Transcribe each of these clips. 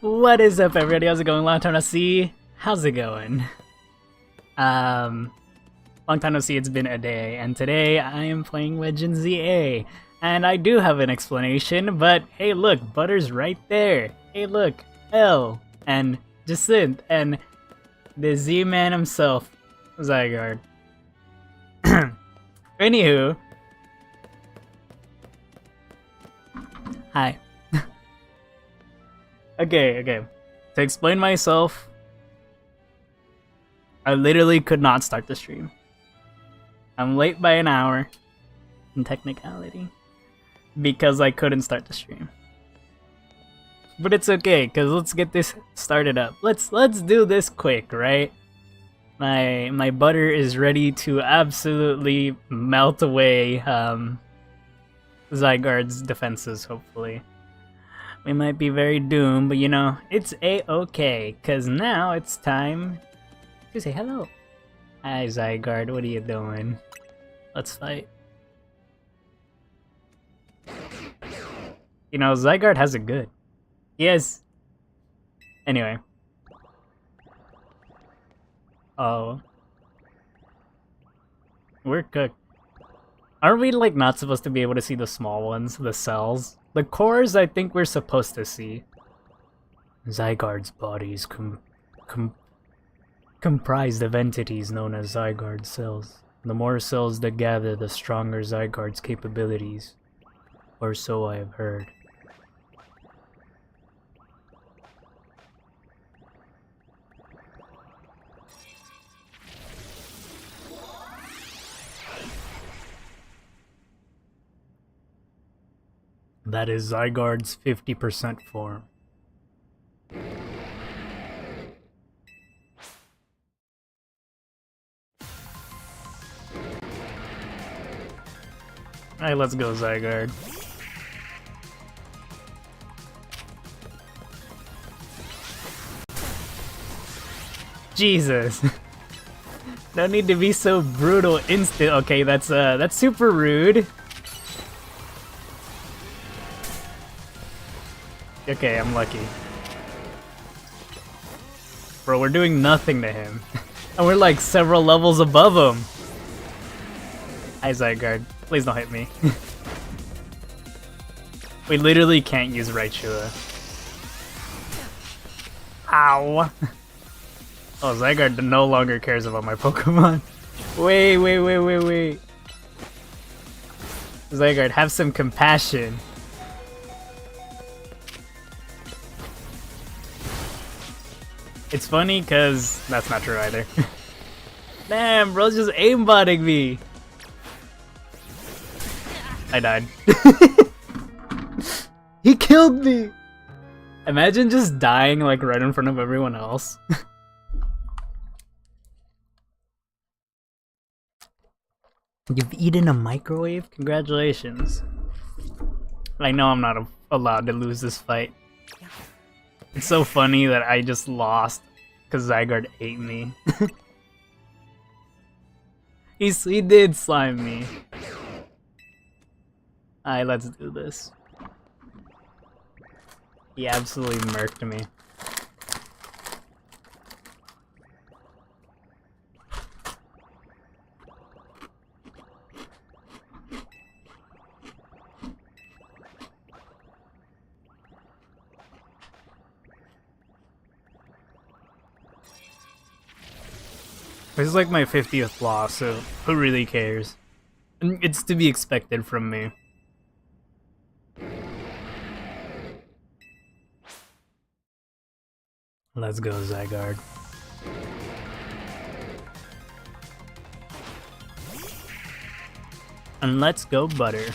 What is up, everybody? How's it going? Long time no see. How's it going? Long time no see. It's been a day, and today I am playing Legend ZA, and I do have an explanation. But hey, look, Butter's right there. Hey, look, L and Jacinthe and the Z-Man himself, Zygarde. Anywho, hi. Okay. To explain myself, I literally could not start the stream. I'm late by an hour, in technicality, because I couldn't start the stream. But it's okay, cause let's get this started up. Let's do this quick, right? My butter is ready to absolutely melt away Zygarde's defenses, hopefully. We might be very doomed, but you know, it's a-okay, cause now it's time to say hello. Hi Zygarde, what are you doing? Let's fight. You know, Zygarde has it good. Yes. Anyway. Oh. We're cooked. Aren't we, like, not supposed to be able to see the small ones, the cells? The cores, I think we're supposed to see. Zygarde's body is comprised of entities known as Zygarde cells. The more cells that gather, the stronger Zygarde's capabilities. Or so I have heard. That is Zygarde's 50% form. Alright, let's go, Zygarde. Jesus. No need to be so brutal instant. Okay, that's super rude. Okay, I'm lucky. Bro, we're doing nothing to him. And we're like several levels above him. Hi, Zygarde. Please don't hit me. We literally can't use Raichua. Ow. Oh, Zygarde no longer cares about my Pokemon. Wait. Zygarde, have some compassion. It's funny because that's not true either. Damn, bro's just aimbotting me. I died. He killed me! Imagine just dying like right in front of everyone else. You've eaten a microwave? Congratulations. I know I'm not allowed to lose this fight. It's so funny that I just lost because Zygarde ate me. He did slime me. Alright, let's do this. He absolutely murked me. This is like my 50th loss, so who really cares? It's to be expected from me. Let's go, Zygarde. And let's go, Butter.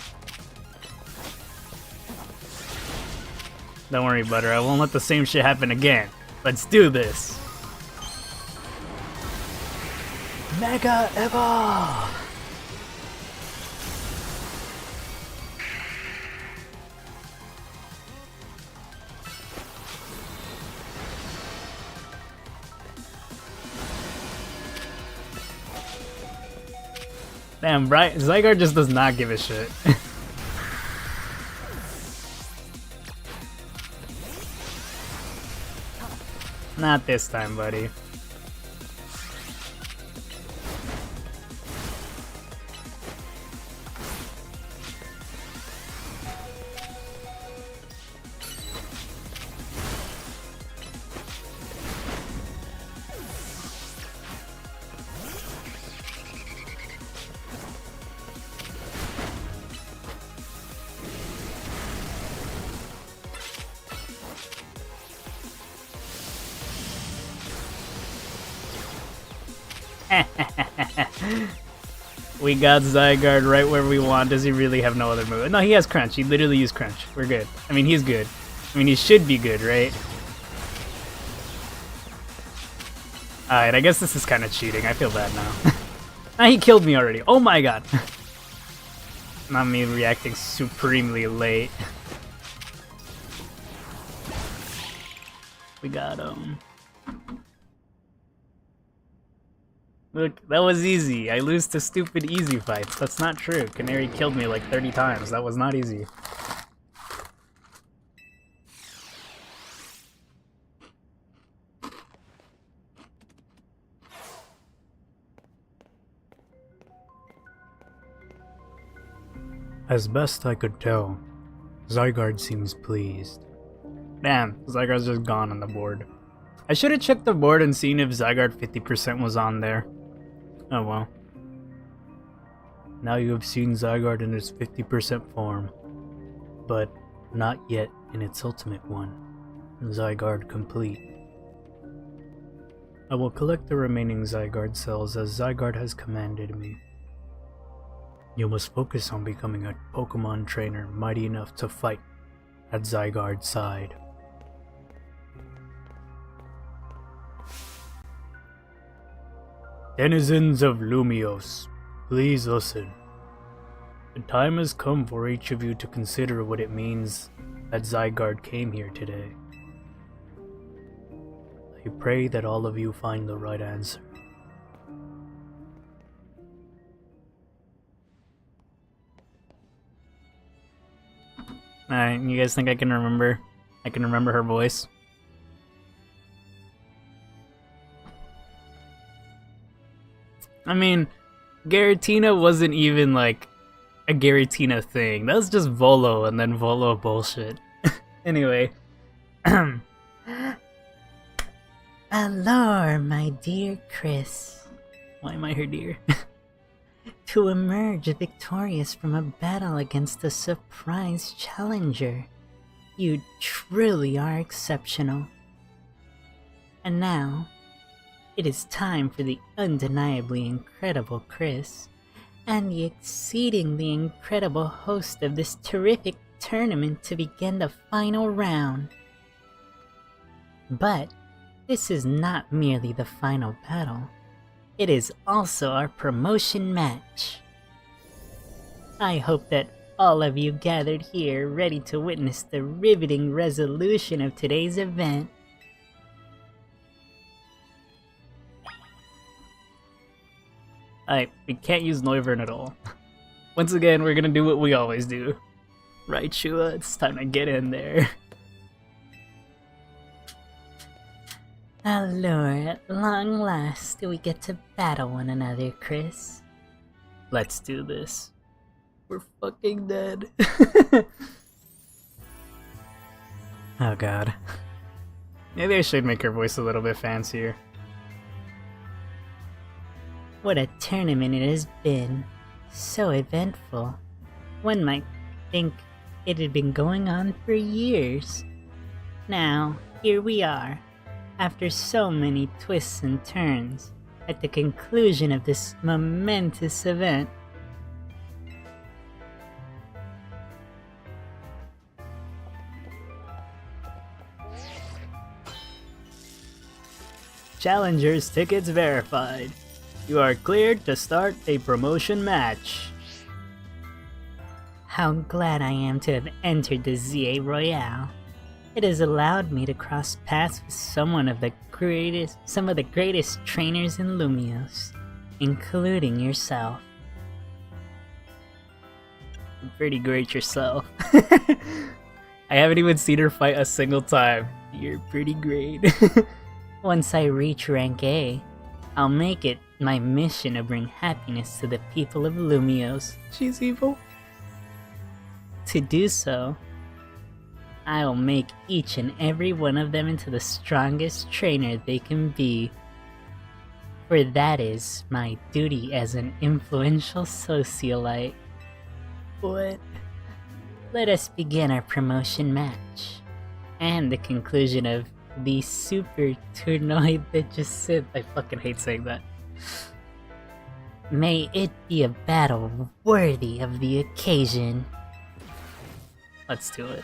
Don't worry, Butter, I won't let the same shit happen again. Let's do this! Mega Evolve! Damn, Zygarde just does not give a shit. Not this time, buddy. We got Zygarde right where we want. Does he really have no other move? No, he has Crunch. He literally used Crunch. We're good. I mean, he's good. I mean, he should be good, right? Alright, I guess this is kind of cheating. I feel bad now. Nah, he killed me already. Oh my god. Not me reacting supremely late. We got him. Look, that was easy. I lose to stupid easy fights. That's not true. Canary killed me like 30 times. That was not easy. As best I could tell, Zygarde seems pleased. Damn, Zygarde's just gone on the board. I should have checked the board and seen if Zygarde 50% was on there. Oh well. Now you have seen Zygarde in its 50% form. but not yet in its ultimate one, Zygarde complete. I will collect the remaining Zygarde cells as Zygarde has commanded me. You must focus on becoming a Pokemon trainer mighty enough to fight at Zygarde's side. Denizens of Lumiose, please listen. The time has come for each of you to consider what it means that Zygarde came here today. I pray that all of you find the right answer. Alright, you guys think I can remember? I can remember her voice? I mean, Giratina wasn't even like a Giratina thing. That was just Volo and then Volo bullshit. Anyway. Allure, my dear Chris. Why am I her dear? To emerge victorious from a battle against a surprise challenger. You truly are exceptional. And now, it is time for the undeniably incredible Chris and the exceedingly incredible host of this terrific tournament to begin the final round. But this is not merely the final battle. It is also our promotion match. I hope that all of you gathered here ready to witness the riveting resolution of today's event. We can't use Noivern at all. Once again, we're gonna do what we always do. Right, Shua? It's time to get in there. Allure, at long last do we get to battle one another, Chris. Let's do this. We're fucking dead. Oh god. Maybe I should make her voice a little bit fancier. What a tournament it has been. So eventful. One might think it had been going on for years. Now, here we are, after so many twists and turns, at the conclusion of this momentous event. Challengers tickets verified. You are cleared to start a promotion match. How glad I am to have entered the ZA Royale. It has allowed me to cross paths with some of the greatest trainers in Lumiose, including yourself. You're pretty great yourself. I haven't even seen her fight a single time. You're pretty great. Once I reach rank A, I'll make it my mission to bring happiness to the people of Lumiose. She's evil. To do so, I will make each and every one of them into the strongest trainer they can be. For that is my duty as an influential socialite. What? Let us begin our promotion match. And the conclusion of the super tournoi that Jacinthe. I fucking hate saying that. May it be a battle worthy of the occasion. Let's do it.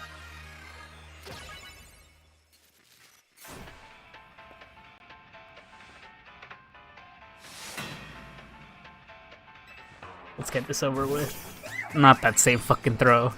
Let's get this over with. Not that same fucking throw.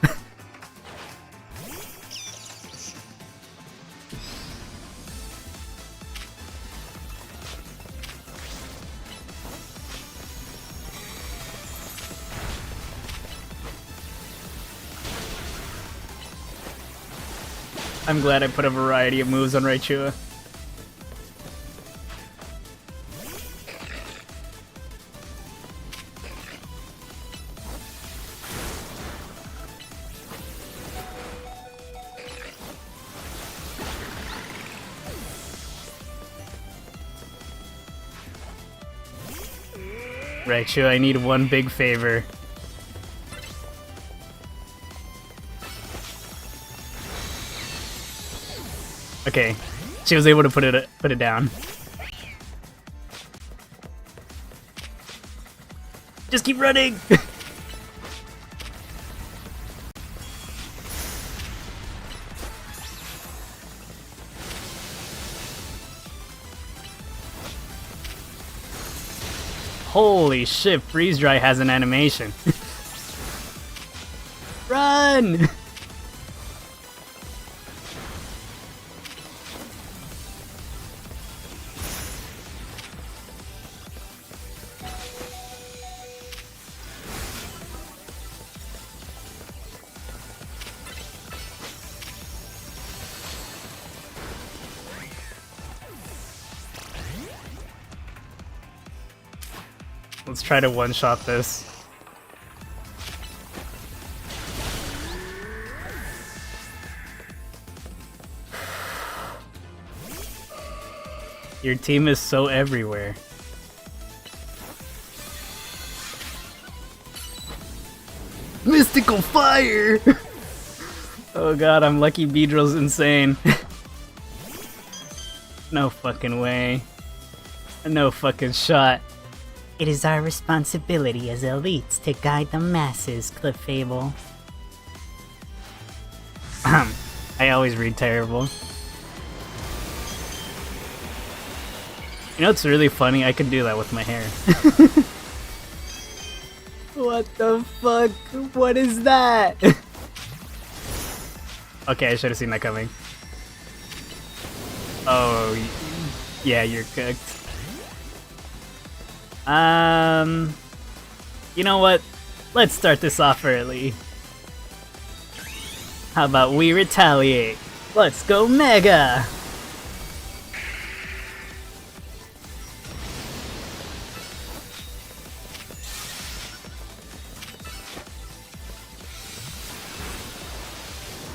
I'm glad I put a variety of moves on Raichua. Raichu, I need one big favor. Okay, she was able to put it down. Just keep running. Holy shit, Freeze Dry has an animation. Run! Let's try to one-shot this. Your team is so everywhere. Mystical fire! Oh god, I'm lucky Beedrill's insane. No fucking way. No fucking shot. It is our responsibility as elites to guide the masses, Clefable. I always read terrible. You know what's really funny? I could do that with my hair. What the fuck? What is that? Okay, I should have seen that coming. Oh, yeah, you're cooked. You know what? Let's start this off early. How about we retaliate? Let's go Mega!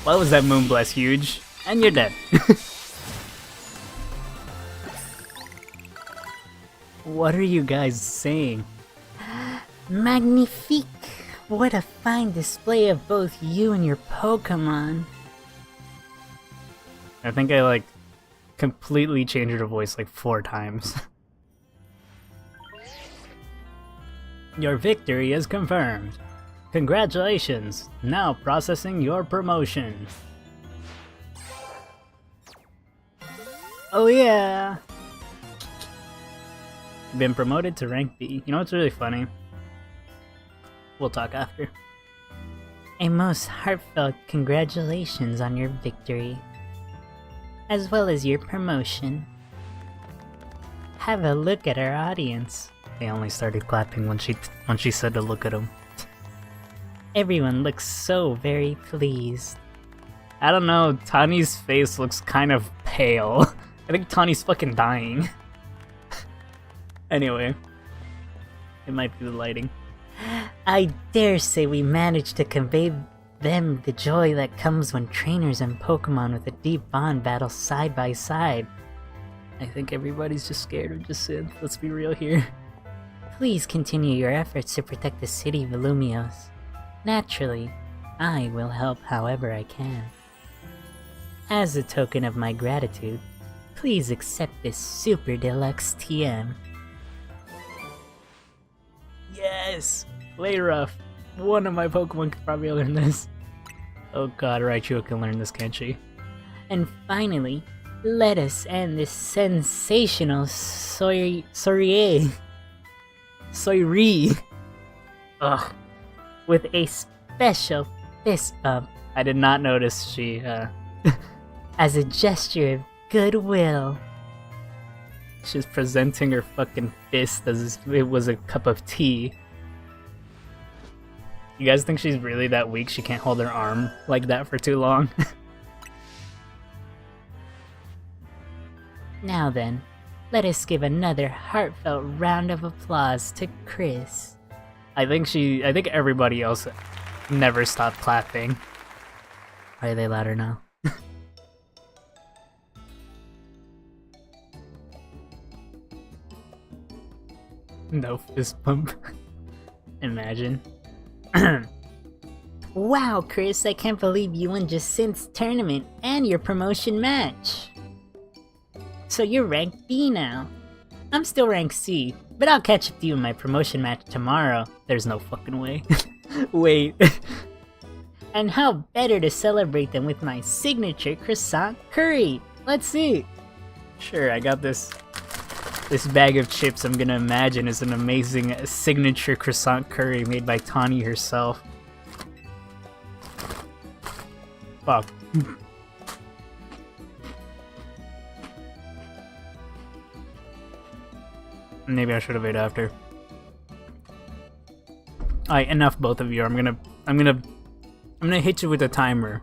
Why was that Moonblast huge? And you're dead. What are you guys saying? Magnifique! What a fine display of both you and your Pokemon. I think I like completely changed her voice like 4 times. Your victory is confirmed. Congratulations! Now processing your promotion. Oh yeah! Been promoted to rank B. You know what's really funny? We'll talk after. A most heartfelt congratulations on your victory, as well as your promotion. Have a look at our audience. They only started clapping when she said to look at them. Everyone looks so very pleased. I don't know, Tawny's face looks kind of pale. I think Tawny's fucking dying. Anyway, it might be the lighting. I dare say we managed to convey them the joy that comes when trainers and Pokemon with a deep bond battle side by side. I think everybody's just scared of Jacinthe, let's be real here. Please continue your efforts to protect the city of Illumios. Naturally, I will help however I can. As a token of my gratitude, please accept this Super Deluxe TM. Yes! Play rough. One of my Pokemon could probably learn this. Oh god, Raichu can learn this, can't she? And finally, let us end this sensational soiree Ugh. with a special fist bump. I did not notice she, as a gesture of goodwill. She's presenting her fucking fist as if it was a cup of tea. You guys think she's really that weak she can't hold her arm like that for too long? Now then, let us give another heartfelt round of applause to Chris. I think everybody else never stopped clapping. Are they louder now? No fist bump. Imagine. Wow, Chris, I can't believe you won Jacinthe's tournament and your promotion match. So you're rank B now. I'm still rank C, but I'll catch up to you in my promotion match tomorrow. There's no fucking way. Wait. And how better to celebrate than with my signature croissant curry? Let's see. Sure, I got this bag of chips I'm gonna imagine is an amazing signature croissant curry made by Tawny herself. Fuck. Maybe I should have ate after. Alright, enough both of you. I'm gonna hit you with a timer.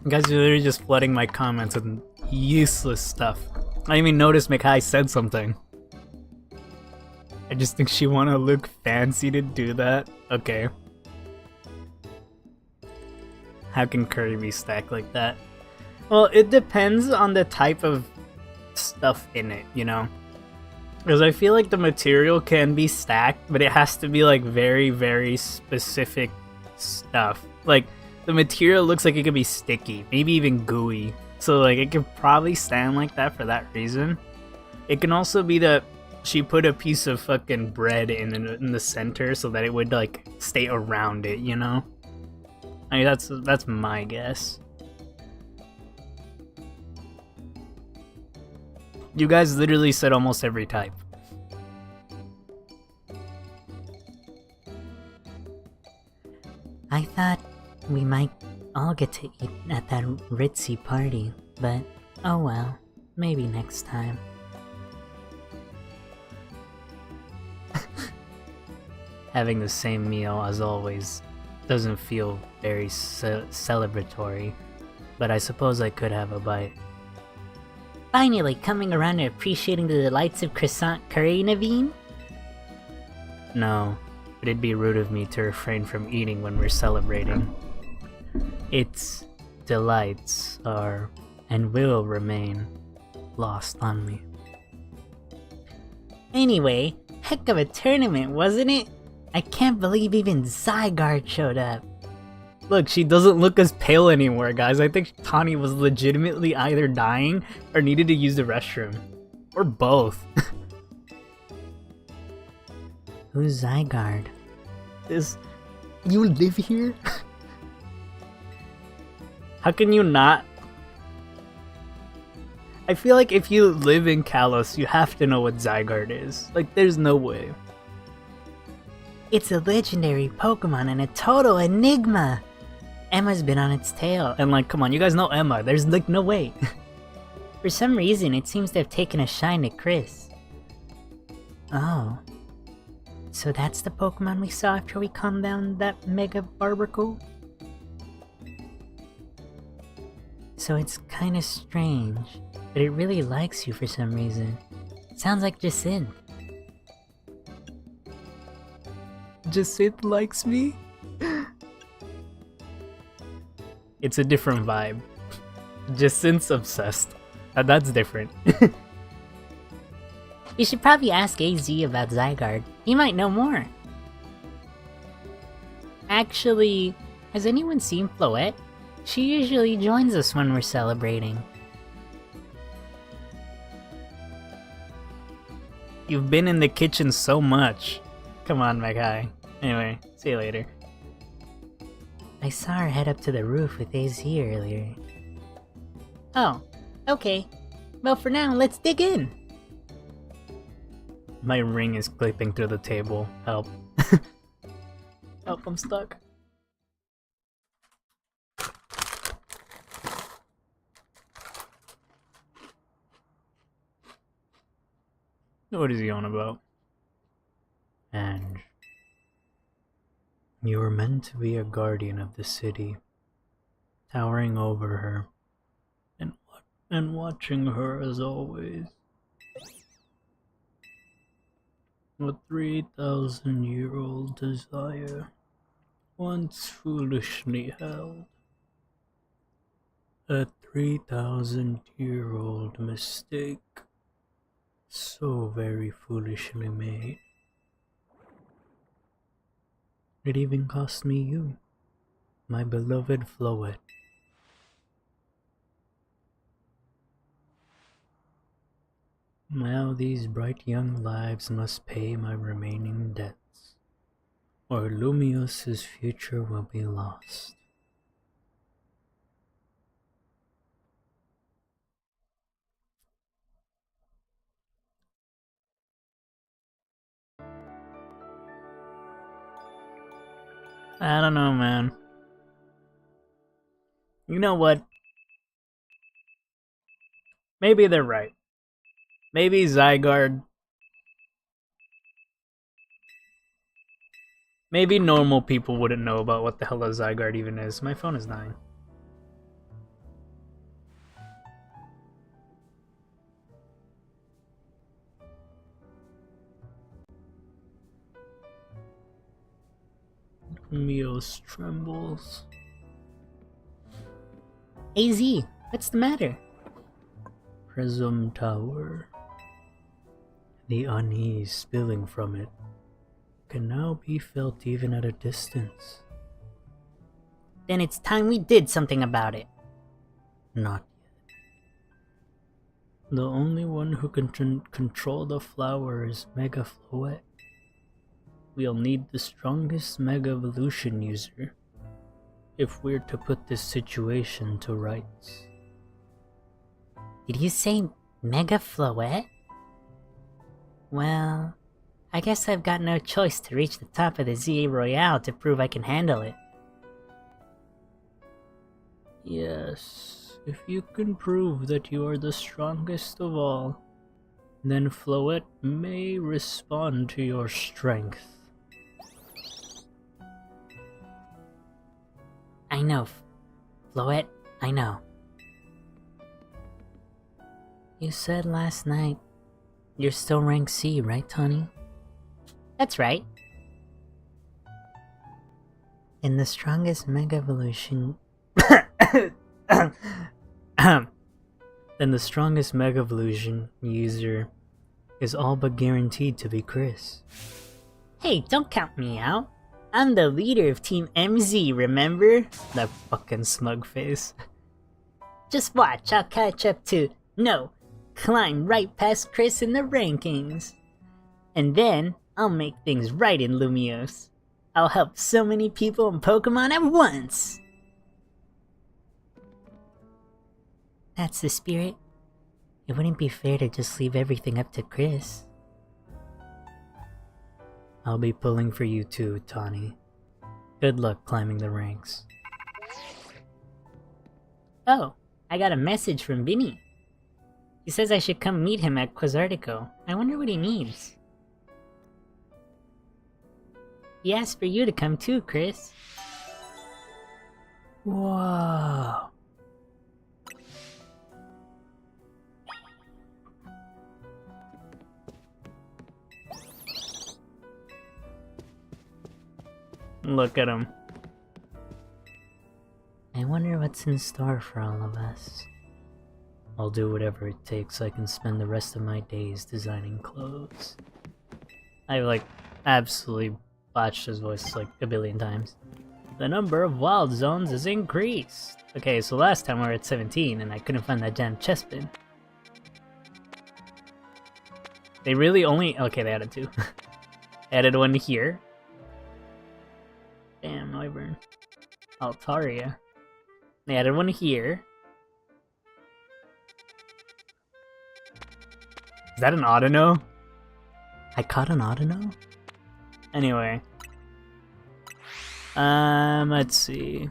You guys are literally just flooding my comments with useless stuff. I didn't even notice Mikai said something. I just think she wanna look fancy to do that. Okay. How can curry be stacked like that? Well, it depends on the type of stuff in it, you know? Because I feel like the material can be stacked, but it has to be like very, very specific stuff. Like, the material looks like it could be sticky, maybe even gooey. So like, it could probably stand like that for that reason. It can also be that she put a piece of fucking bread in the center so that it would like stay around it, you know? I mean, that's my guess. You guys literally said almost every type. I thought we might all get to eat at that ritzy party, but oh well, maybe next time. Having the same meal as always doesn't feel very celebratory, but I suppose I could have a bite. Finally coming around to appreciating the delights of croissant curry, Naveen? No, but it'd be rude of me to refrain from eating when we're celebrating. Its delights are, and will remain, lost on me. Anyway, heck of a tournament, wasn't it? I can't believe even Zygarde showed up. Look, she doesn't look as pale anymore, guys. I think Tawny was legitimately either dying or needed to use the restroom. Or both. Who's Zygarde? You live here? How can you not? I feel like if you live in Kalos, you have to know what Zygarde is. Like, there's no way. It's a legendary Pokemon and a total enigma! Emma's been on its tail. And like, come on, you guys know Emma. There's like no way. For some reason, it seems to have taken a shine to Chris. Oh. So that's the Pokemon we saw after we calmed down that Mega Barbacle? So it's kinda strange, but it really likes you for some reason. Sounds like Jacinthe. Jacinthe likes me? It's a different vibe. Jacinthe's obsessed. That's different. You should probably ask AZ about Zygarde. He might know more. Actually, has anyone seen Floette? She usually joins us when we're celebrating. You've been in the kitchen so much. Come on, my guy. Anyway, see you later. I saw her head up to the roof with AZ earlier. Oh, okay. Well, for now, let's dig in. My ring is clipping through the table. Help. Help, I'm stuck. What is he on about? And you were meant to be a guardian of the city, towering over her, and watching her as always. A 3,000-year-old desire, once foolishly held. A 3,000-year-old mistake, so very foolishly made. It even cost me you. my beloved Floet. Now these bright young lives must pay my remaining debts, or Lumios's future will be lost. I don't know, man. You know what? Maybe they're right. Maybe Zygarde... Maybe normal people wouldn't know about what the hell a Zygarde even is. My phone is dying. Mios trembles. AZ, what's the matter? Prism Tower. The unease spilling from it can now be felt even at a distance. Then it's time we did something about it. Not yet. The only one who can control the flower is Mega Floet. We'll need the strongest Mega Evolution user if we're to put this situation to rights. Did you say Mega Floet? Well, I guess I've got no choice to reach the top of the ZA Royale to prove I can handle it. Yes, if you can prove that you are the strongest of all, then Floet may respond to your strength. I know, Floet, I know. You said last night you're still rank C, right, Tawny? That's right. In the strongest Mega Evolution... Then the strongest Mega Evolution user is all but guaranteed to be Chris. Hey, don't count me out. I'm the leader of Team MZ, remember? That fucking smug face. Just watch, I'll catch up to... No, climb right past Chris in the rankings. And then, I'll make things right in Lumiose. I'll help so many people and Pokemon at once! That's the spirit. It wouldn't be fair to just leave everything up to Chris. I'll be pulling for you too, Tawny. Good luck climbing the ranks. Oh, I got a message from Vinny. He says I should come meet him at Quasartico. I wonder what he needs. He asked for you to come too, Chris. Wow. Look at him. I wonder what's in store for all of us. I'll do whatever it takes so I can spend the rest of my days designing clothes. I've like absolutely botched his voice like a billion times. The number of wild zones is increased. Okay, so last time we were at 17 and I couldn't find that damn chest bin. They really only... Okay, they added two. Added one here. Damn, Noivern. Altaria. They added one here. Is that an Audino? I caught an Audino? Anyway. Let's see.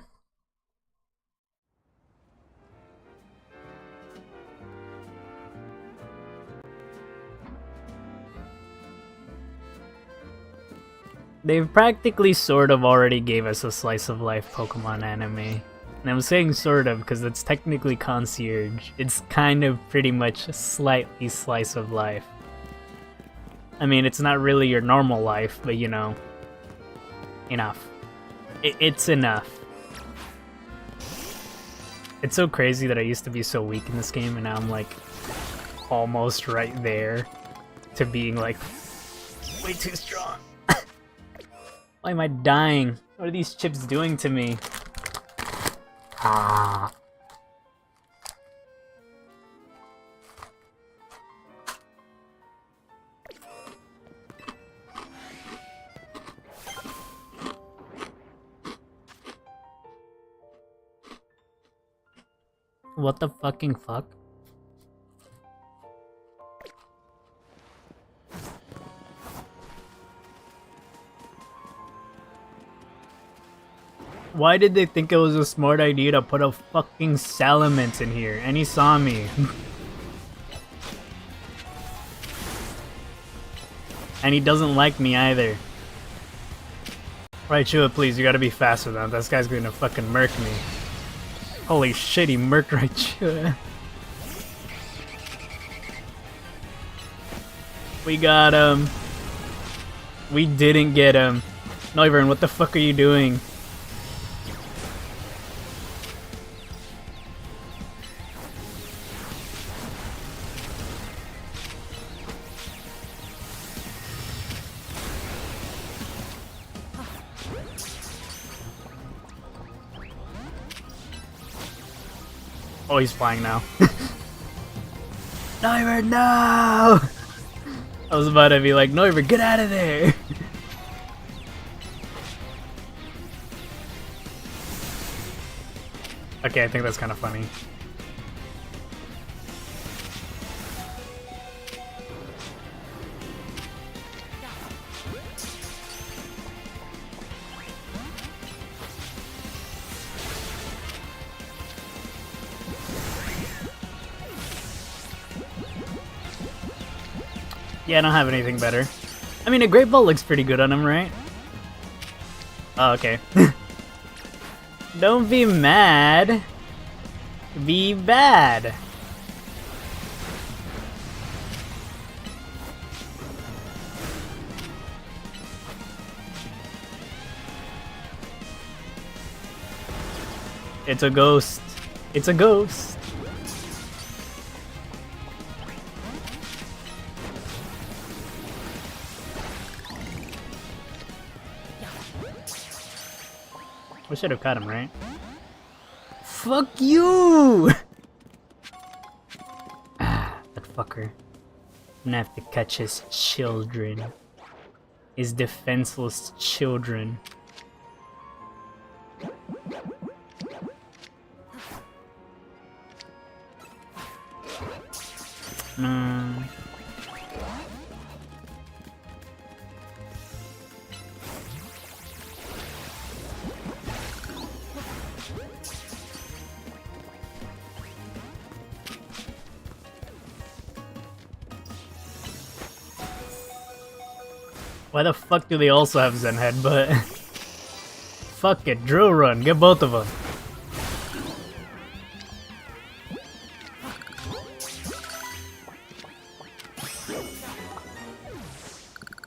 They've practically sort of already gave us a slice of life Pokemon anime. And I'm saying sort of because it's technically concierge. It's kind of pretty much a slightly slice of life. I mean, it's not really your normal life, but you know, enough. It's enough. It's so crazy that I used to be so weak in this game and now I'm like almost right there to being like way too strong. Why am I dying? What are these chips doing to me? Ah. What the fucking fuck? Why did they think it was a smart idea to put a fucking Salamence in here? And he saw me. And he doesn't like me either. Right, Chua, please, you gotta be faster than that. This guy's gonna fucking murk me. Holy shit, he murked right, Chua. We got him. We didn't get him. Noivern, what the fuck are you doing? Oh, he's flying now. Noivern, no! I was about to be like, Noivern, get out of there! Okay, I think that's kind of funny. Yeah, I don't have anything better. I mean, a Great Ball looks pretty good on him, right? Oh, okay. Don't be mad. Be bad. It's a ghost. It's a ghost. We should have cut him, right? Fuck you! Ah, that fucker. I'm gonna have to catch his children. His defenseless children. Why the fuck do they also have Zen Headbutt? Fuck it, Drill Run, get both of them.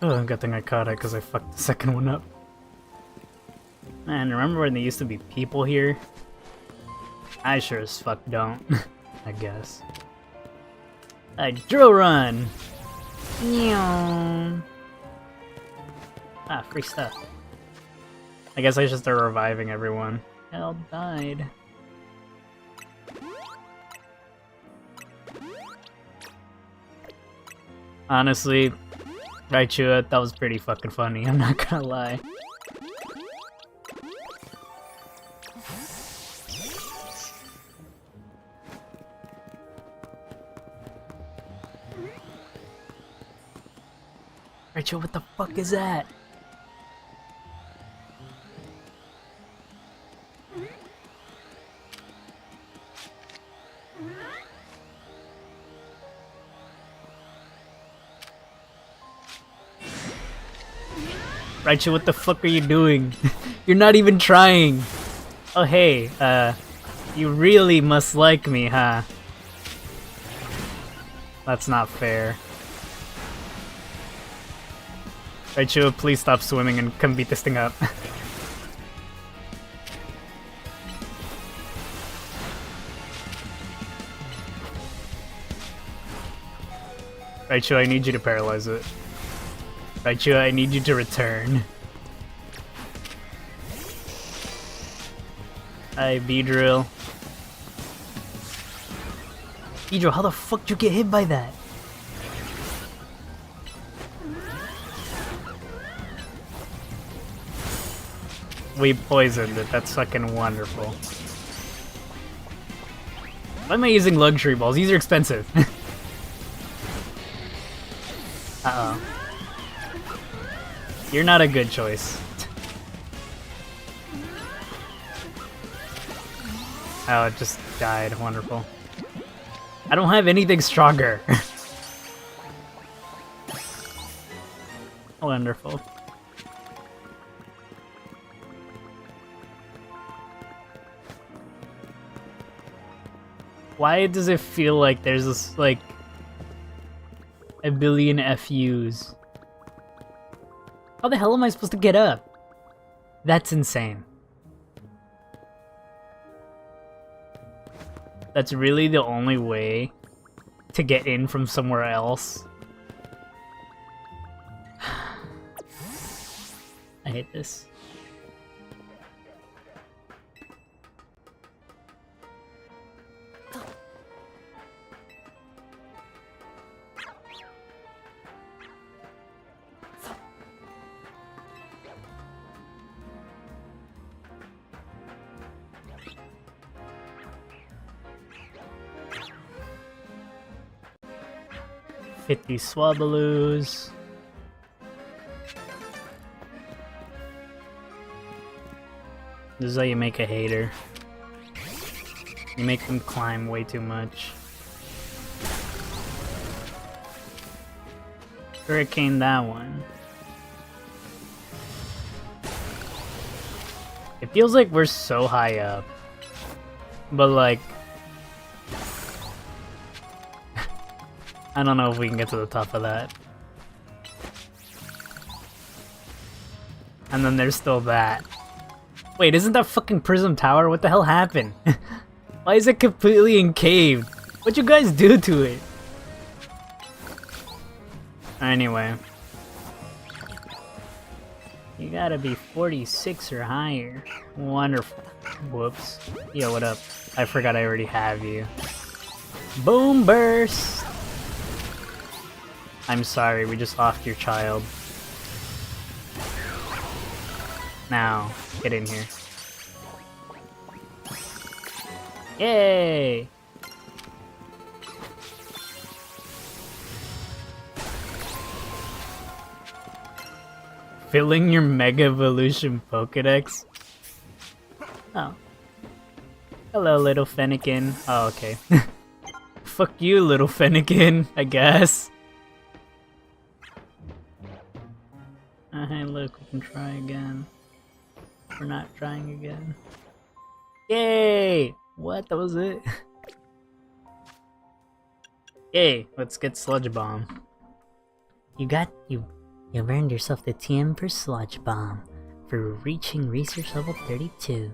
Oh, good thing I caught it because I fucked the second one up. Man, remember when there used to be people here? I sure as fuck don't, I guess. A Drill Run! Meow. Ah, free stuff. I guess I should start reviving everyone. Hell died. Honestly, Raichu, that was pretty fucking funny, I'm not gonna lie. Raichu, what the fuck is that? Raichu, what the fuck are you doing? You're not even trying! Oh hey, you really must like me, huh? That's not fair. Raichu, please stop swimming and come beat this thing up. Raichu, I need you to paralyze it. Raichu, I need you to return. Hi, Beedrill. Beedrill, how the fuck did you get hit by that? We poisoned it. That's fucking wonderful. Why am I using luxury balls? These are expensive. Uh-oh. You're not a good choice. Oh, it just died. Wonderful. I don't have anything stronger. Wonderful. Why does it feel like there's this, like, a billion FUs? How the hell am I supposed to get up? That's insane. That's really the only way to get in from somewhere else. I hate this. These Swabaloos. This is how you make a hater. You make them climb way too much. Hurricane that one. It feels like we're so high up. But like, I don't know if we can get to the top of that. And then there's still that. Wait, isn't that fucking Prism Tower? What the hell happened? Why is it completely encaved? What'd you guys do to it? Anyway. You gotta be 46 or higher. Wonderful. Whoops. Yo, what up? I forgot I already have you. Boom burst! I'm sorry, we just offed your child. Now, get in here. Yay! Filling your Mega Evolution Pokedex? Oh. Hello, little Fennekin. Oh, okay. Fuck you, little Fennekin, I guess. Hey, look, we can try again. We're not trying again. Yay! What? That was it? Yay! Let's get Sludge Bomb. You've earned yourself the TM for Sludge Bomb for reaching research level 32.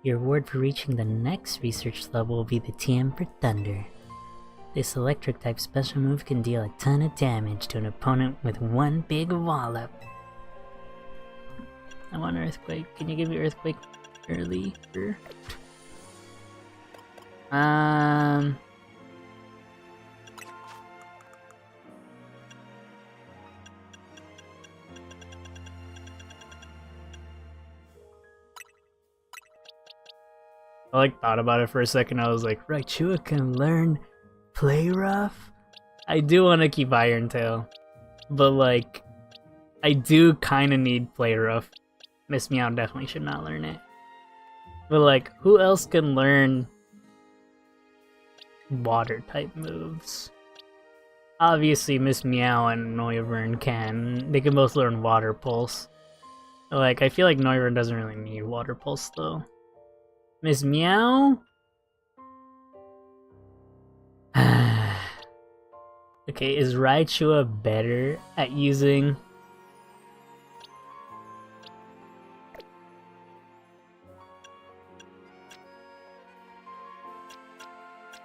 Your reward for reaching the next research level will be the TM for Thunder. This electric type special move can deal a ton of damage to an opponent with one big wallop. I want Earthquake. Can you give me Earthquake early? I like thought about it for a second. I was like, Raichua can learn Play Rough? I do want to keep Iron Tail, but like, I do kind of need Play Rough. Miss Meow definitely should not learn it. But like, who else can learn water type moves? Obviously, Miss Meow and Noivern can. They can both learn Water Pulse. Like, I feel like Noivern doesn't really need Water Pulse though. Miss Meow? Okay, is Raichua better at using...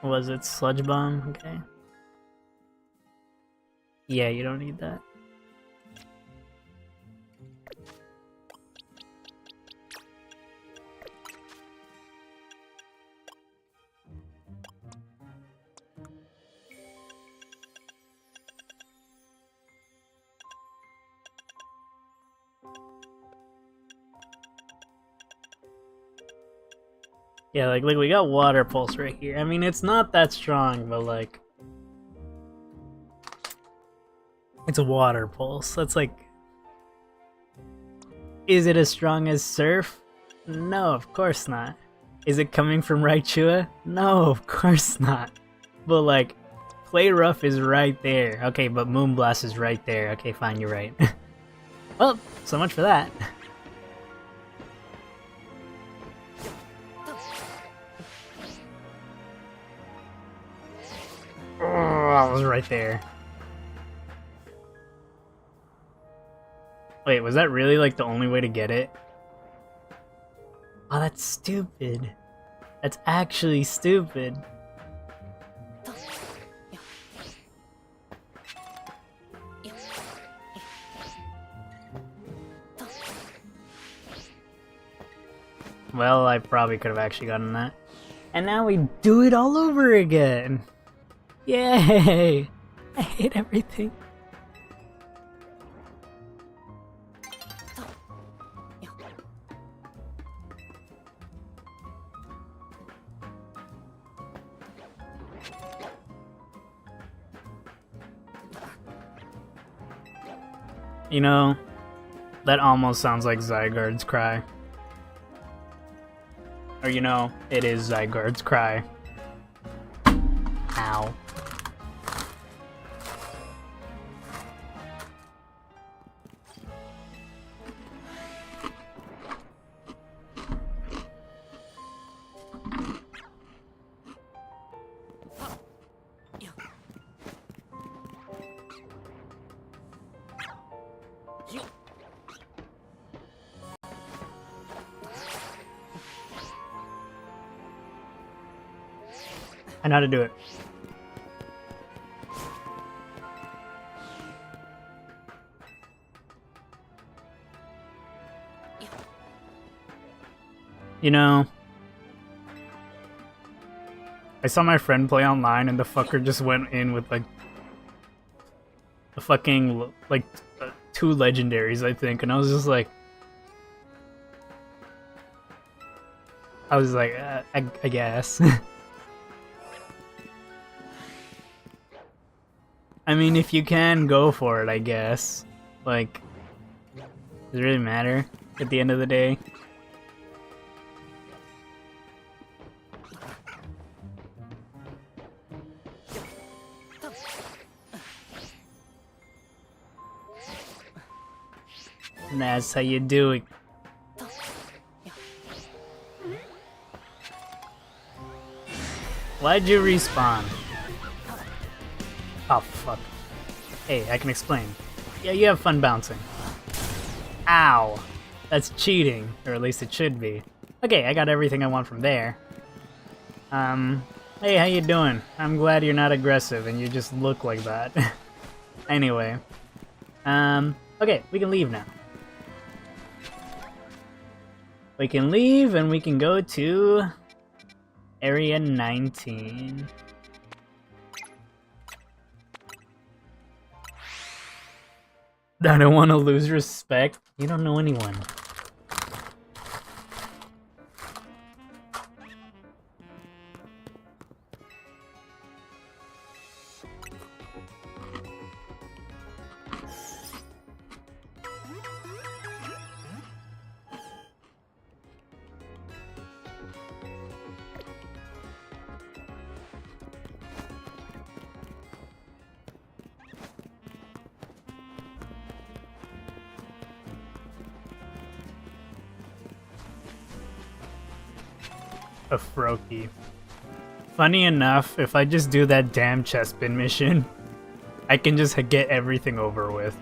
Was it Sludge Bomb? Okay. Yeah, you don't need that. Yeah, like, look, we got Water Pulse right here. I mean, it's not that strong, but, like... It's a Water Pulse. That's, like... Is it as strong as Surf? No, of course not. Is it coming from Raichua? No, of course not. But, like, Play Rough is right there. Okay, but Moonblast is right there. Okay, fine, you're right. Well, so much for that. Oh, I was right there. Wait, was that really like the only way to get it? Oh, that's stupid. That's actually stupid. Well, I probably could have actually gotten that. And now we do it all over again! Yay! I hate everything. You know, that almost sounds like Zygarde's cry. Or you know, it is Zygarde's cry. Ow. I know how to do it. You know, I saw my friend play online and the fucker just went in with like a fucking like 2 legendaries, I think, and I was just like, I guess. I mean, if you can, go for it, I guess. Like, does it really matter at the end of the day? And that's how you do it. Why'd you respawn? Oh, fuck. Hey, I can explain. Yeah, you have fun bouncing. Ow! That's cheating, or at least it should be. Okay, I got everything I want from there. Hey, how you doing? I'm glad you're not aggressive and you just look like that. Anyway. Okay, we can leave now. We can leave and we can go to Area 19. I don't want to lose respect. You don't know anyone. A Froakie. Funny enough, if I just do that damn chestpin mission, I can just get everything over with.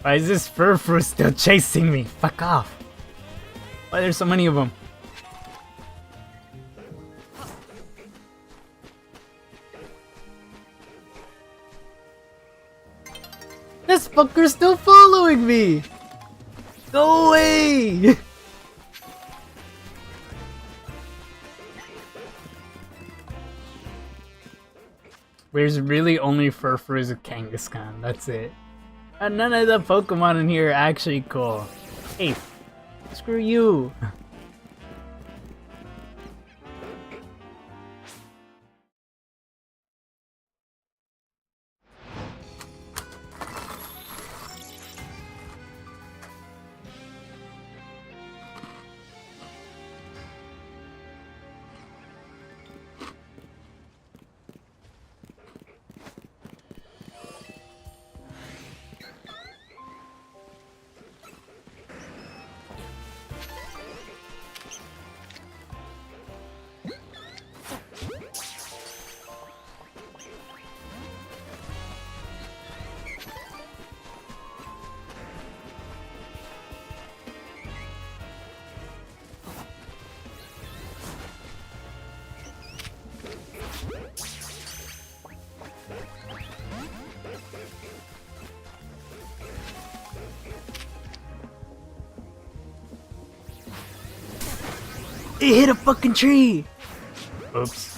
Why is this Furfru still chasing me? Fuck off. Why are there so many of them? This fucker's still following me! Go away! There's really only Furfru's of Kangaskhan, that's it. And none of the Pokemon in here are actually cool. Hey, screw you! It hit a fucking tree! Oops.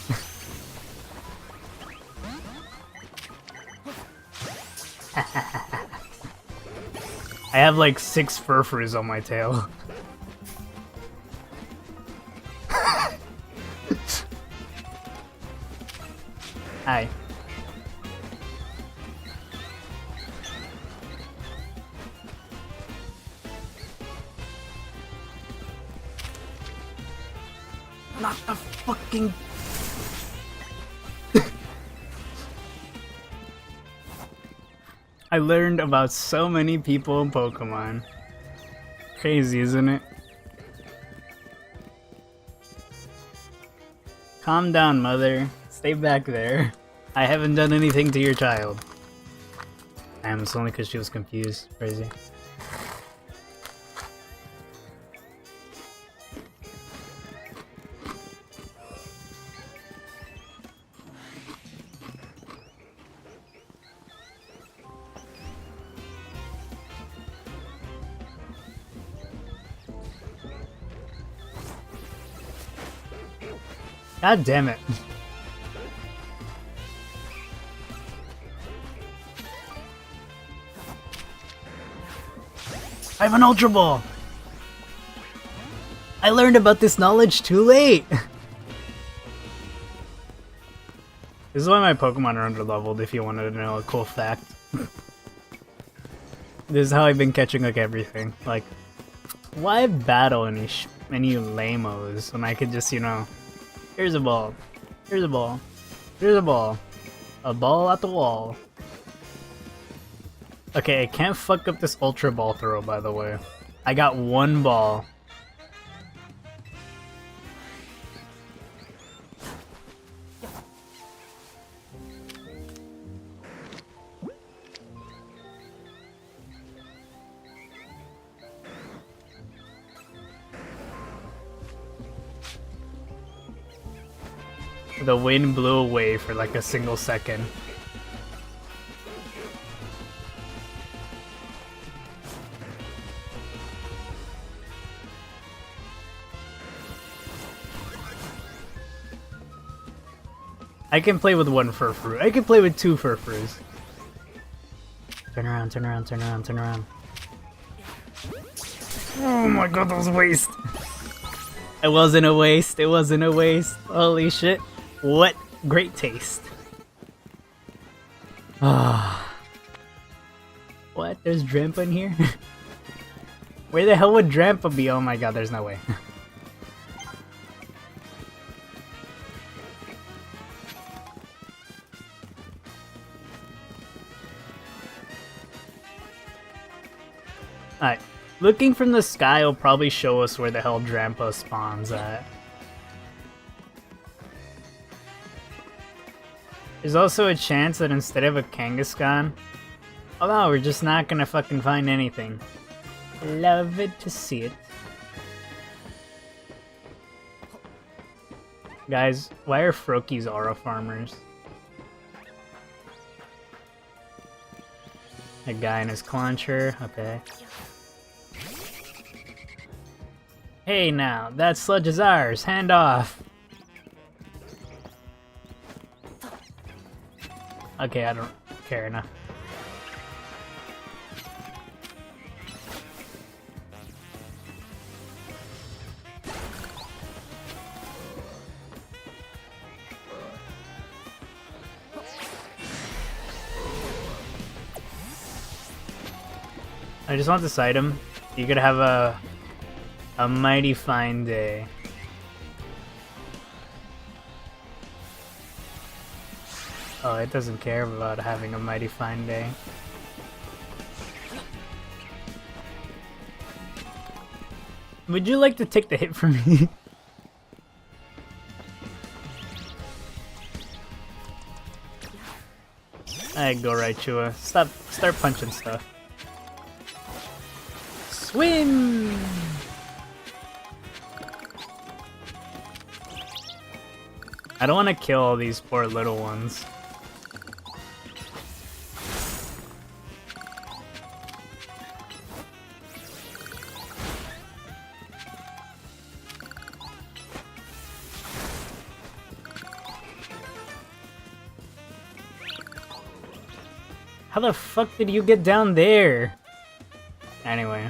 I have like 6 Furfrus on my tail. Hi. Not the fucking... I learned about so many people in Pokemon. Crazy, isn't it? Calm down, mother. Stay back there. I haven't done anything to your child. Damn, it's only because she was confused. Crazy. God damn it. I have an Ultra Ball! I learned about this knowledge too late! This is why my Pokemon are underleveled, if you wanted to know a cool fact. This is how I've been catching like everything. Like, why battle any lamos when I could just, you know, here's a ball, here's a ball, here's a ball at the wall. Okay, I can't fuck up this Ultra Ball throw, by the way. I got 1 ball. The wind blew away for like a single second. I can play with 1 Furfru. I can play with 2 Furfrus. Turn around, turn around, turn around, turn around. Oh my god, that was a waste. It wasn't a waste. It wasn't a waste. Holy shit. What great taste. Ah. What? There's Drampa in here? Where the hell would Drampa be? Oh my god, there's no way. Alright, looking from the sky will probably show us where the hell Drampa spawns at. There's also a chance that instead of a Kangaskhan, Oh no, we're just not gonna fucking find anything. Love it to see it. Guys, why are Froakies aura farmers? A guy in his clauncher, okay. Hey now, that sludge is ours, hand off! Okay, I don't care enough. I just want this item. You could have a mighty fine day. Oh, it doesn't care about having a mighty fine day. Would you like to take the hit from me? Alright, go right, Chua. Start punching stuff. Swim! I don't want to kill all these poor little ones. How the fuck did you get down there? Anyway.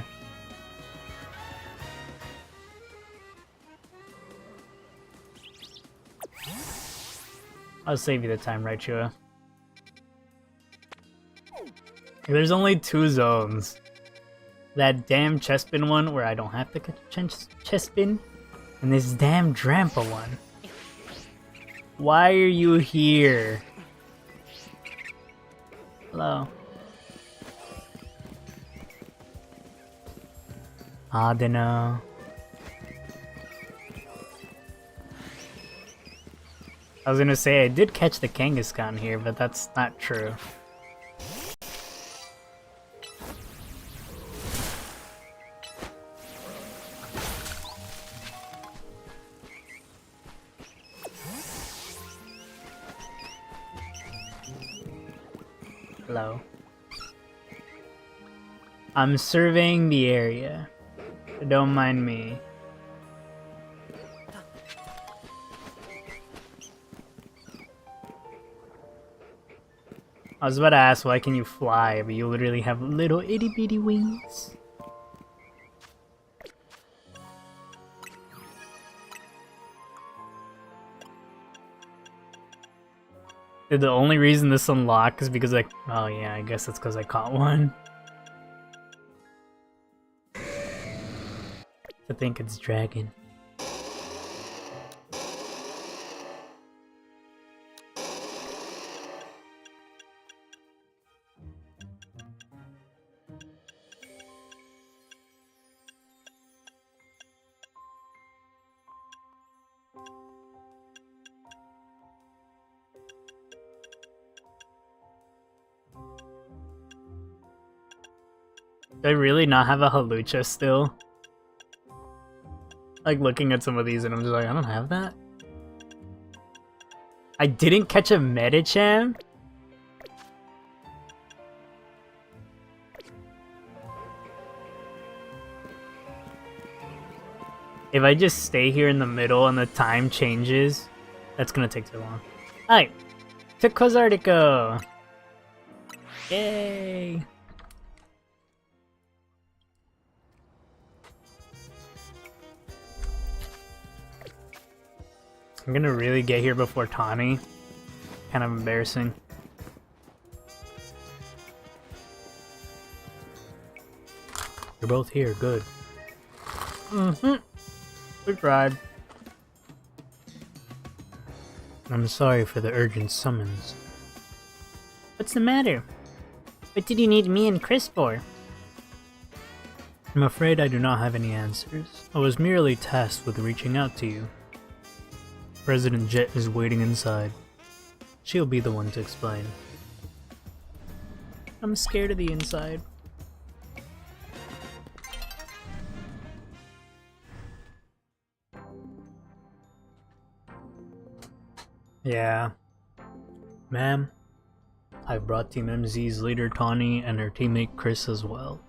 I'll save you the time, right, Chua? There's only 2 zones. That damn Chespin one where I don't have to catch Chespin, and this damn Drampa one. Why are you here? Hello. I don't know. I was gonna say I did catch the Kangaskhan here, but that's not true. Hello. I'm surveying the area. Don't mind me. I was about to ask why can you fly, but you literally have little itty bitty wings. Dude, the only reason this unlocked is because oh yeah, I guess it's because I caught one. I think it's dragon. Do I really not have a Halucha still? Like looking at some of these and I'm just like, I don't have that. I didn't catch a Medicham? If I just stay here in the middle and the time changes, that's gonna take too long. Alright, to Kozartico! Yay! I'm gonna really get here before Tawny. Kind of embarrassing. You're both here, good. We tried. I'm sorry for the urgent summons. What's the matter? What did you need me and Chris for? I'm afraid I do not have any answers. I was merely tasked with reaching out to you. President Jet is waiting inside. She'll be the one to explain. I'm scared of the inside. Yeah. Ma'am, I brought Team MZ's leader Tawny and her teammate Chris as well.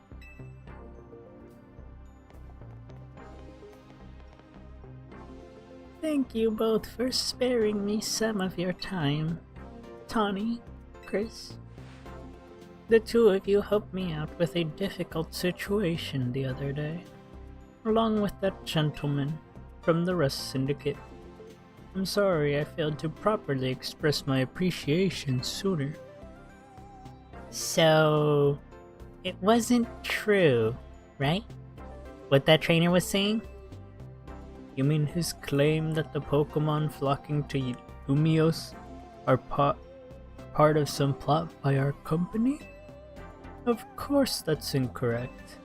Thank you both for sparing me some of your time. Tawny, Chris, the two of you helped me out with a difficult situation the other day, along with that gentleman from the Rust Syndicate. I'm sorry I failed to properly express my appreciation sooner. So, it wasn't true, right? What that trainer was saying? You mean his claim that the Pokemon flocking to Lumiose are part of some plot by our company? Of course that's incorrect.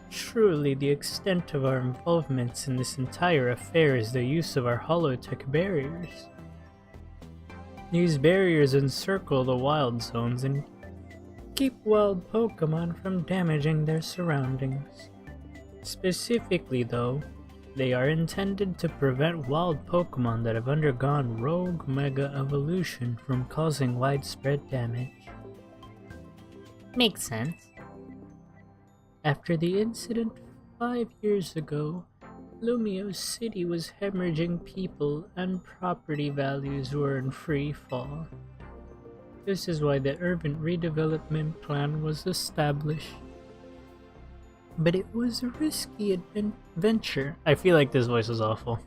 Truly, the extent of our involvements in this entire affair is the use of our holotech barriers. These barriers encircle the wild zones and keep wild Pokemon from damaging their surroundings. Specifically though, they are intended to prevent wild Pokemon that have undergone rogue mega evolution from causing widespread damage. Makes sense. After the incident 5 years ago, Lumiose City was hemorrhaging people and property values were in free fall. This is why the urban redevelopment plan was established. But it was a risky venture. I feel like this voice is awful.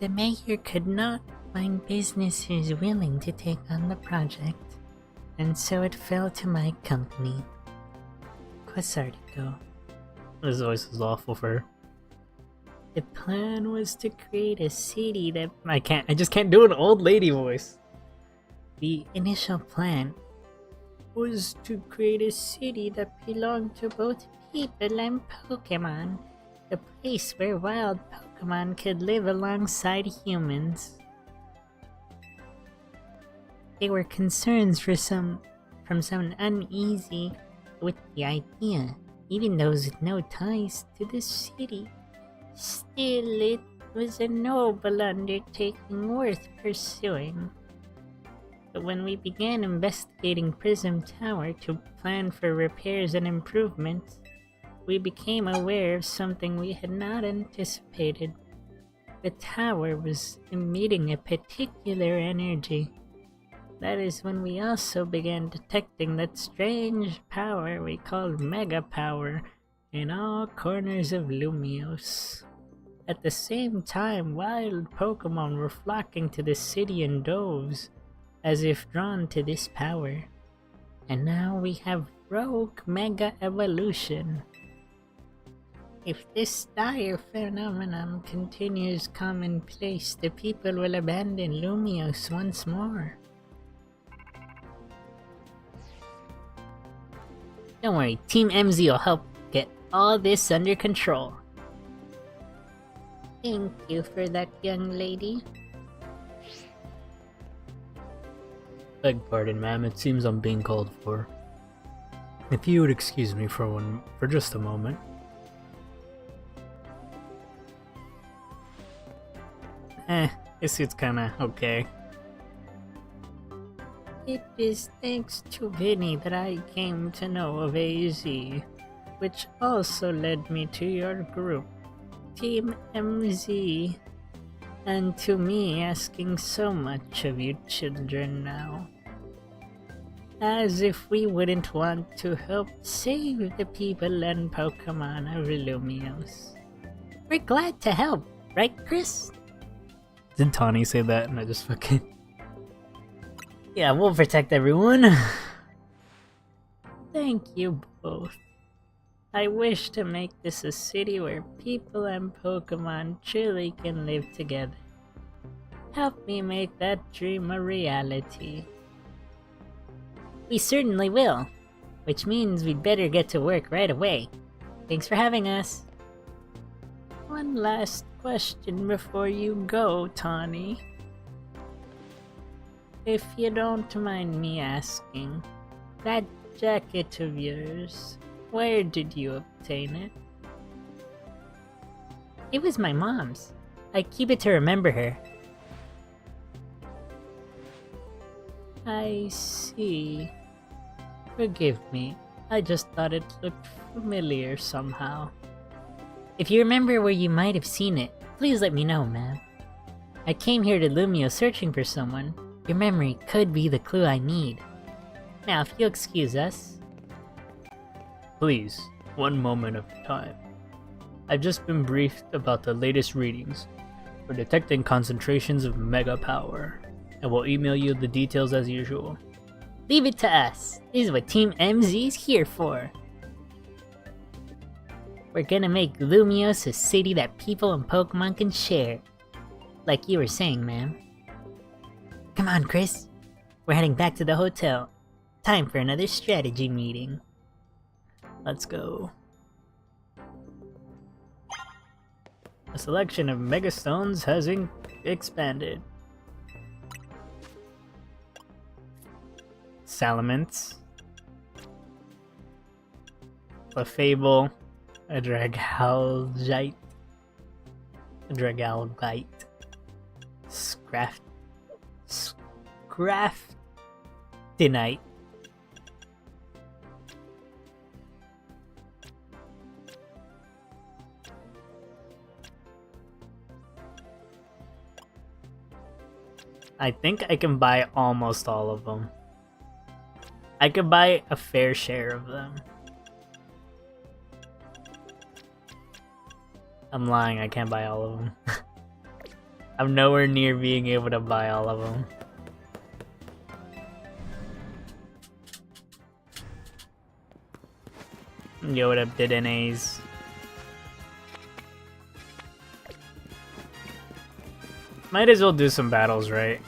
The mayor could not find businesses willing to take on the project, and so it fell to my company, Quasartico. This voice is awful for her. The plan was to create a city that... I just can't do an old lady voice. The initial plan was to create a city that belonged to both people and Pokemon. A place where wild Pokemon could live alongside humans. There were concerns from some uneasy with the idea, even those with no ties to the city. Still, it was a noble undertaking worth pursuing. But when we began investigating Prism Tower to plan for repairs and improvements, we became aware of something we had not anticipated. The tower was emitting a particular energy. That is when we also began detecting that strange power we called Mega Power in all corners of Lumiose. At the same time, wild Pokemon were flocking to the city in droves, as if drawn to this power. And now we have rogue Mega Evolution. If this dire phenomenon continues commonplace, the people will abandon Lumiose once more. Don't worry, Team MZ will help get all this under control. Thank you for that, young lady. Beg pardon, ma'am, it seems I'm being called for. If you would excuse me for just a moment. This suit's kinda okay. It is thanks to Vinny that I came to know of AZ, which also led me to your group, Team MZ, and to me asking so much of you children now. As if we wouldn't want to help save the people and Pokemon of Lumiose. We're glad to help, right, Chris? Did Tawny say that and I just fucking... Yeah, we'll protect everyone. Thank you both. I wish to make this a city where people and Pokemon truly can live together. Help me make that dream a reality. We certainly will, which means we'd better get to work right away. Thanks for having us. One last question before you go, Tawny. If you don't mind me asking, that jacket of yours, where did you obtain it? It was my mom's. I keep it to remember her. I see. Forgive me, I just thought it looked familiar somehow. If you remember where you might have seen it, please let me know, ma'am. I came here to Lumio searching for someone. Your memory could be the clue I need. Now, if you'll excuse us. Please, one moment of time. I've just been briefed about the latest readings for detecting concentrations of mega power, and will email you the details as usual. Leave it to us. This is what Team MZ's here for. We're gonna make Lumios a city that people and Pokemon can share. Like you were saying, ma'am. Come on, Chris. We're heading back to the hotel. Time for another strategy meeting. Let's go. A selection of Mega Stones has expanded. Salamence, Clefable, a Dragalgite, Scraftinite, I think I can buy almost all of them. I could buy a fair share of them. I'm lying, I can't buy all of them. I'm nowhere near being able to buy all of them. Yo, what up, Didenays? Might as well do some battles, right?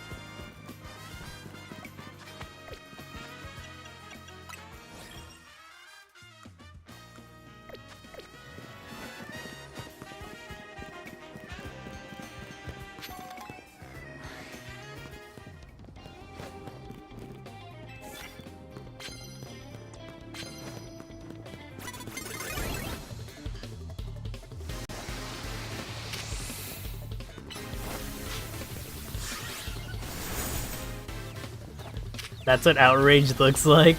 That's what outrage looks like.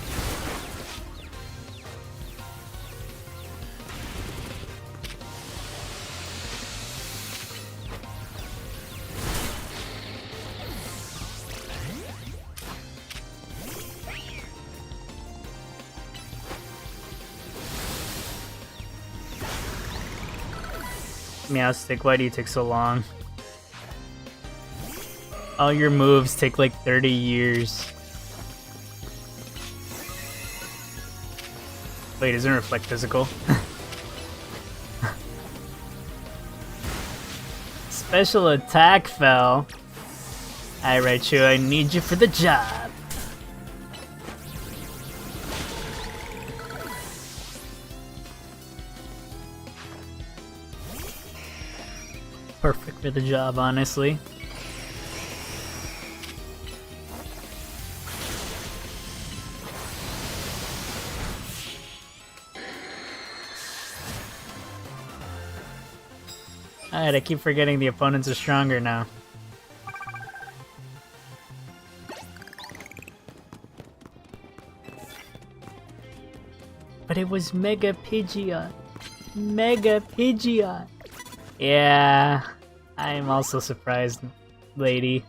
Meowstic, why do you take so long? All your moves take like 30 years. Wait, doesn't it reflect physical? Special attack fell. Alright, Raichu, I need you for the job. Perfect for the job, honestly. Alright, I keep forgetting the opponents are stronger now. But it was Mega Pidgeot. Mega Pidgeot. Yeah, I am also surprised, lady.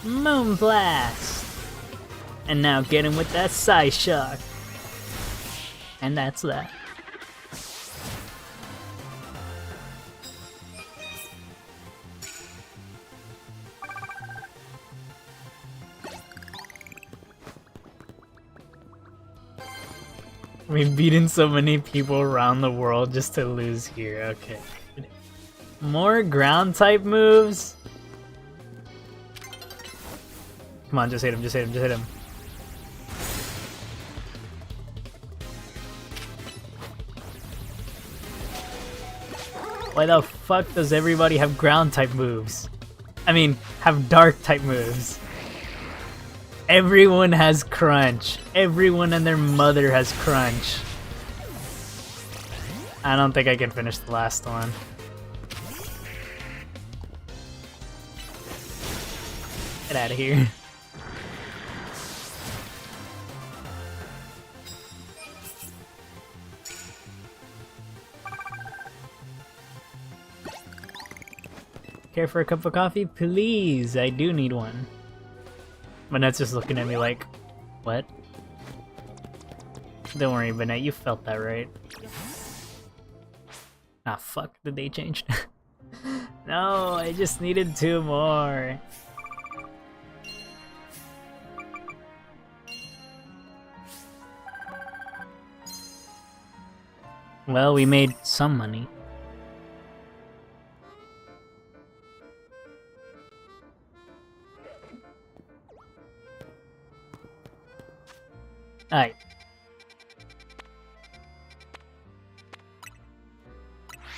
Moonblast! And now get him with that Psyshock. And that's that. We've beaten so many people around the world just to lose here, okay. More ground type moves? Come on, just hit him, just hit him, just hit him. Why the fuck does everybody have ground type moves? I mean, have dark type moves. Everyone has crunch. Everyone and their mother has crunch. I don't think I can finish the last one. Get out of here. Care for a cup of coffee? Please, I do need one. Manette's just looking at me like, what? Don't worry, Manette, you felt that, right? Ah, fuck, the day changed. No, I just needed 2 more. Well, we made some money. Alright.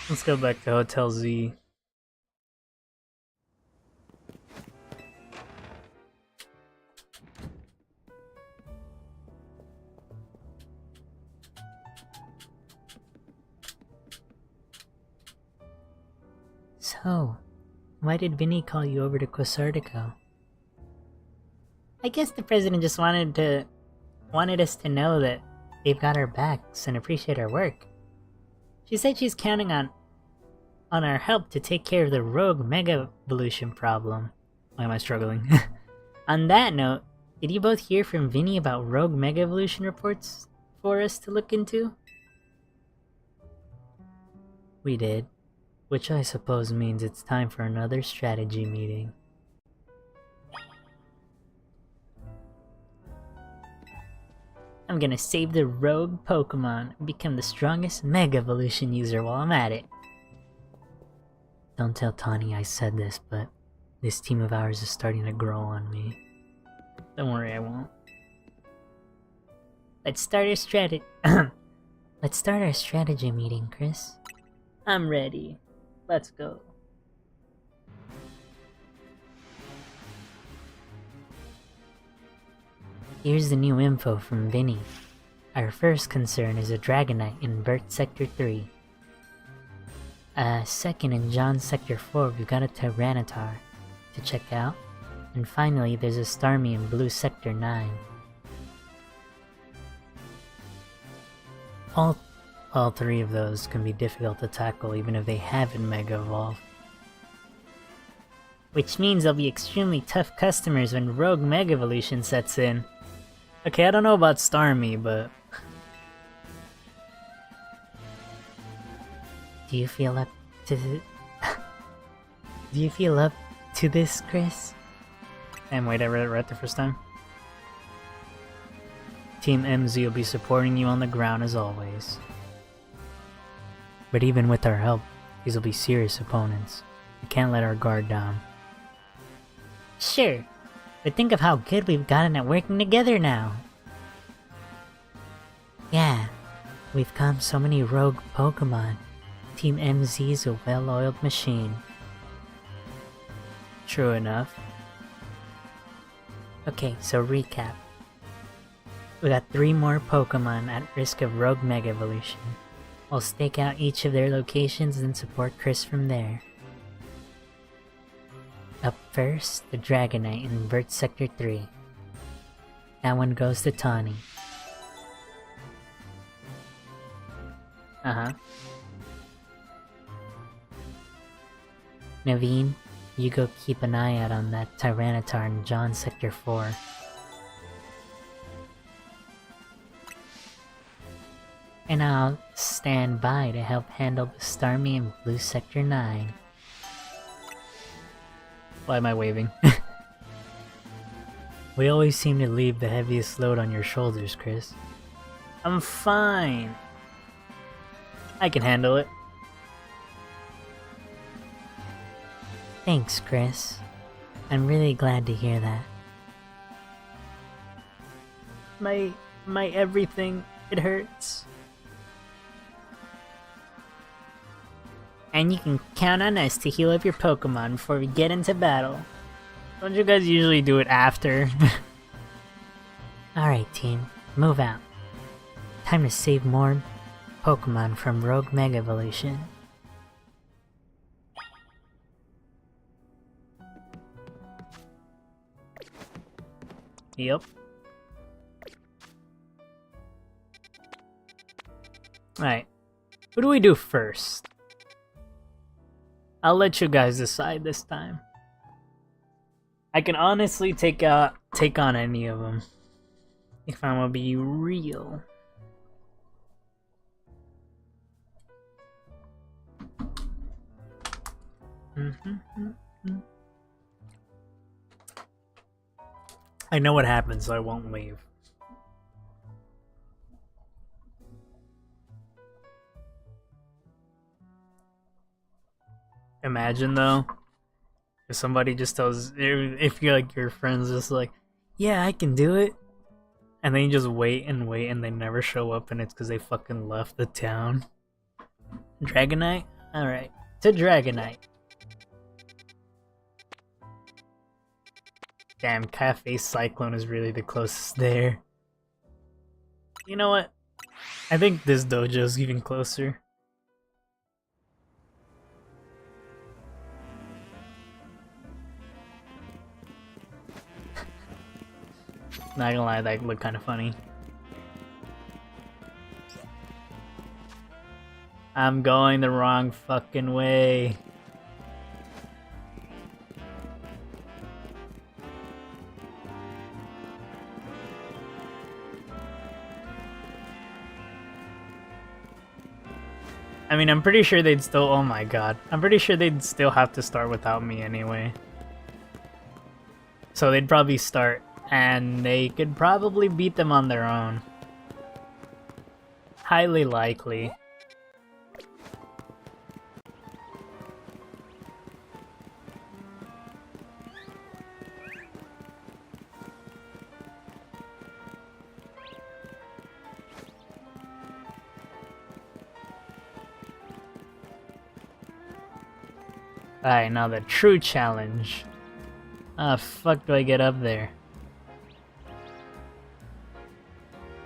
Let's go back to Hotel Z. So, why did Vinny call you over to Quasartico? I guess the president just wanted us to know that they've got our backs and appreciate our work. She said she's counting on our help to take care of the rogue Mega Evolution problem. Why am I struggling? On that note, did you both hear from Vinny about rogue Mega Evolution reports for us to look into? We did, which I suppose means it's time for another strategy meeting. I'm gonna save the rogue Pokemon and become the strongest Mega Evolution user while I'm at it. Don't tell Tawny I said this, but this team of ours is starting to grow on me. Don't worry, I won't. Let's start our strategy meeting, Chris. I'm ready. Let's go. Here's the new info from Vinny. Our first concern is a Dragonite in Vert Sector 3. Second, in John Sector 4, we've got a Tyranitar to check out. And finally, there's a Starmie in Blue Sector 9. All 3 of those can be difficult to tackle even if they haven't Mega Evolved. Which means they'll be extremely tough customers when Rogue Mega Evolution sets in. Okay, I don't know about Starmie, but... Do you feel up to this, Chris? And wait, I read it right the first time. Team MZ will be supporting you on the ground as always. But even with our help, these will be serious opponents. We can't let our guard down. Sure, but think of how good we've gotten at working together now. Yeah, we've come so many rogue Pokemon. Team MZ's a well-oiled machine. True enough. Okay, so recap. We got 3 more Pokemon at risk of Rogue Mega Evolution. We'll stake out each of their locations and support Chris from there. Up first, the Dragonite in Vert Sector 3. That one goes to Tawny. Uh-huh. Naveen, you go keep an eye out on that Tyranitar in John Sector 4. And I'll stand by to help handle the Starmie in Blue Sector 9. Why am I waving? We always seem to leave the heaviest load on your shoulders, Chris. I'm fine. I can handle it. Thanks, Chris. I'm really glad to hear that. My everything, it hurts. And you can count on us to heal up your Pokemon before we get into battle. Don't you guys usually do it after? Alright team, move out. Time to save more Pokemon from Rogue Mega Evolution. Yep. Alright. What do we do first? I'll let you guys decide this time. I can honestly take on any of them. If I'm gonna be real. I know what happens, so I won't leave. Imagine though, if somebody just tells, if you're like your friends just like, yeah, I can do it, and then you just wait and they never show up, and it's because they fucking left the town. Dragonite? Alright, to Dragonite. Damn, Cafe Cyclone is really the closest there. You know what? I think this dojo's even closer. Not gonna lie, that looked kind of funny. I'm going the wrong fucking way. I mean, I'm pretty sure they'd still— oh my god. I'm pretty sure they'd still have to start without me anyway. So they'd probably start, and they could probably beat them on their own. Highly likely. Alright, now the true challenge. Ah, fuck do I get up there?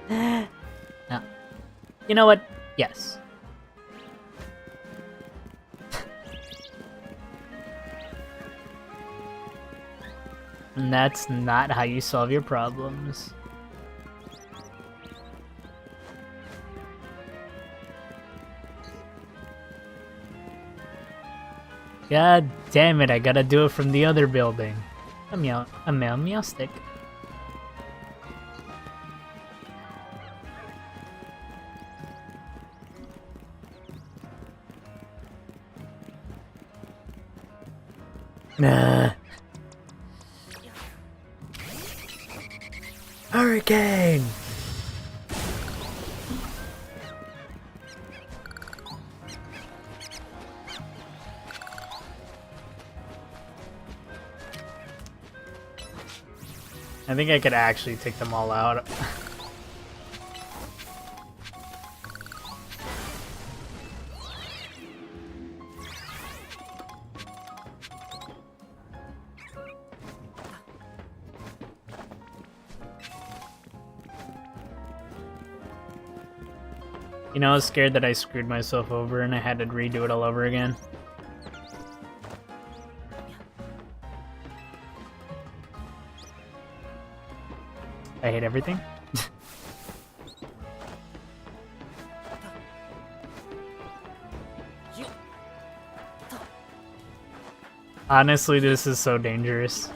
No. You know what? Yes. And that's not how you solve your problems. God damn it, I gotta do it from the other building. A meow stick. Nah. Hurricane! I think I could actually take them all out. You know, I was scared that I screwed myself over and I had to redo it all over again. I hate everything. Honestly, this is so dangerous.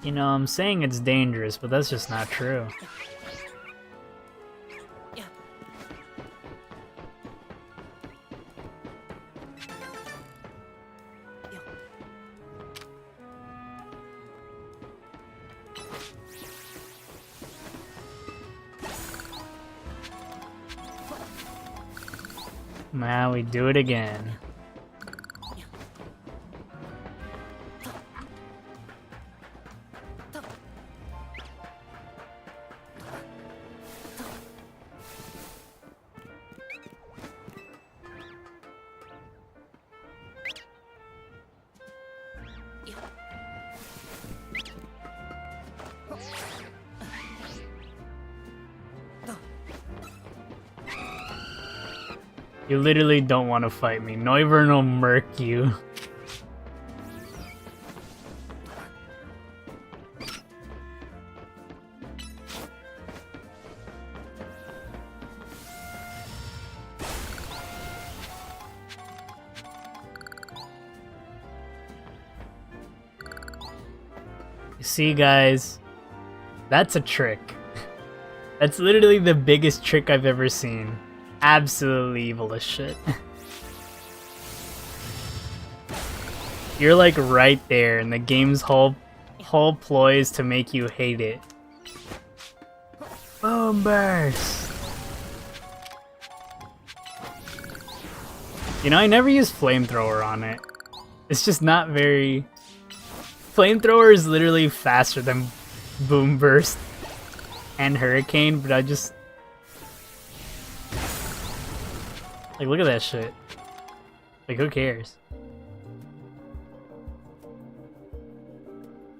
You know, I'm saying it's dangerous, but that's just not true. Now we do it again. You literally don't want to fight me. Noivern will murk you. You see, guys? That's a trick. That's literally the biggest trick I've ever seen. Absolutely evil as shit. You're like right there, and the game's whole ploy is to make you hate it. Boom burst! You know, I never used flamethrower on it. It's just not very... Flamethrower is literally faster than boom burst and hurricane, but I just... Like, look at that shit. Like, who cares?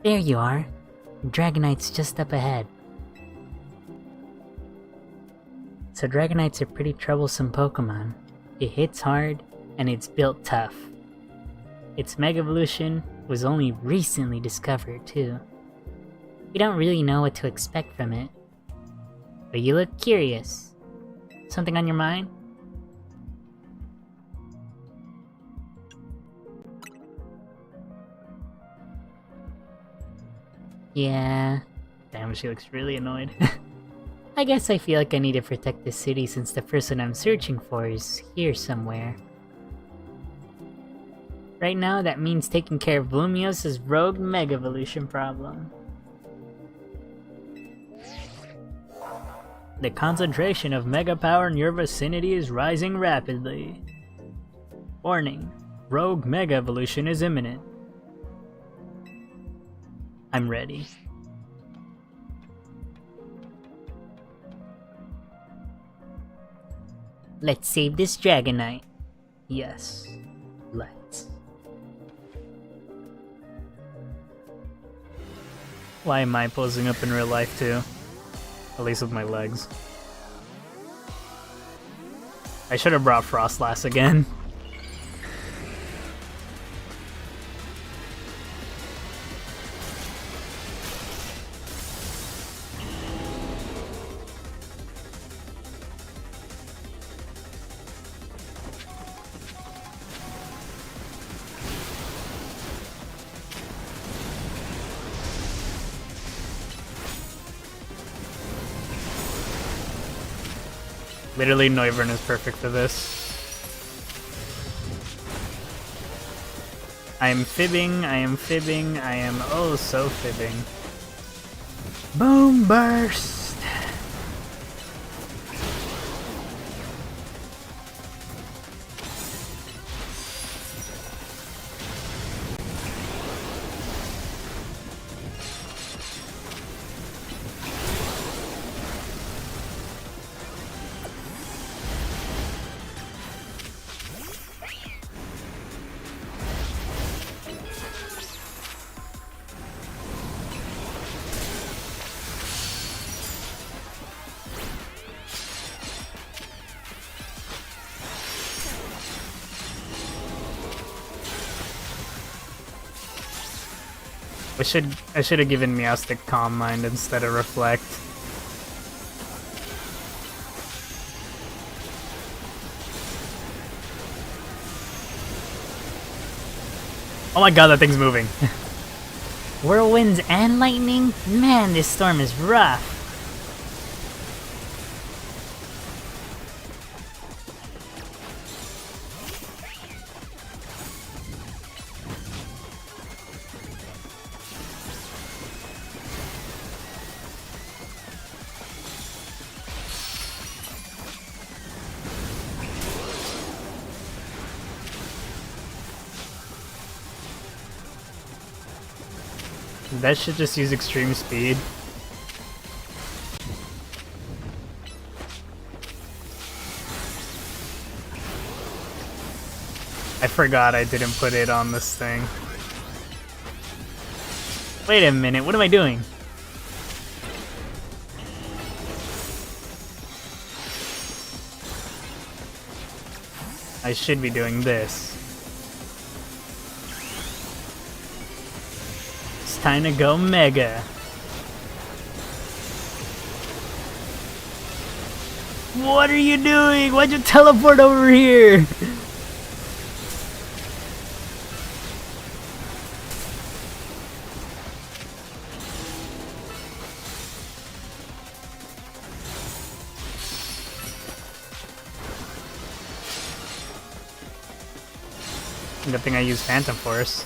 There you are. Dragonite's just up ahead. So Dragonites are pretty troublesome Pokemon. It hits hard, and it's built tough. Its Mega Evolution was only recently discovered, too. We don't really know what to expect from it. But you look curious. Something on your mind? Yeah. Damn, she looks really annoyed. I guess I feel like I need to protect the city since the person I'm searching for is here somewhere. Right now, that means taking care of Bloomios' rogue Mega Evolution problem. The concentration of Mega Power in your vicinity is rising rapidly. Warning, rogue Mega Evolution is imminent. I'm ready. Let's save this Dragonite. Yes, let's. Why am I posing up in real life too? At least with my legs. I should have brought Frostlass again. Literally, Noivern is perfect for this. I am fibbing, I am fibbing, I am oh so fibbing. Boom burst! I should have given Meowstic Calm Mind instead of Reflect. Oh my god, that thing's moving. Whirlwinds and lightning? Man, this storm is rough. That should just use extreme speed. I forgot I didn't put it on this thing. Wait a minute, what am I doing? I should be doing this. It's time to go Mega. What are you doing? Why'd you teleport over here? Good thing I used Phantom Force.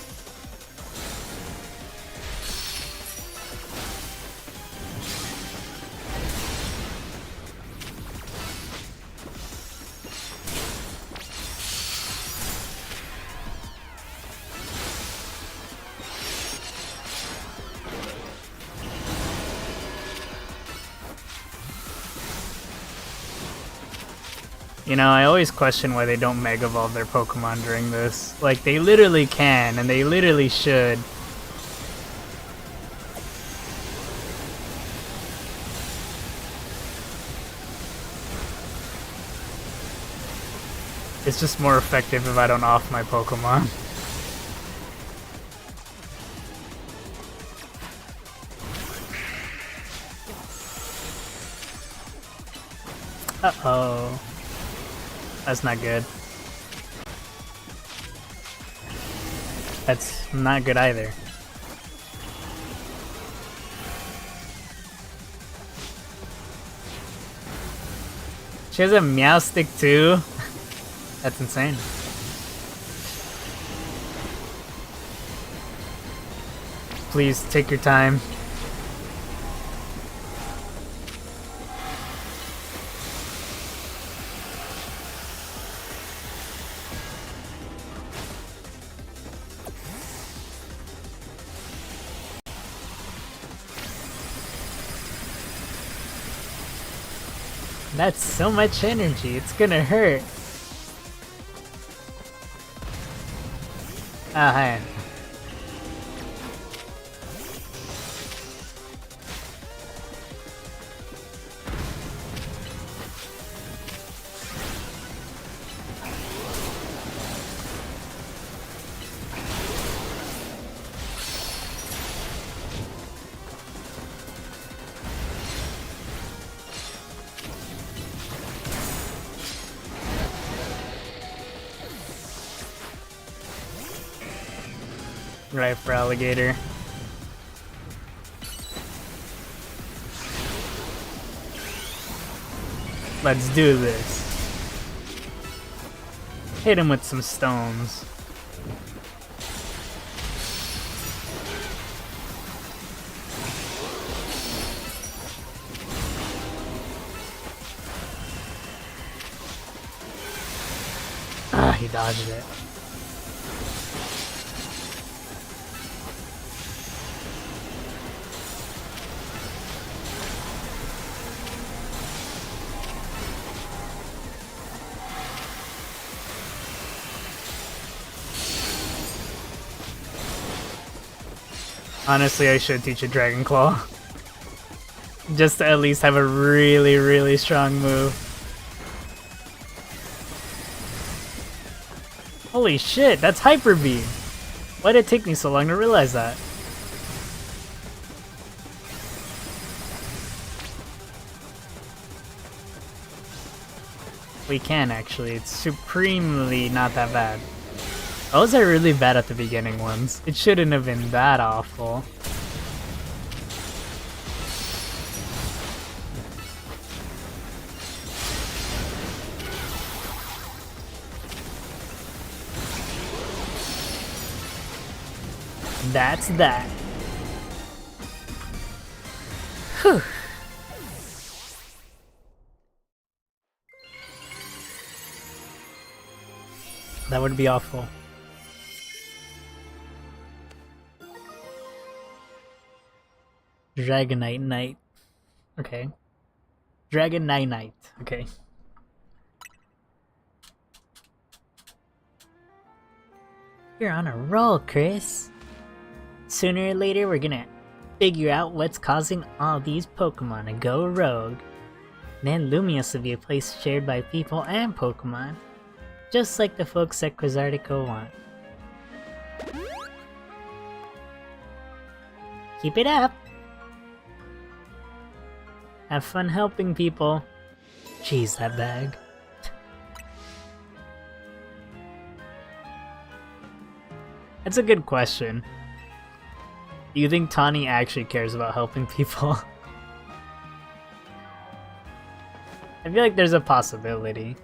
You know, I always question why they don't Mega Evolve their Pokemon during this. Like, they literally can, and they literally should. It's just more effective if I don't off my Pokemon. Uh-oh. That's not good. That's not good either. She has a Meowstic too? That's insane. Please take your time. That's so much energy, it's gonna hurt. Ah, hi. Right for alligator. Let's do this. Hit him with some stones. Ah, he dodged it. Honestly, I should teach a Dragon Claw. Just to at least have a really, really strong move. Holy shit, that's Hyper Beam! Why did it take me so long to realize that? We can actually, it's supremely not that bad. Those are really bad at the beginning ones. It shouldn't have been that awful. That's that. Whew. That would be awful. Dragonite Knight. Okay. Dragon Knight. Okay. You're on a roll, Chris. Sooner or later, we're gonna figure out what's causing all these Pokemon to go rogue. Then Lumios will be a place shared by people and Pokemon, just like the folks at Quizartico want. Keep it up! Have fun helping people. Jeez, that bag. That's a good question. Do you think Tawny actually cares about helping people? I feel like there's a possibility.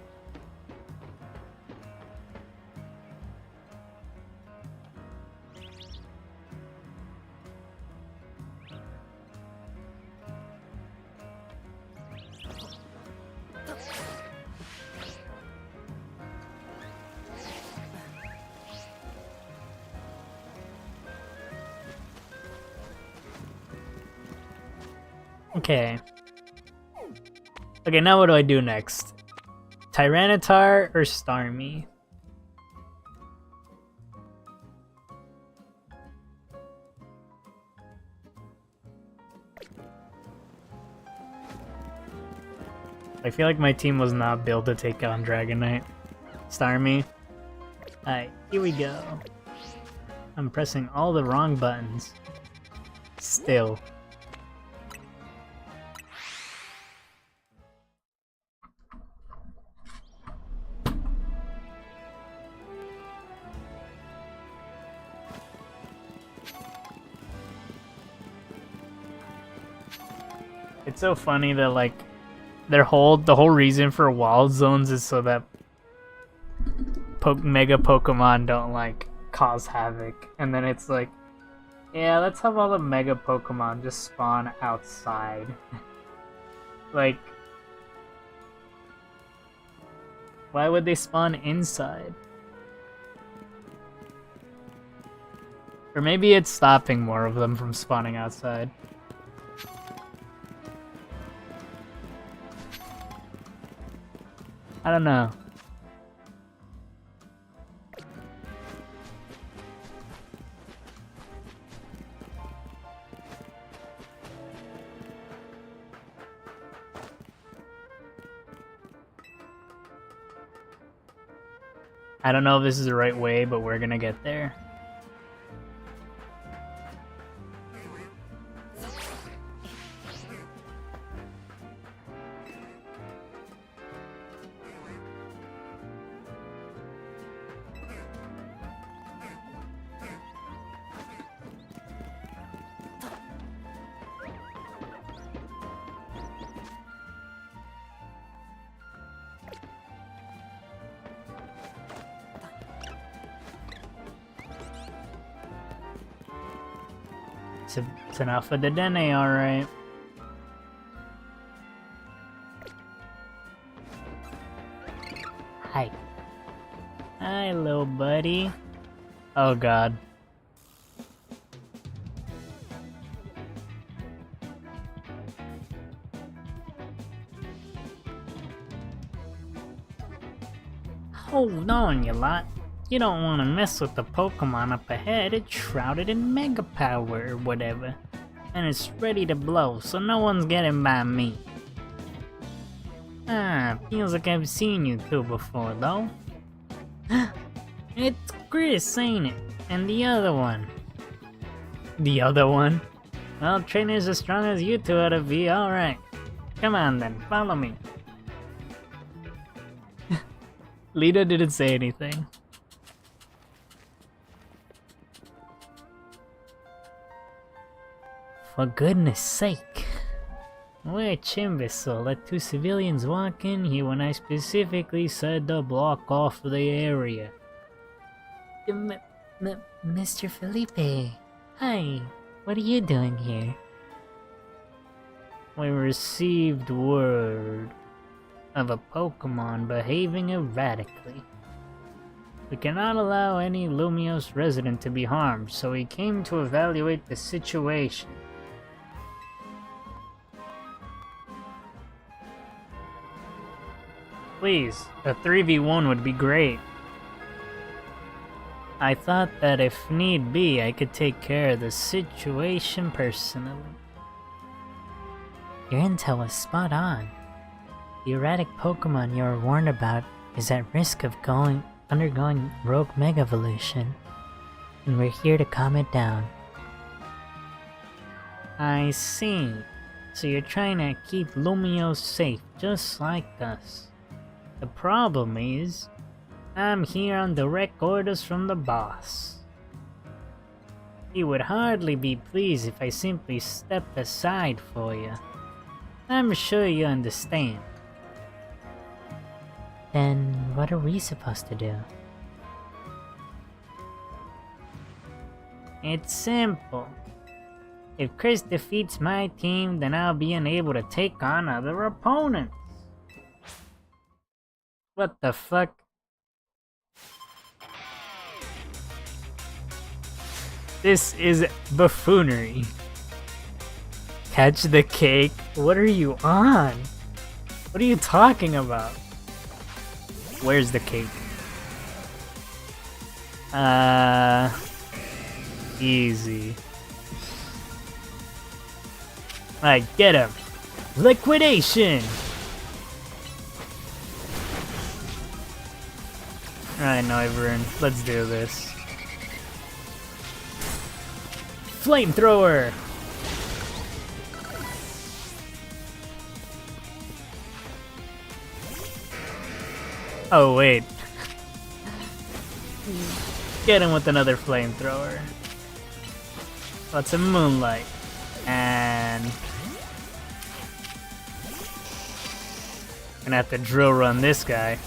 Okay. Okay, now what do I do next? Tyranitar or Starmie? I feel like my team was not built to take on Dragonite. Starmie. Alright, here we go. I'm pressing all the wrong buttons. Still. It's so funny that like the whole reason for wild zones is so that mega Pokemon don't like cause havoc, and then it's like, yeah, let's have all the mega Pokemon just spawn outside. Like, why would they spawn inside? Or maybe it's stopping more of them from spawning outside. I don't know. I don't know if this is the right way, but we're gonna get there. It's enough of the Dene, alright. Hi. Hi, little buddy. Oh god. Hold on, you lot. You don't want to mess with the Pokemon up ahead. It's shrouded in Mega Power or whatever. And it's ready to blow, so no one's getting by me. Ah, feels like I've seen you two before, though. It's Chris, ain't it? And the other one. The other one? Well, trainers as strong as you two ought to be alright. Come on then, follow me. Lita didn't say anything. For goodness sake. Which imbecile let two civilians walk in here when I specifically said to block off the area? Mr. Felipe. Hi. What are you doing here? We received word of a Pokemon behaving erratically. We cannot allow any Lumios resident to be harmed, so we came to evaluate the situation. Please, a 3v1 would be great. I thought that if need be, I could take care of the situation personally. Your intel was spot on. The erratic Pokemon you were warned about is at risk of undergoing rogue mega evolution, and we're here to calm it down. I see. So you're trying to keep Lumio safe, just like us. The problem is, I'm here on direct orders from the boss. He would hardly be pleased if I simply stepped aside for you. I'm sure you understand. Then what are we supposed to do? It's simple. If Chris defeats my team, then I'll be unable to take on other opponents. What the fuck? This is buffoonery. Catch the cake? What are you on? What are you talking about? Where's the cake? Easy. Alright, get him. Liquidation! Alright, Noivern, let's do this. Flamethrower! Oh, wait. Get him with another flamethrower. Lots of moonlight. And gonna have to drill run this guy.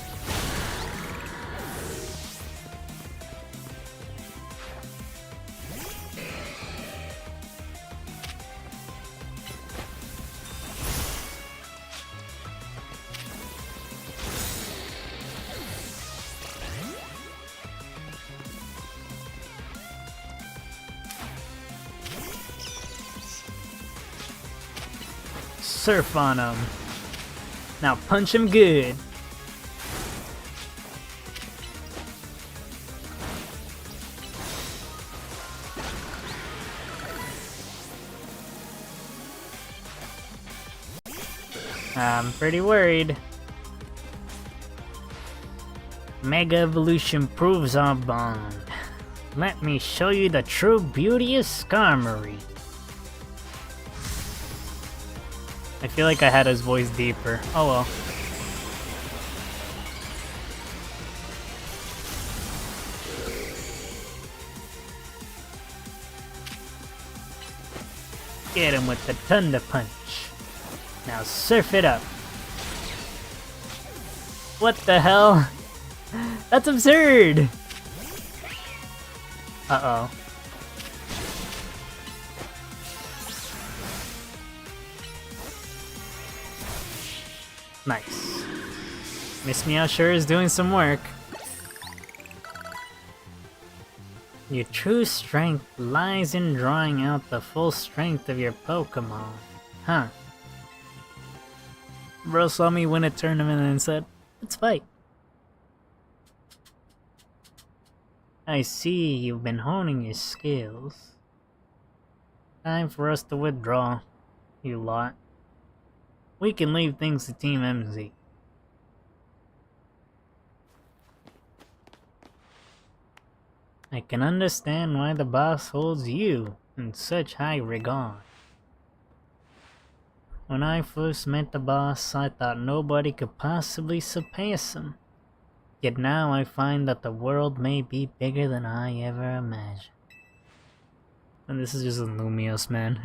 Surf on him. Now punch him good. I'm pretty worried. Mega Evolution proves our bond. Let me show you the true beauty of Skarmory. I feel like I had his voice deeper. Oh well. Get him with the Thunder Punch. Now surf it up. What the hell? That's absurd! Uh-oh. Nice. Miss Meow sure is doing some work. Your true strength lies in drawing out the full strength of your Pokemon. Huh. Bro saw me win a tournament and said, let's fight. I see you've been honing your skills. Time for us to withdraw, you lot. We can leave things to Team MZ. I can understand why the boss holds you in such high regard. When I first met the boss, I thought nobody could possibly surpass him. Yet now I find that the world may be bigger than I ever imagined. And this is just a Lumios, man.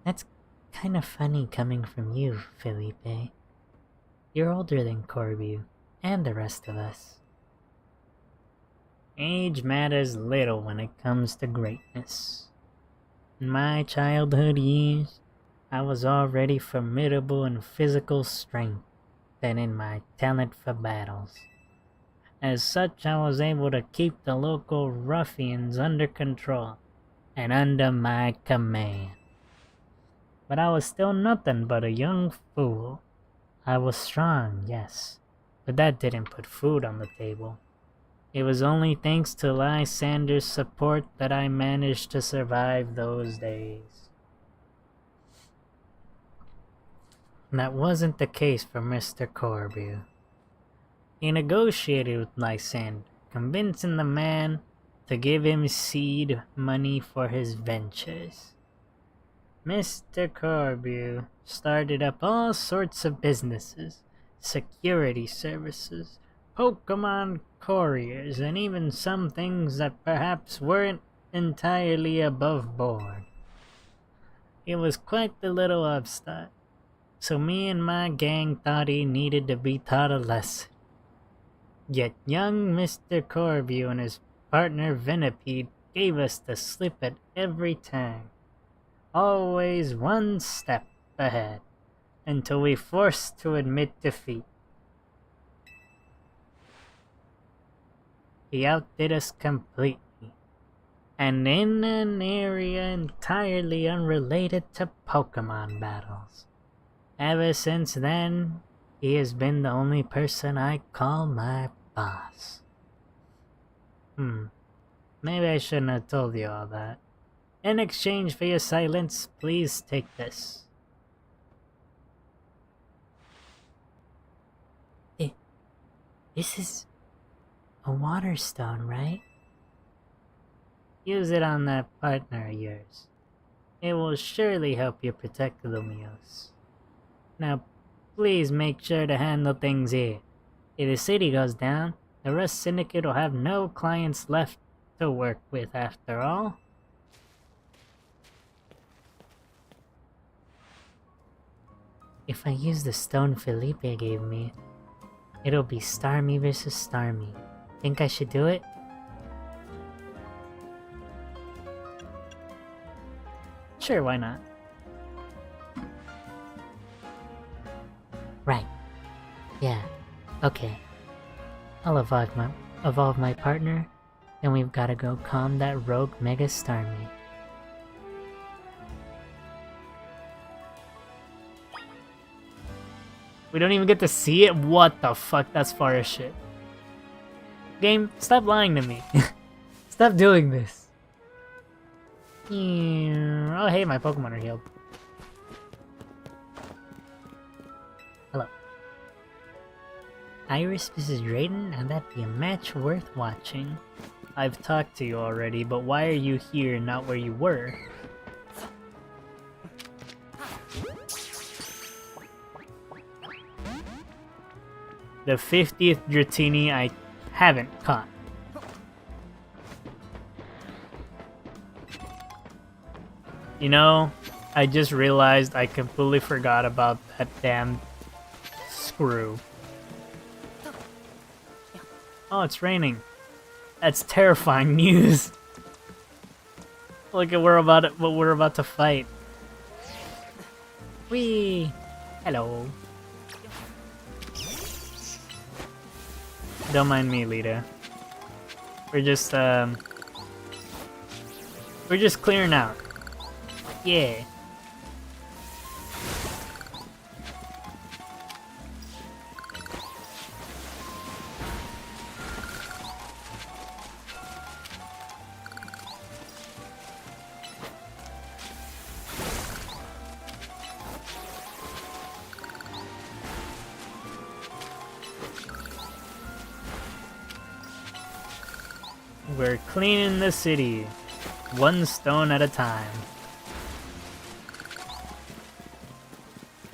That's kind of funny coming from you, Felipe. You're older than Corbu, and the rest of us. Age matters little when it comes to greatness. In my childhood years, I was already formidable in physical strength than in my talent for battles. As such, I was able to keep the local ruffians under control and under my command. But I was still nothing but a young fool. I was strong, yes, but that didn't put food on the table. It was only thanks to Lysander's support that I managed to survive those days. And that wasn't the case for Mr. Corbu. He negotiated with Lysander, convincing the man to give him seed money for his ventures. Mr. Corbu started up all sorts of businesses, security services, Pokemon couriers, and even some things that perhaps weren't entirely above board. It was quite the little upstart, so me and my gang thought he needed to be taught a lesson. Yet young Mr. Corbu and his partner Venipede gave us the slip at every turn. Always one step ahead, until we forced to admit defeat. He outdid us completely, and in an area entirely unrelated to Pokemon battles. Ever since then, he has been the only person I call my boss. Maybe I shouldn't have told you all that. In exchange for your silence, please take this. This is a water stone, right? Use it on that partner of yours. It will surely help you protect Lumiose. Now, please make sure to handle things here. If the city goes down, the Rust Syndicate will have no clients left to work with after all. If I use the stone Felipe gave me, it'll be Starmie versus Starmie. Think I should do it? Sure, why not? Right. Yeah. Okay. I'll evolve my partner, then we've gotta go calm that rogue Mega Starmie. We don't even get to see it? What the fuck? That's far as shit. Game, stop lying to me. Stop doing this. Oh hey, my Pokemon are healed. Hello. Iris vs. Drayden, and that'd be a match worth watching. I've talked to you already, but why are you here, not where you were? The 50th Dratini I haven't caught. You know, I just realized I completely forgot about that damn screw. Oh, it's raining. That's terrifying news. Look at what we're about to fight. Whee! Hello. Don't mind me, Lita. We're just clearing out. Yeah. We're cleaning the city, one stone at a time.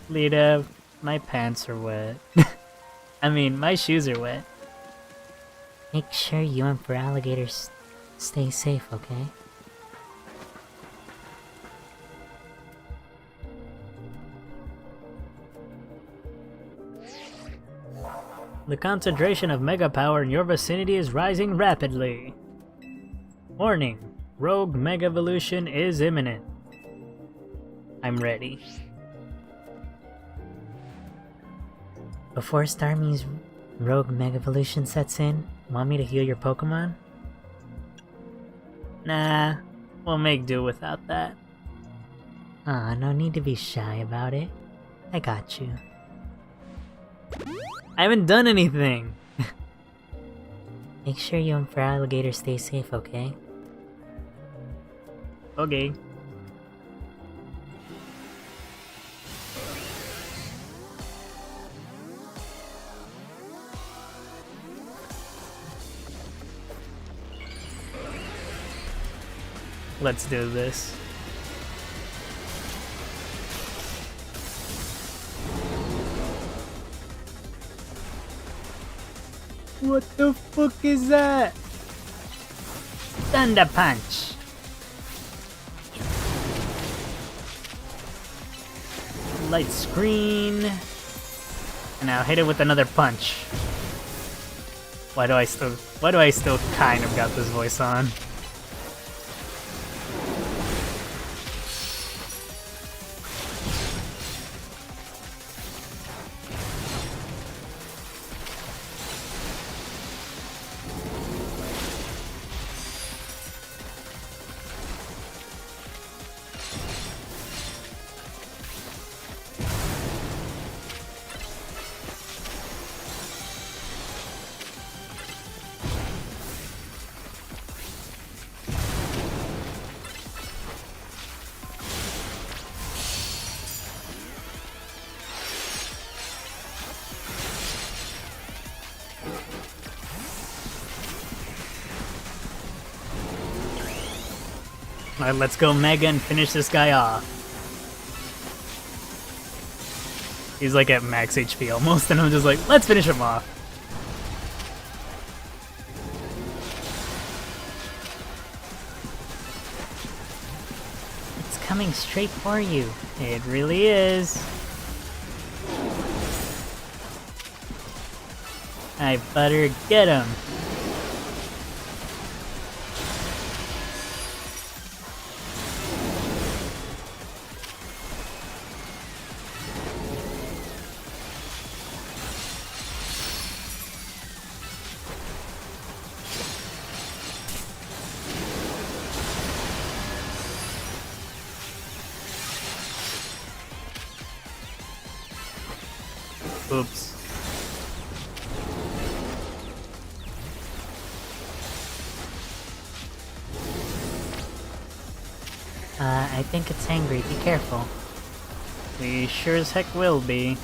Lita, my pants are wet. I mean, my shoes are wet. Make sure you and Feraligatr stay safe, okay? The concentration of Mega Power in your vicinity is rising rapidly. Warning, Rogue Mega Evolution is imminent. I'm ready. Before Starmie's Rogue Mega Evolution sets in, want me to heal your Pokemon? Nah, we'll make do without that. Aw, no need to be shy about it. I got you. I haven't done anything. Make sure you and Alligator stay safe, okay? Okay. Let's do this. What the fuck is that? Thunder Punch! Light screen. And now hit it with another punch. Why do I still kind of got this voice on? Alright, let's go Mega and finish this guy off. He's like at max HP almost, and I'm just like, let's finish him off. It's coming straight for you. It really is. I better get him. Oops. I think it's angry. Be careful. We sure as heck will be.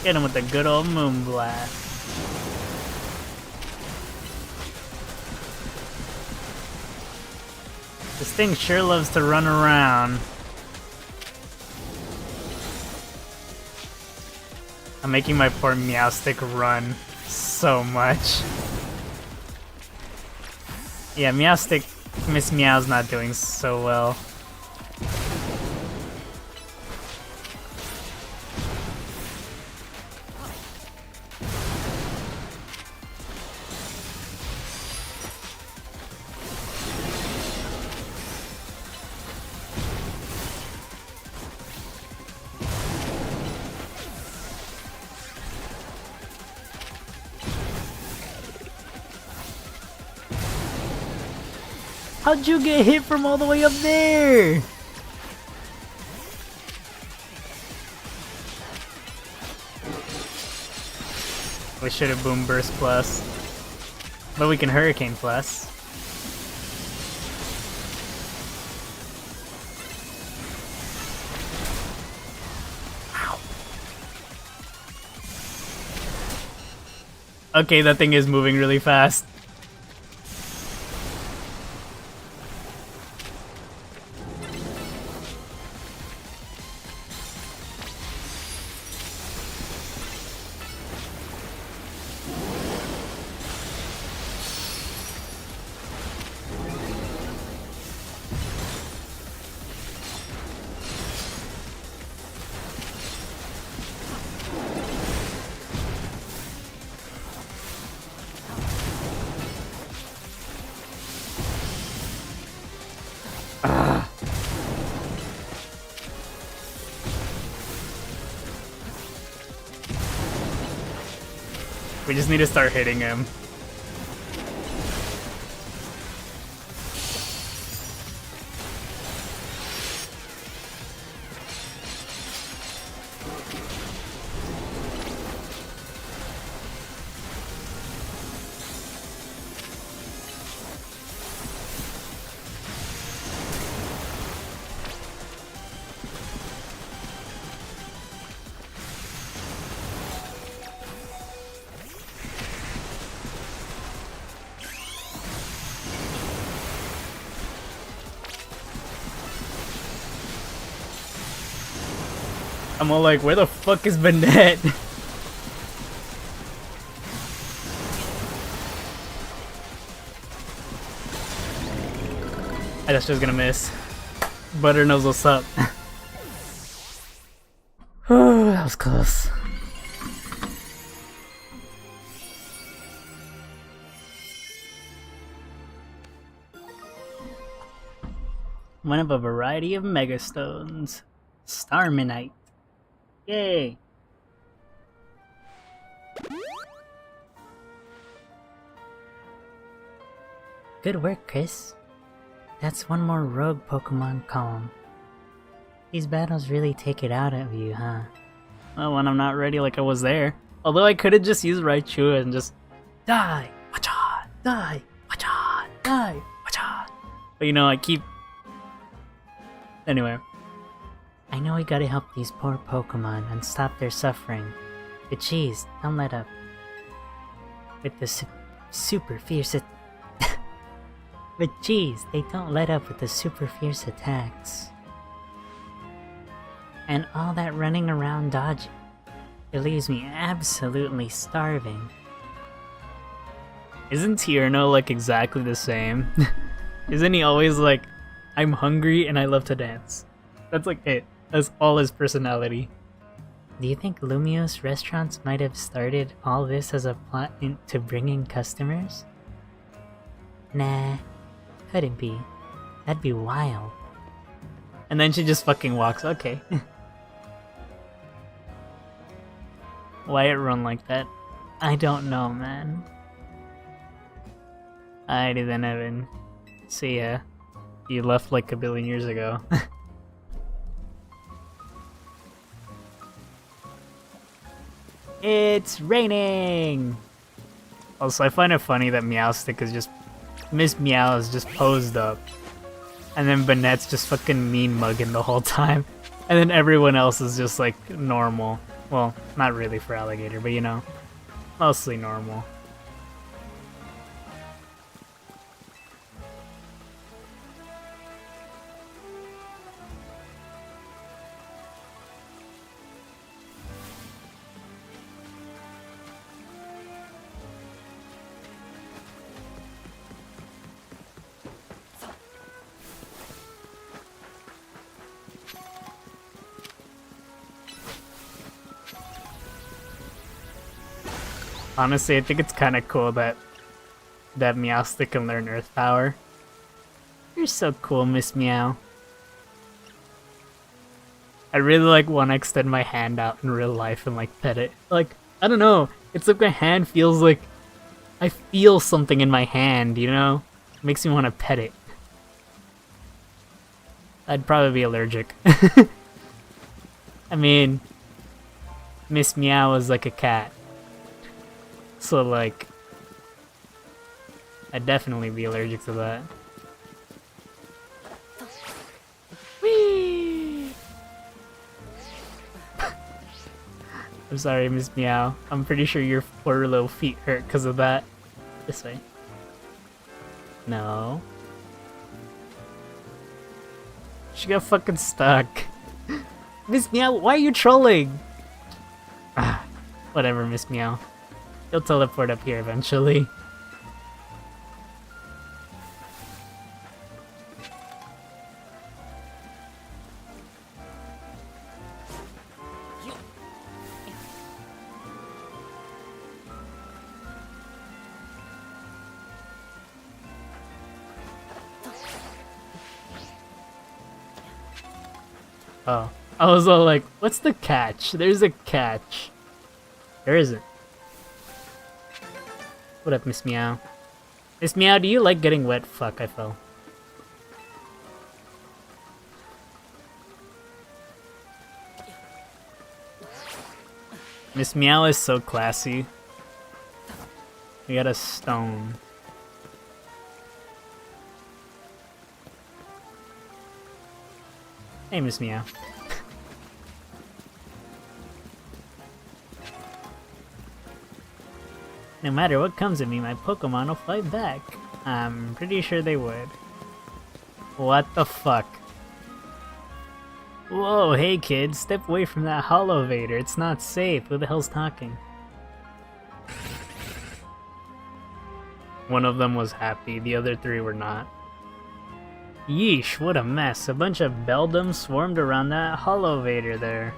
Get him with the good old Moon Blast. This thing sure loves to run around. I'm making my poor Meowstick run so much. Yeah, Meowstick, Miss Meow's not doing so well. How'd you get hit from all the way up there? We should have Boom Burst Plus. But we can Hurricane Plus. Ow. Okay, that thing is moving really fast. We just need to start hitting him. I'm all like, where the fuck is Banette? I thought she was gonna miss. Butter knows what's up. Oh, that was close. One of a variety of megastones. Starmanite. Yay! Good work, Chris. That's one more rogue Pokemon column. These battles really take it out of you, huh? Well, when I'm not ready like I was there. Although I could've just used Raichu and just die! Wacha! Die! Wacha! Die! Wacha! But you know, I keep... Anyway. I know we gotta help these poor Pokemon and stop their suffering. But geez, don't let up. With the super fierce But geez, they don't let up with the super fierce attacks. And all that running around dodging. It leaves me absolutely starving. Isn't Tierno like exactly the same? Isn't he always like, I'm hungry and I love to dance? That's like it. That's all his personality. Do you think Lumio's restaurants might have started all this as a plot to bring in customers? Nah, couldn't be. That'd be wild. And then she just fucking walks, okay. Why it run like that? I don't know, man. Alrighty then, Evan. See ya. You left like a billion years ago. It's raining! Also, I find it funny that Meowstic is just... Miss Meow is just posed up. And then Banette's just fucking mean mugging the whole time. And then everyone else is just like normal. Well, not really for Alligator, but you know. Mostly normal. Honestly, I think it's kind of cool that Meowstic can learn Earth Power. You're so cool, Miss Meow. I really like want to extend my hand out in real life and like pet it. Like, I don't know, it's like my hand feels like I feel something in my hand, you know? It makes me want to pet it. I'd probably be allergic. I mean, Miss Meow is like a cat. So, like, I'd definitely be allergic to that. Whee! I'm sorry, Miss Meow. I'm pretty sure your poor little feet hurt because of that. This way. No. She got fucking stuck. Miss Meow, why are you trolling? Ah, whatever, Miss Meow. You'll teleport up here eventually. Oh, I was all like, what's the catch? There's a catch. There isn't. What up, Miss Meow? Miss Meow, do you like getting wet? Fuck, I fell. Miss Meow is so classy. We got a stone. Hey, Miss Meow. No matter what comes at me, my Pokemon will fight back. I'm pretty sure they would. What the fuck? Whoa, hey kid, step away from that Holovator. It's not safe. Who the hell's talking? One of them was happy, the other three were not. Yeesh, what a mess. A bunch of Beldums swarmed around that Holovator there.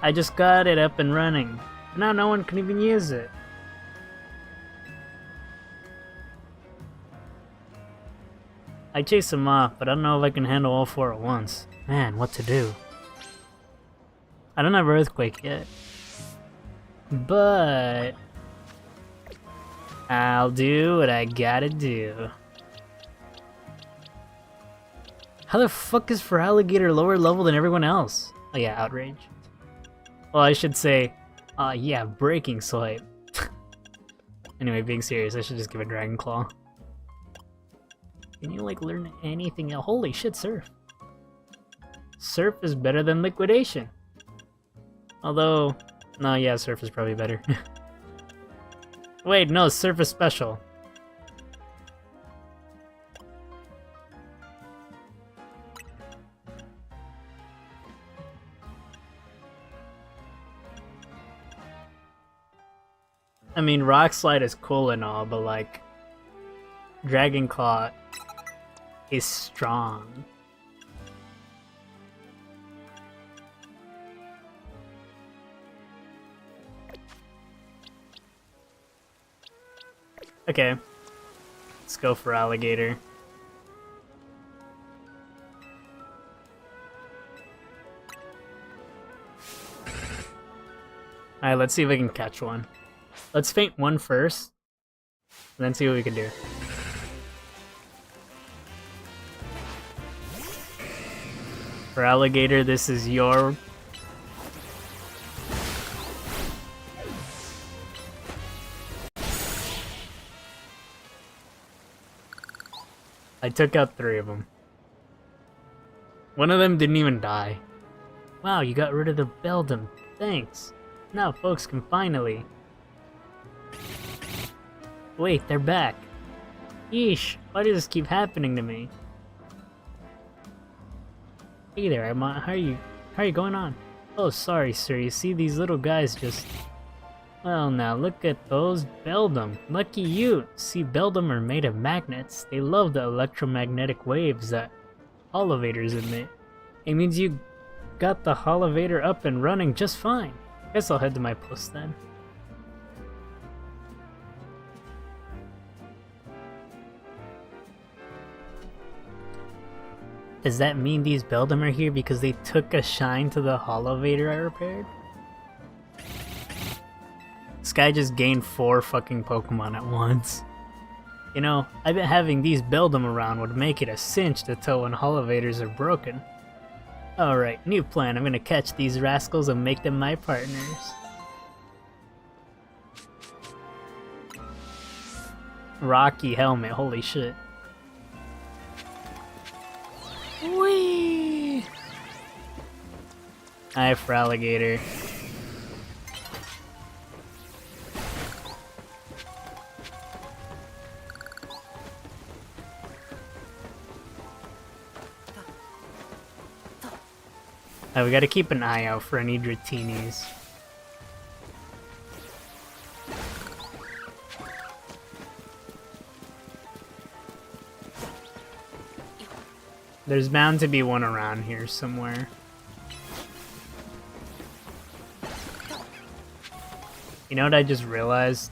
I just got it up and running. Now no one can even use it. I chase them off, but I don't know if I can handle all four at once. Man, what to do? I don't have Earthquake yet. But I'll do what I gotta do. How the fuck is Feraligatr lower level than everyone else? Oh yeah, Outrage. Well, I should say, yeah, Breaking Swipe. Anyway, being serious, I should just give it Dragon Claw. Can you, like, learn anything else? Holy shit, Surf. Surf is better than Liquidation. Although, no, yeah, Surf is probably better. Wait, no, Surf is special. I mean, Rock Slide is cool and all, but like, Dragon Claw is strong. Okay, let's go for Alligator. Alright, let's see if I can catch one. Let's faint one first, and then see what we can do. For Alligator, this is your... I took out 3 of them. One of them didn't even die. Wow, you got rid of the Beldum. Thanks. Now folks can finally... Wait, they're back. Yeesh, why does this keep happening to me? Hey there, How are you going on? Oh, sorry, sir. You see, these little guys just... Well, now look at those Beldum. Lucky you. See, Beldum are made of magnets. They love the electromagnetic waves that Holovators emit. It means you got the Holovator up and running just fine. Guess I'll head to my post then. Does that mean these Beldum are here because they took a shine to the Holovator I repaired? This guy just gained 4 fucking Pokemon at once. You know, I bet having these Beldum around would make it a cinch to tell when Holovators are broken. Alright, new plan. I'm gonna catch these rascals and make them my partners. Rocky helmet, holy shit. Whee! Hi, Feraligatr. We gotta keep an eye out for any Dratinis. There's bound to be one around here somewhere. You know what I just realized?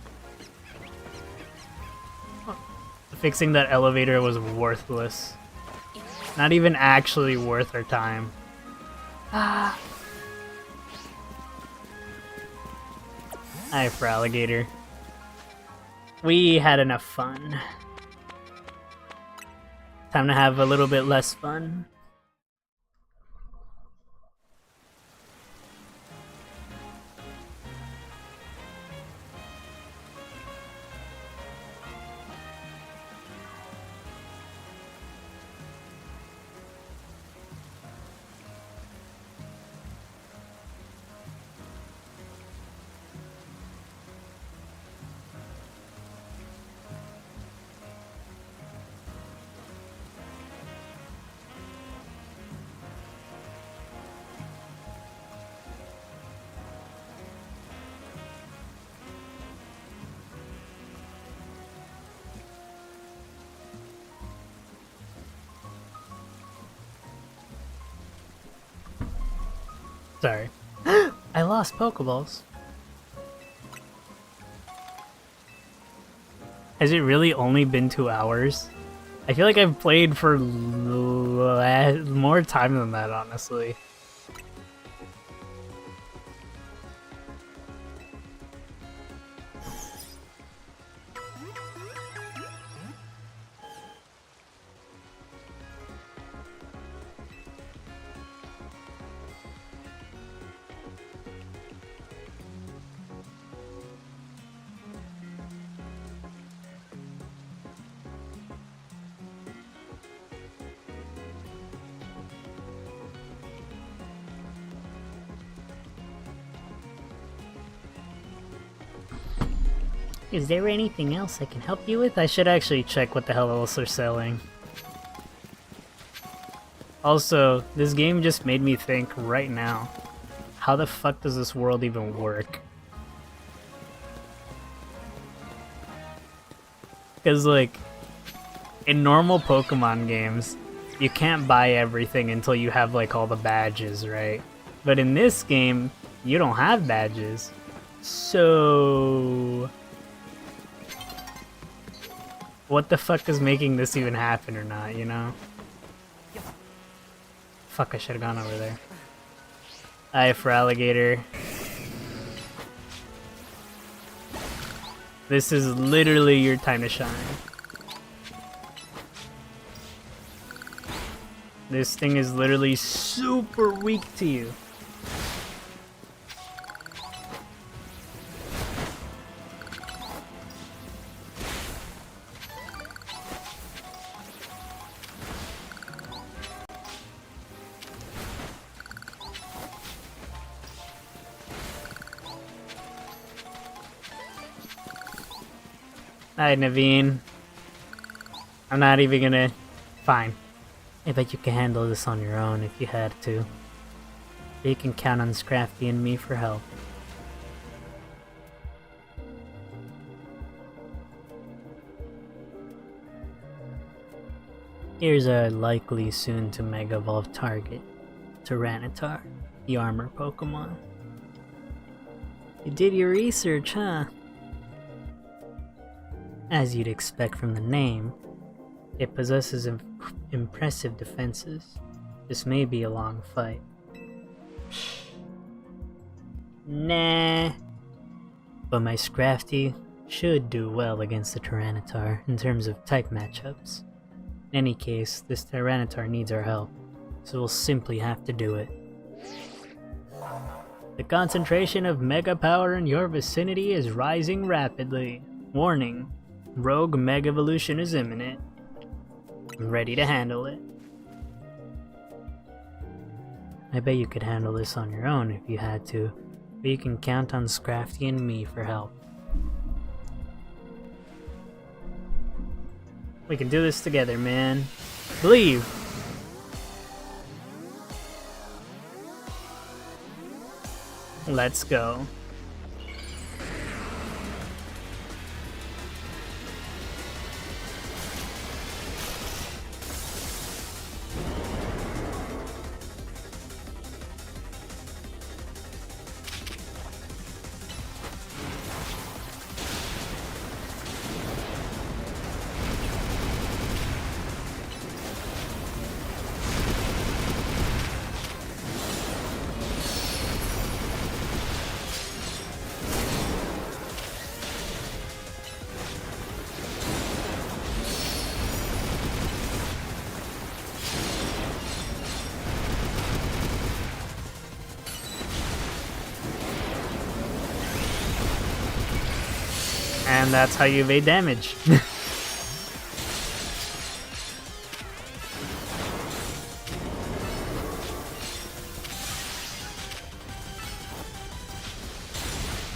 Fixing that elevator was worthless. Not even actually worth our time. Ah. Hi, Feraligatr. We had enough fun. Time to have a little bit less fun. Sorry. I lost Pokeballs. Has it really only been 2 hours? I feel like I've played for more time than that, honestly. Is there anything else I can help you with? I should actually check what the hell else they're selling. Also, this game just made me think right now, how the fuck does this world even work? Because, like, in normal Pokemon games, you can't buy everything until you have, like, all the badges, right? But in this game, you don't have badges. So... what the fuck is making this even happen or not, you know? Fuck, I should've gone over there. Eye for alligator. This is literally your time to shine. This thing is literally super weak to you. Hi, Naveen. I'm not even gonna... Fine. I bet you can handle this on your own if you had to. You can count on Scrafty and me for help. Here's our likely soon to Mega Evolve target, Tyranitar, the armor Pokemon. You did your research, huh? As you'd expect from the name, it possesses impressive defenses. This may be a long fight. Nah. But my Scrafty should do well against the Tyranitar in terms of type matchups. In any case, this Tyranitar needs our help, so we'll simply have to do it. The concentration of Mega Power in your vicinity is rising rapidly. Warning. Rogue Mega Evolution is imminent. I'm ready to handle it. I bet you could handle this on your own if you had to, but you can count on Scrafty and me for help. We can do this together, man. Believe! Let's go. And that's how you evade damage.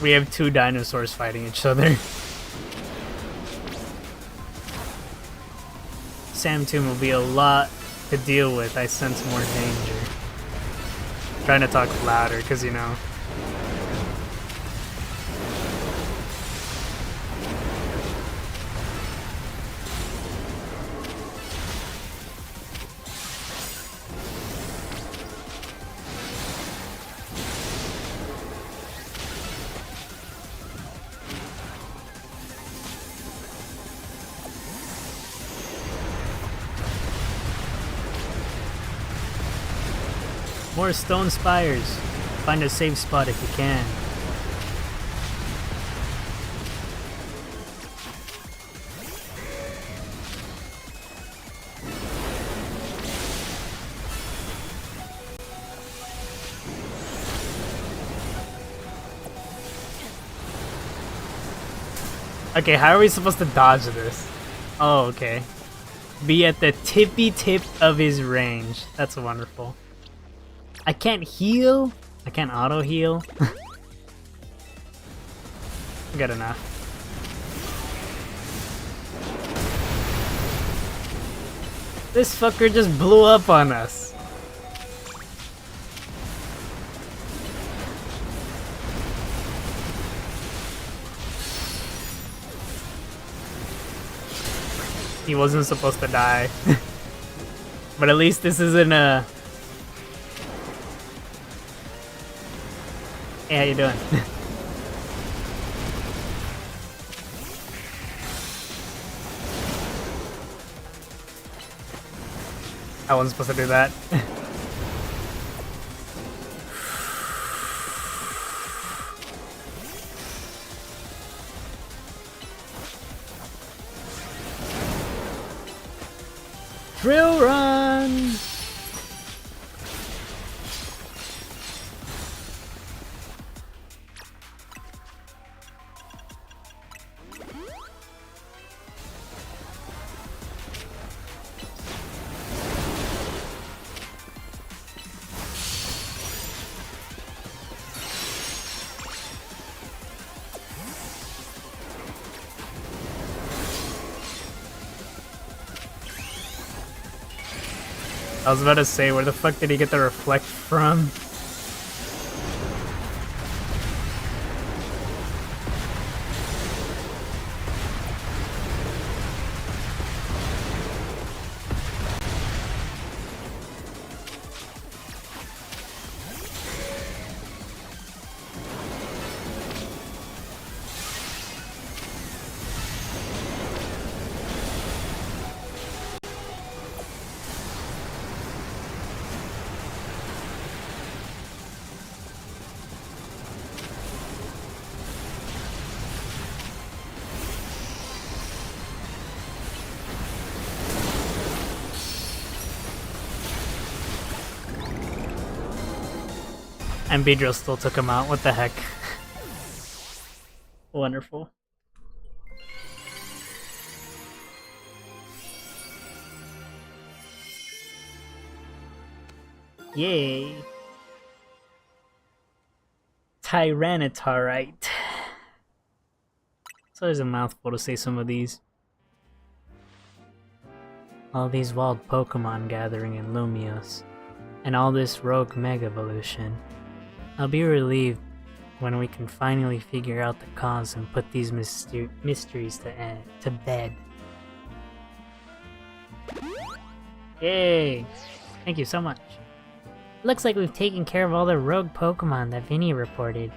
We have two dinosaurs fighting each other. Samtoon will be a lot to deal with. I sense more danger. Trying to talk louder, because you know. More stone spires. Find a safe spot if you can. Okay, how are we supposed to dodge this? Oh, okay. Be at the tippy tip of his range. That's wonderful. I can't heal? I can't auto heal? Good enough. This fucker just blew up on us. He wasn't supposed to die. But at least this isn't a... Hey, how you doing? I wasn't supposed to do that. Drill run! I was about to say, where the fuck did he get the reflect from? And Beedrill still took him out. What the heck? Wonderful. Yay. Tyranitarite. It's always a mouthful to say some of these. All these wild Pokemon gathering in Lumios, and all this rogue Mega Evolution. I'll be relieved when we can finally figure out the cause and put these mysteries to bed. Yay! Thank you so much. Looks like we've taken care of all the rogue Pokemon that Vinny reported.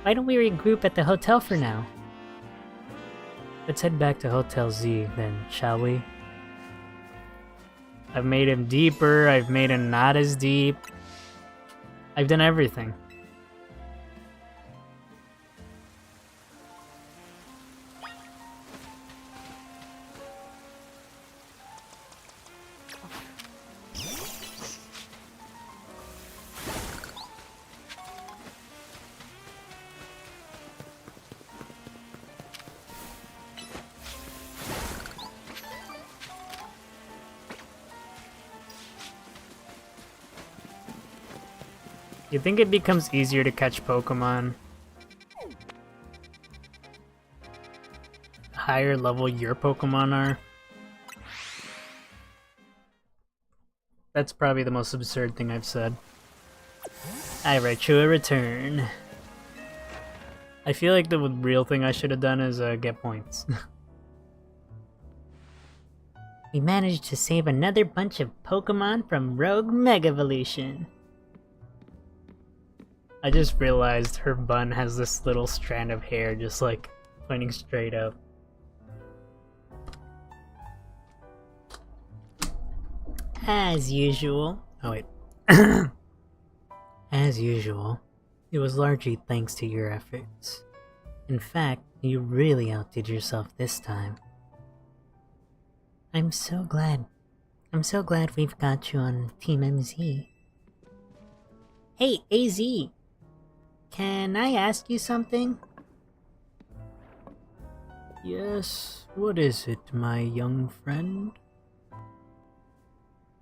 Why don't we regroup at the hotel for now? Let's head back to Hotel Z then, shall we? I've made him deeper, I've made him not as deep. I've done everything. You think it becomes easier to catch Pokemon higher level your Pokemon are? That's probably the most absurd thing I've said. I write you a return. I feel like the real thing I should have done is get points. We managed to save another bunch of Pokemon from Rogue Megavolution. I just realized her bun has this little strand of hair just like pointing straight up. As usual. Oh wait. As usual, it was largely thanks to your efforts. In fact, you really outdid yourself this time. I'm so glad we've got you on Team MZ. Hey, AZ! Can I ask you something? Yes, what is it, my young friend?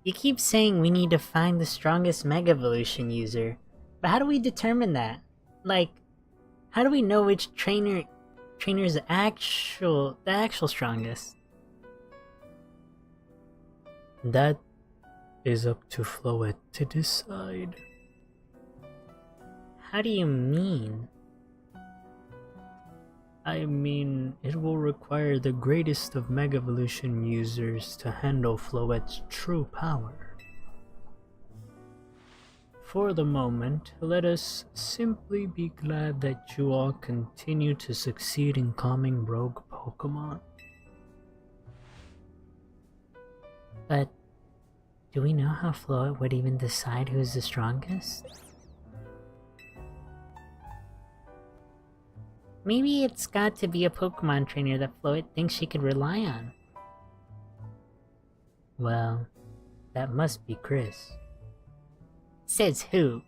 You keep saying we need to find the strongest Mega Evolution user, but how do we determine that? Like, how do we know which trainer's the actual strongest? That is up to Floette to decide. How do you mean? I mean, it will require the greatest of Mega Evolution users to handle Floette's true power. For the moment, let us simply be glad that you all continue to succeed in calming rogue Pokemon. But do we know how Floette would even decide who's the strongest? Maybe it's got to be a Pokemon trainer that Floette thinks she could rely on. Well, that must be Chris. Says who?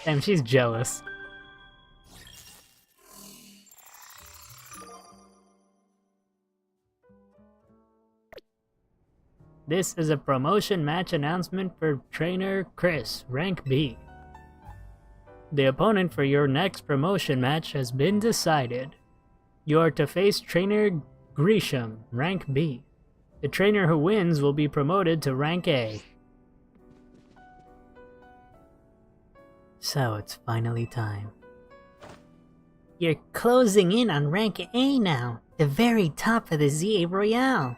Damn, she's jealous. This is a promotion match announcement for Trainer Chris, rank B. The opponent for your next promotion match has been decided. You are to face Trainer Grisham, rank B. The trainer who wins will be promoted to rank A. So it's finally time. You're closing in on rank A now, the very top of the ZA Royale.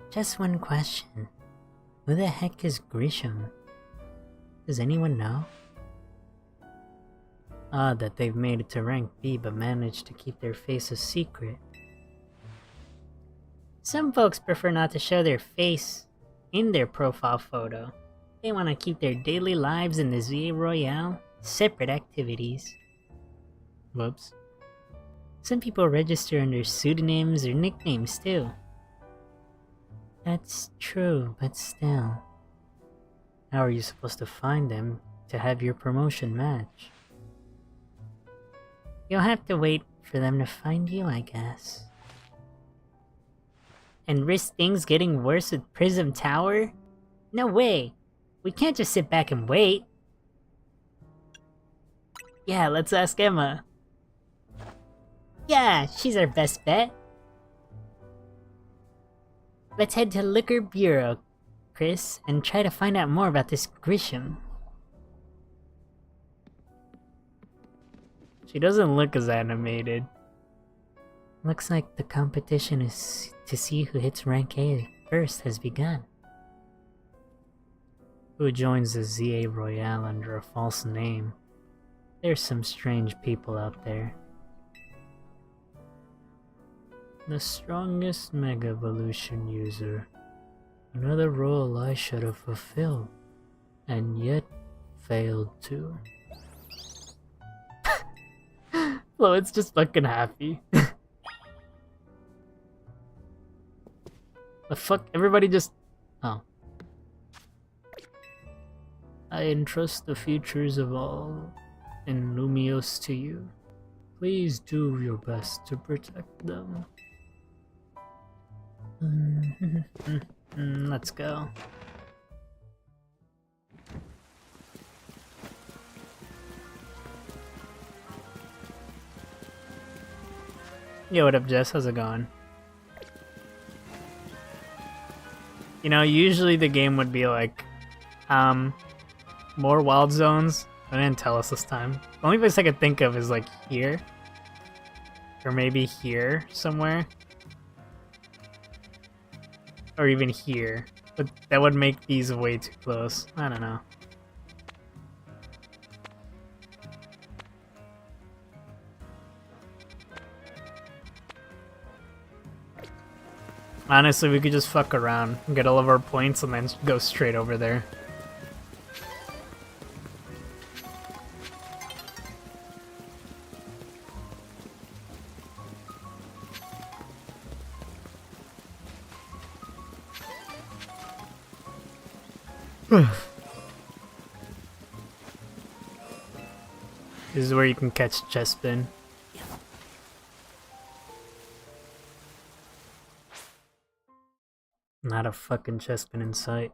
Just one question. Who the heck is Grisham? Does anyone know? Odd that they've made it to rank B but managed to keep their face a secret. Some folks prefer not to show their face in their profile photo. They want to keep their daily lives in the ZA Royale separate activities. Whoops. Some people register under pseudonyms or nicknames too. That's true, but still. How are you supposed to find them to have your promotion match? You'll have to wait for them to find you, I guess. And risk things getting worse with Prism Tower? No way! We can't just sit back and wait. Yeah, let's ask Emma. Yeah, she's our best bet. Let's head to Liquor Bureau, Chris, and try to find out more about this Grisham. She doesn't look as animated. Looks like the competition is to see who hits rank A first has begun. Who joins the ZA Royale under a false name? There's some strange people out there. The strongest Mega Evolution user. Another role I should have fulfilled, and yet failed to. Well, it's just fucking happy. The fuck? Everybody just... Oh. I entrust the futures of all in Lumios to you. Please do your best to protect them. Let's go. Yo, what up, Jess? How's it going? You know, usually the game would be like, more wild zones. They didn't tell us this time. The only place I could think of is like here. Or maybe here somewhere. Or even here. But that would make these way too close. I don't know. Honestly, we could just fuck around and get all of our points and then go straight over there. This is where you can catch Chespin. Not a fucking Chespin in sight.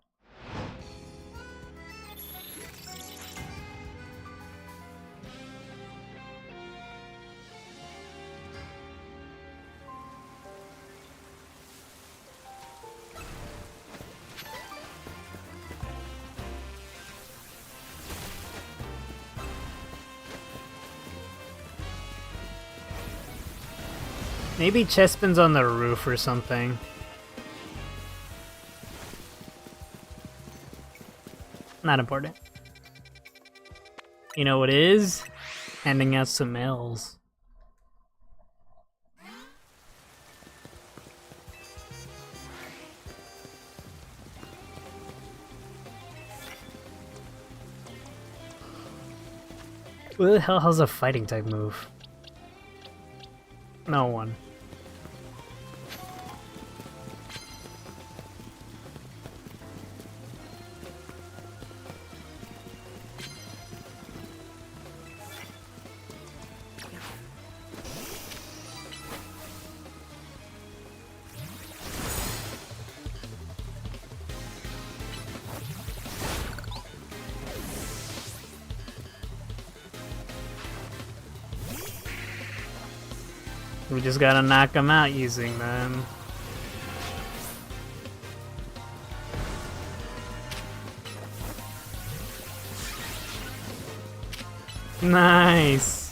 Maybe Chespin's on the roof or something. Not important. You know what is? Handing out some L's. Who the hell has a fighting type move? No one. We just gotta knock them out using them. Nice!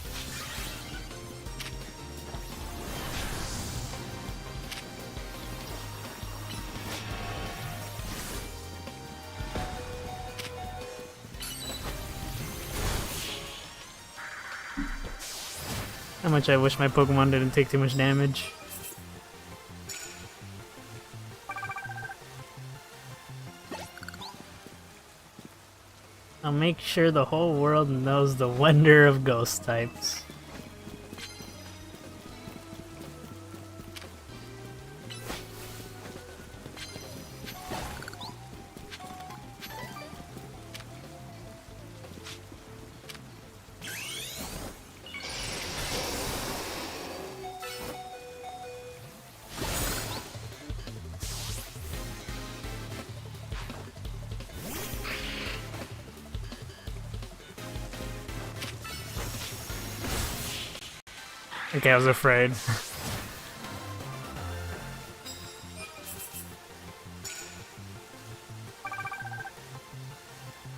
How much I wish my Pokemon didn't take too much damage. I'll make sure the whole world knows the wonder of ghost types. Okay, I was afraid.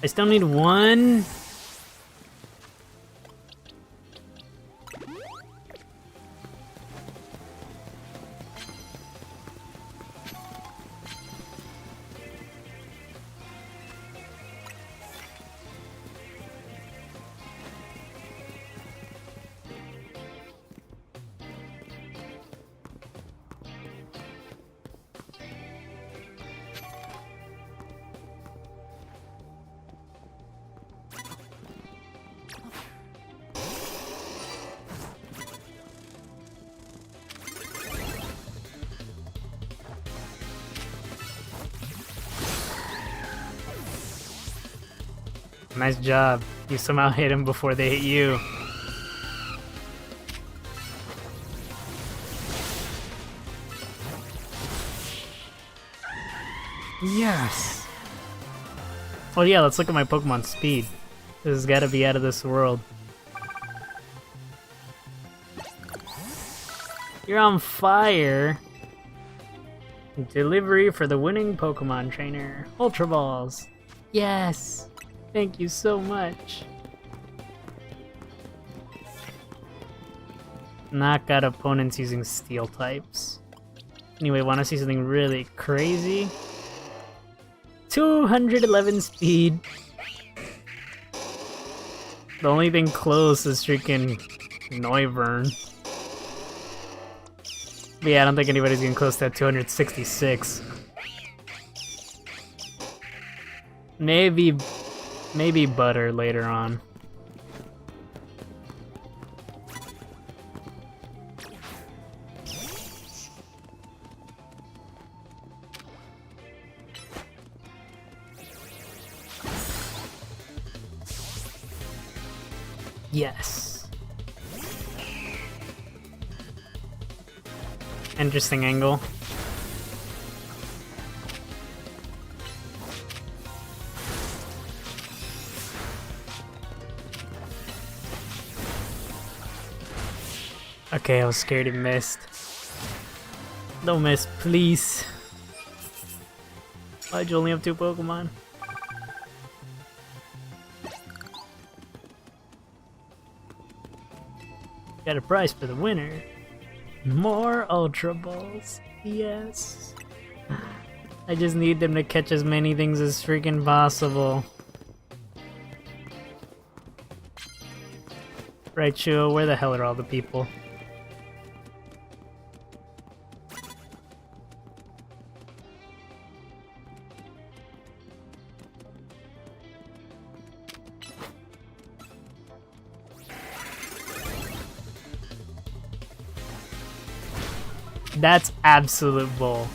I still need one. Nice job. You somehow hit him before they hit you. Yes! Oh yeah, let's look at my Pokemon speed. This has gotta be out of this world. You're on fire. Delivery for the winning Pokemon trainer. Ultra Balls. Yes. Thank you so much. Knock out opponents using steel types. Anyway, wanna see something really crazy? 211 speed. The only thing close is freaking Noivern. But yeah, I don't think anybody's getting close to that 266. Maybe Butter later on. Yes. Interesting angle. Okay, I was scared he missed. Don't miss, please. Why'd you only have 2 Pokemon? Got a prize for the winner. More Ultra Balls. Yes. I just need them to catch as many things as freaking possible. Right, Shuo, where the hell are all the people? That's absolute bull.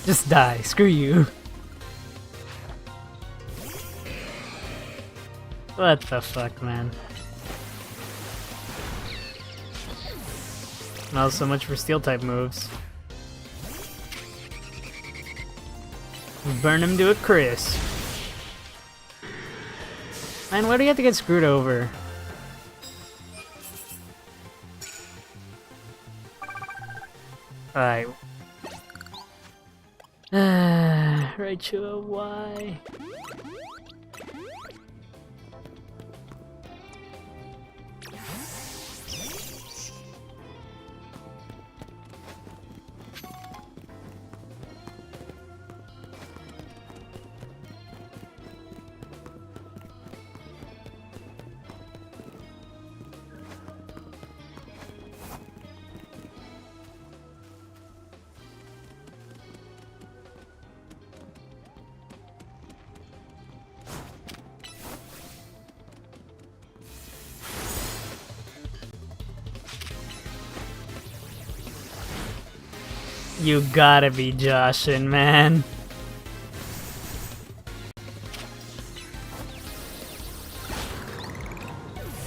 Just die, screw you. What the fuck, man? Well, so much for steel type moves. Burn him to a crisp. Man, why do you have to get screwed over? Alright. Raichu, why? You gotta be joshing, man.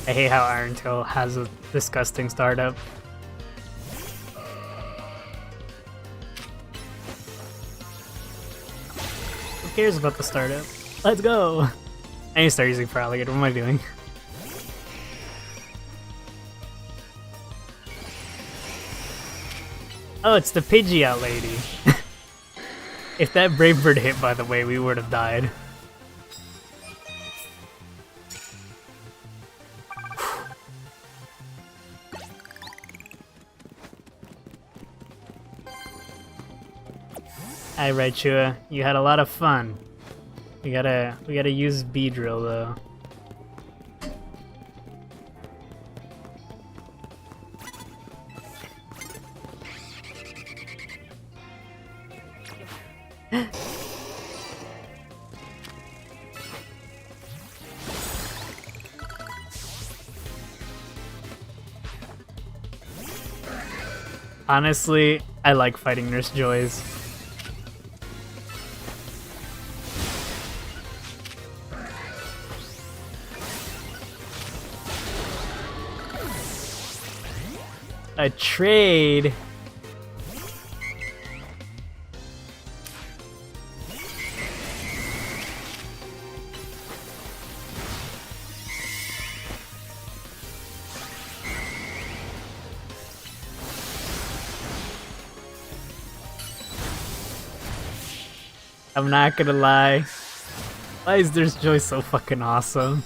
I hate how Iron Tail has a disgusting startup. Who cares about the startup? Let's go! I need to start using Feraligatr. What am I doing? Oh, it's the Pidgeot lady. If that Brave Bird hit, by the way, we would have died. Hi, Raichu. You had a lot of fun. We gotta use Beedrill though. Honestly, I like fighting Nurse Joys. A trade? I'm not gonna lie. Why is Nurse Joy so fucking awesome?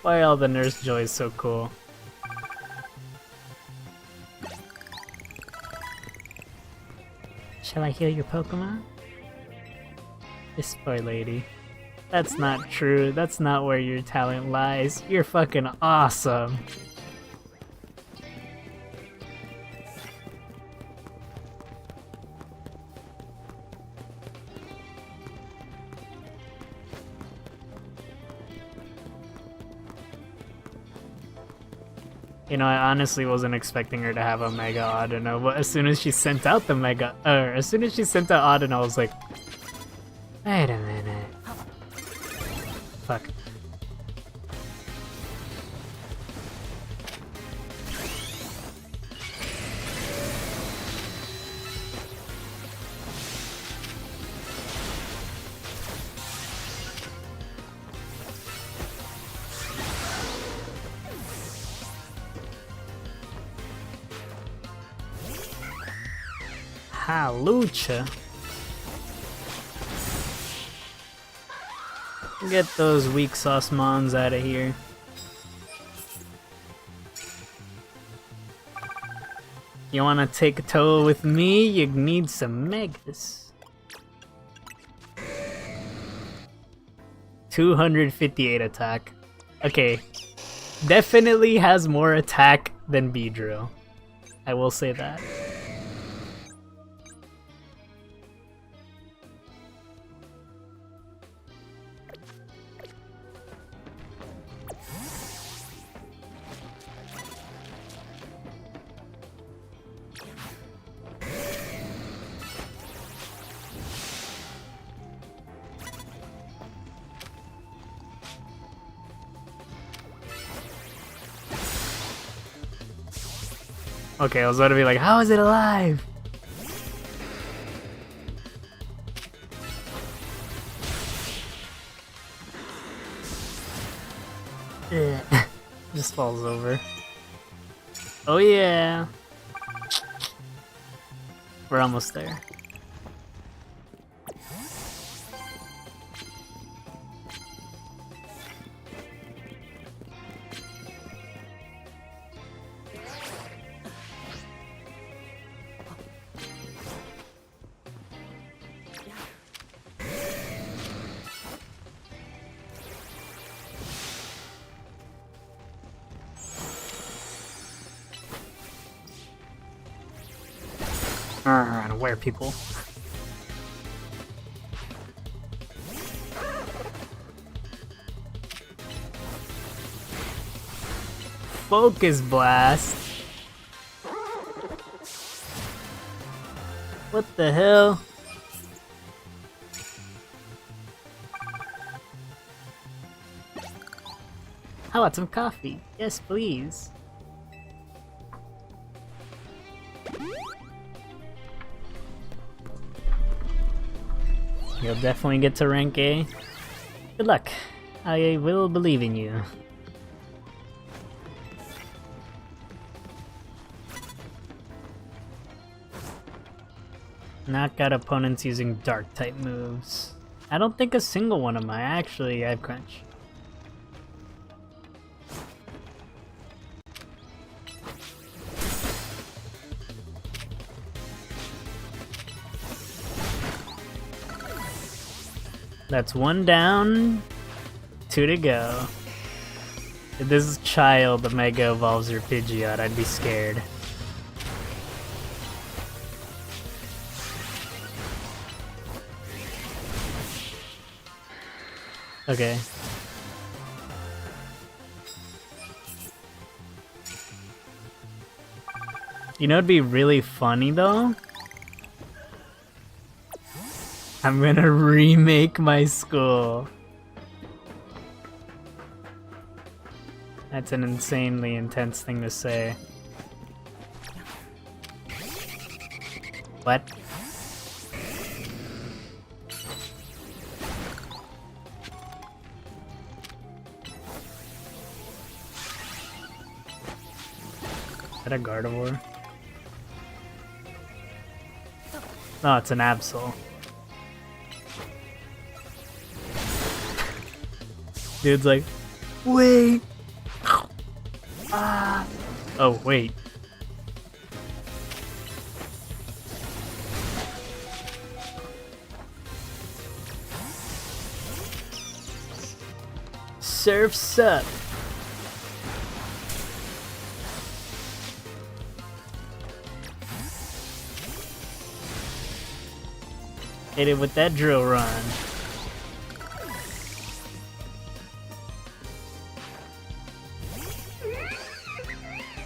Why are all the Nurse Joys so cool? Shall I heal your Pokemon? This poor lady. That's not true. That's not where your talent lies. You're fucking awesome. You know, I honestly wasn't expecting her to have a Mega Audino, but as soon as she sent out the Mega, as soon as she sent out Audino, I was like, wait a minute. Fuck. Halucha. Get those weak sauce mons out of here. You wanna take a toll with me? You need some megas. 258 attack. Okay. Definitely has more attack than Beedrill. I will say that. Okay, I was about to be like, how is it alive? Just falls over. Oh yeah. We're almost there. Where people? Focus Blast. What the hell? How about some coffee? Yes, please. You'll definitely get to rank A. Good luck. I will believe in you. Knock out opponents using dark type moves. I don't think a single one of my actually have crunch. That's one down, 2 to go. If this child Mega evolves her Pidgeot, I'd be scared. Okay. You know, it'd be really funny though? I'm gonna remake my school. That's an insanely intense thing to say. What? Is that a Gardevoir? No, it's an Absol. Dude's like, wait. Ah. Oh, wait. Surf's up. Hit it with that drill run.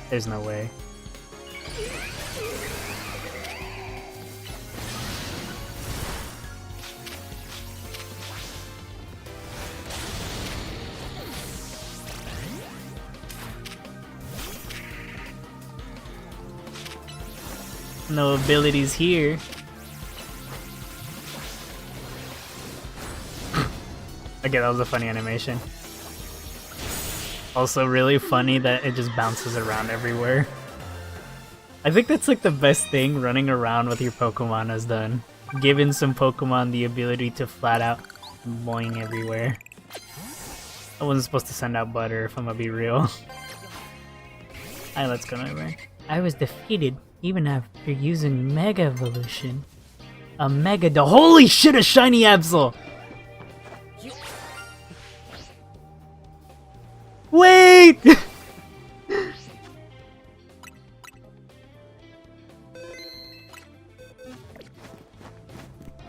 There's no way. No abilities here. Okay, that was a funny animation. Also really funny that it just bounces around everywhere. I think that's like the best thing running around with your Pokemon has done. Given some Pokemon the ability to flat out boing everywhere. I wasn't supposed to send out butter if I'm gonna be real. Alright, let's go over. I was defeated even after using Mega Evolution. A Mega Holy shit, a shiny Absol! Wait!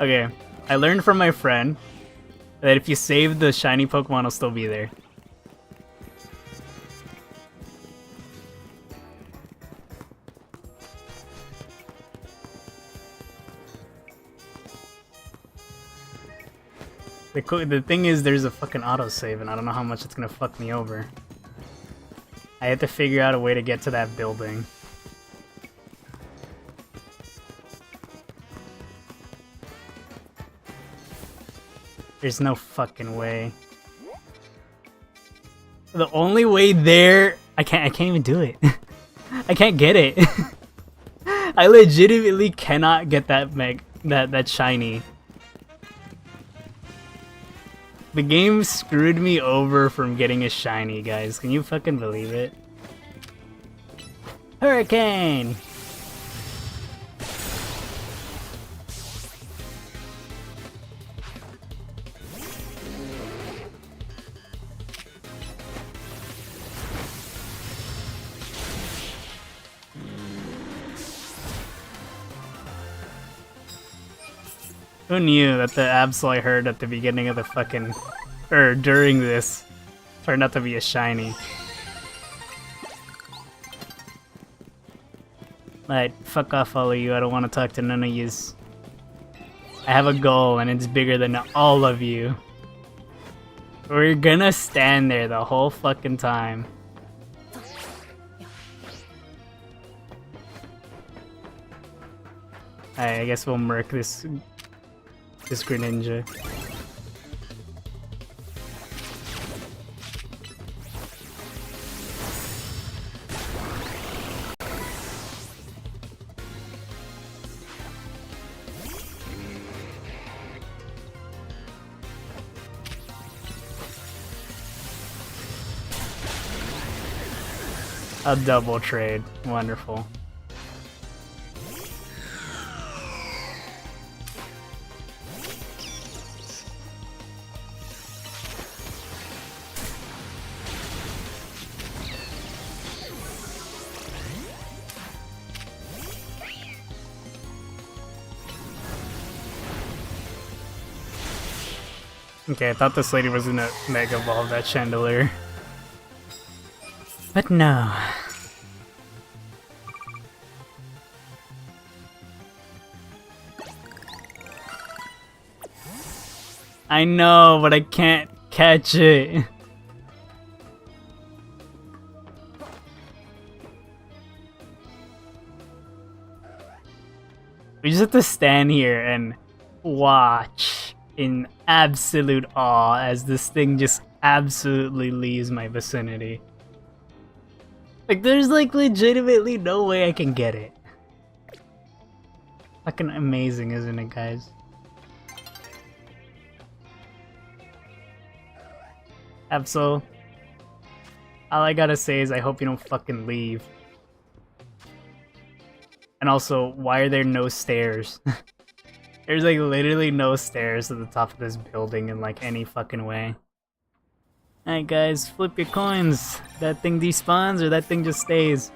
Okay, I learned from my friend that if you save the shiny Pokemon, it'll still be there. The thing is, there's a fucking autosave, and I don't know how much it's gonna fuck me over. I have to figure out a way to get to that building. There's no fucking way. The only way there, I can't even do it. I can't get it. I legitimately cannot get that shiny. The game screwed me over from getting a shiny, guys. Can you fucking believe it? Hurricane! Who knew that the Absol I heard at the beginning of the fucking... or during this turned out to be a shiny. Alright, fuck off all of you, I don't want to talk to none of yous. I have a goal and it's bigger than all of you. We're gonna stand there the whole fucking time. Alright, I guess we'll murk this Greninja. A double trade. Wonderful. Okay, I thought this lady was gonna Mega Evolve that Chandelier. But no. I know, but I can't catch it. We just have to stand here and watch in absolute awe as this thing just absolutely leaves my vicinity. Like, there's like legitimately no way I can get it. Fucking amazing, isn't it, guys? Absol, all I gotta say is I hope you don't fucking leave. And also, why are there no stairs? There's like literally no stairs at the top of this building in like any fucking way. Alright guys, flip your coins. That thing despawns or that thing just stays.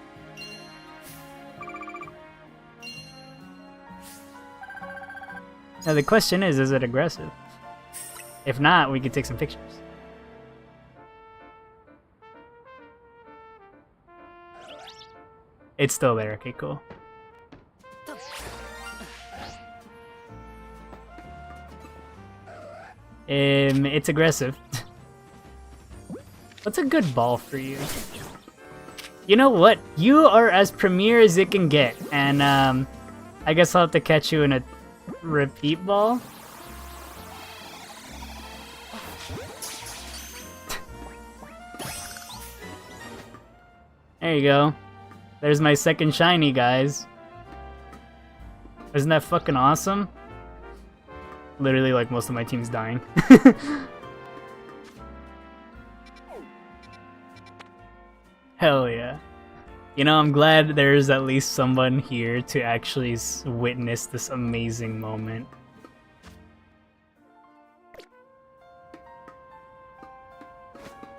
Now the question is it aggressive? If not, we could take some pictures. It's still there, okay, cool. It's aggressive. What's a good ball for you? You know what? You are as premier as it can get, and I guess I'll have to catch you in a repeat ball. There you go. There's my second shiny, guys. Isn't that fucking awesome? Literally, like, most of my team's dying. Hell yeah. You know, I'm glad there's at least someone here to actually witness this amazing moment.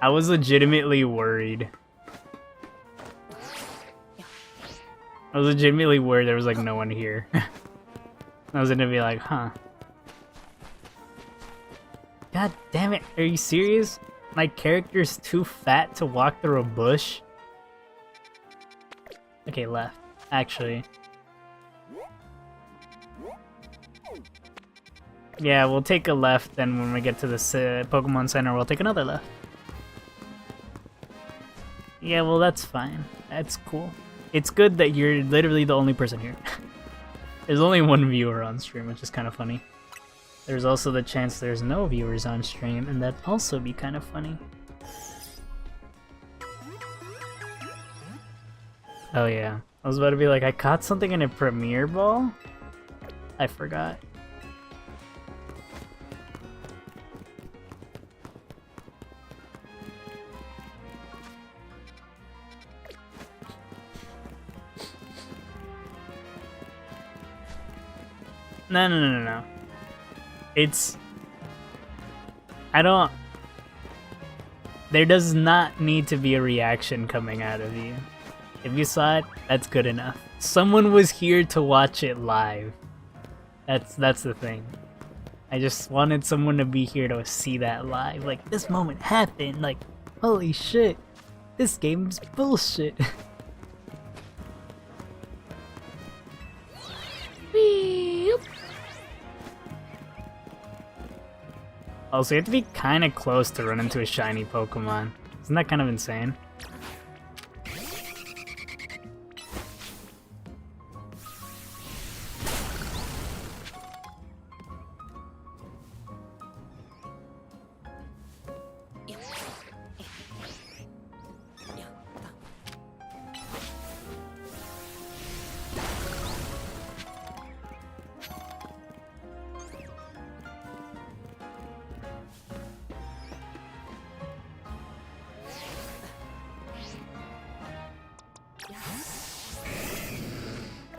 I was legitimately worried. I was legitimately worried there was like no one here. I was gonna be like, huh. God damn it, are you serious? My character's too fat to walk through a bush? Okay, left, actually. Yeah, we'll take a left, then when we get to this Pokemon Center, we'll take another left. Yeah, well that's fine. That's cool. It's good that you're literally the only person here. There's only one viewer on stream, which is kind of funny. There's also the chance there's no viewers on stream, and that'd also be kind of funny. Oh yeah, I was about to be like, I caught something in a premiere ball? I forgot. No. It's... I don't... There does not need to be a reaction coming out of you. If you saw it, that's good enough. Someone was here to watch it live. That's the thing. I just wanted someone to be here to see that live. Like, this moment happened. Like, holy shit. This game's bullshit. Also, you have to be kind of close to run into a shiny Pokemon. Isn't that kind of insane?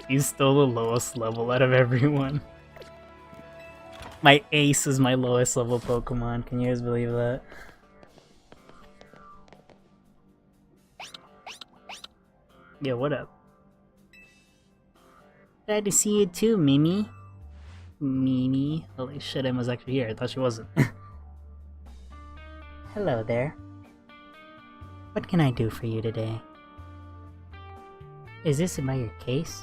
He's still the lowest level out of everyone. My Ace is my lowest level Pokemon. Can you guys believe that? Yeah, what up? Glad to see you too, Mimi. Mimi? Holy shit, Emma's actually here. I thought she wasn't. Hello there. What can I do for you today? Is this about your case?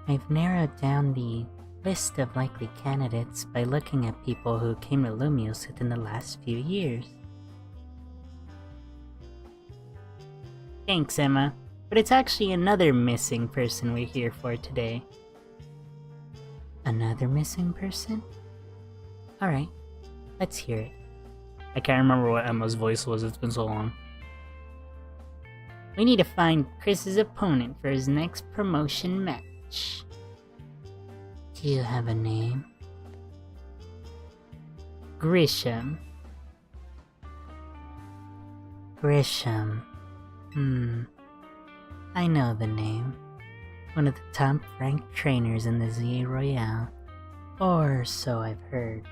I've narrowed down the list of likely candidates by looking at people who came to Lumios within the last few years. Thanks, Emma, but it's actually another missing person we're here for today. Another missing person? Alright, let's hear it. I can't remember what Emma's voice was, it's been so long. We need to find Chris's opponent for his next promotion match. Do you have a name? Grisham. Grisham. I know the name. One of the top-ranked trainers in the ZA Royale. Or so I've heard.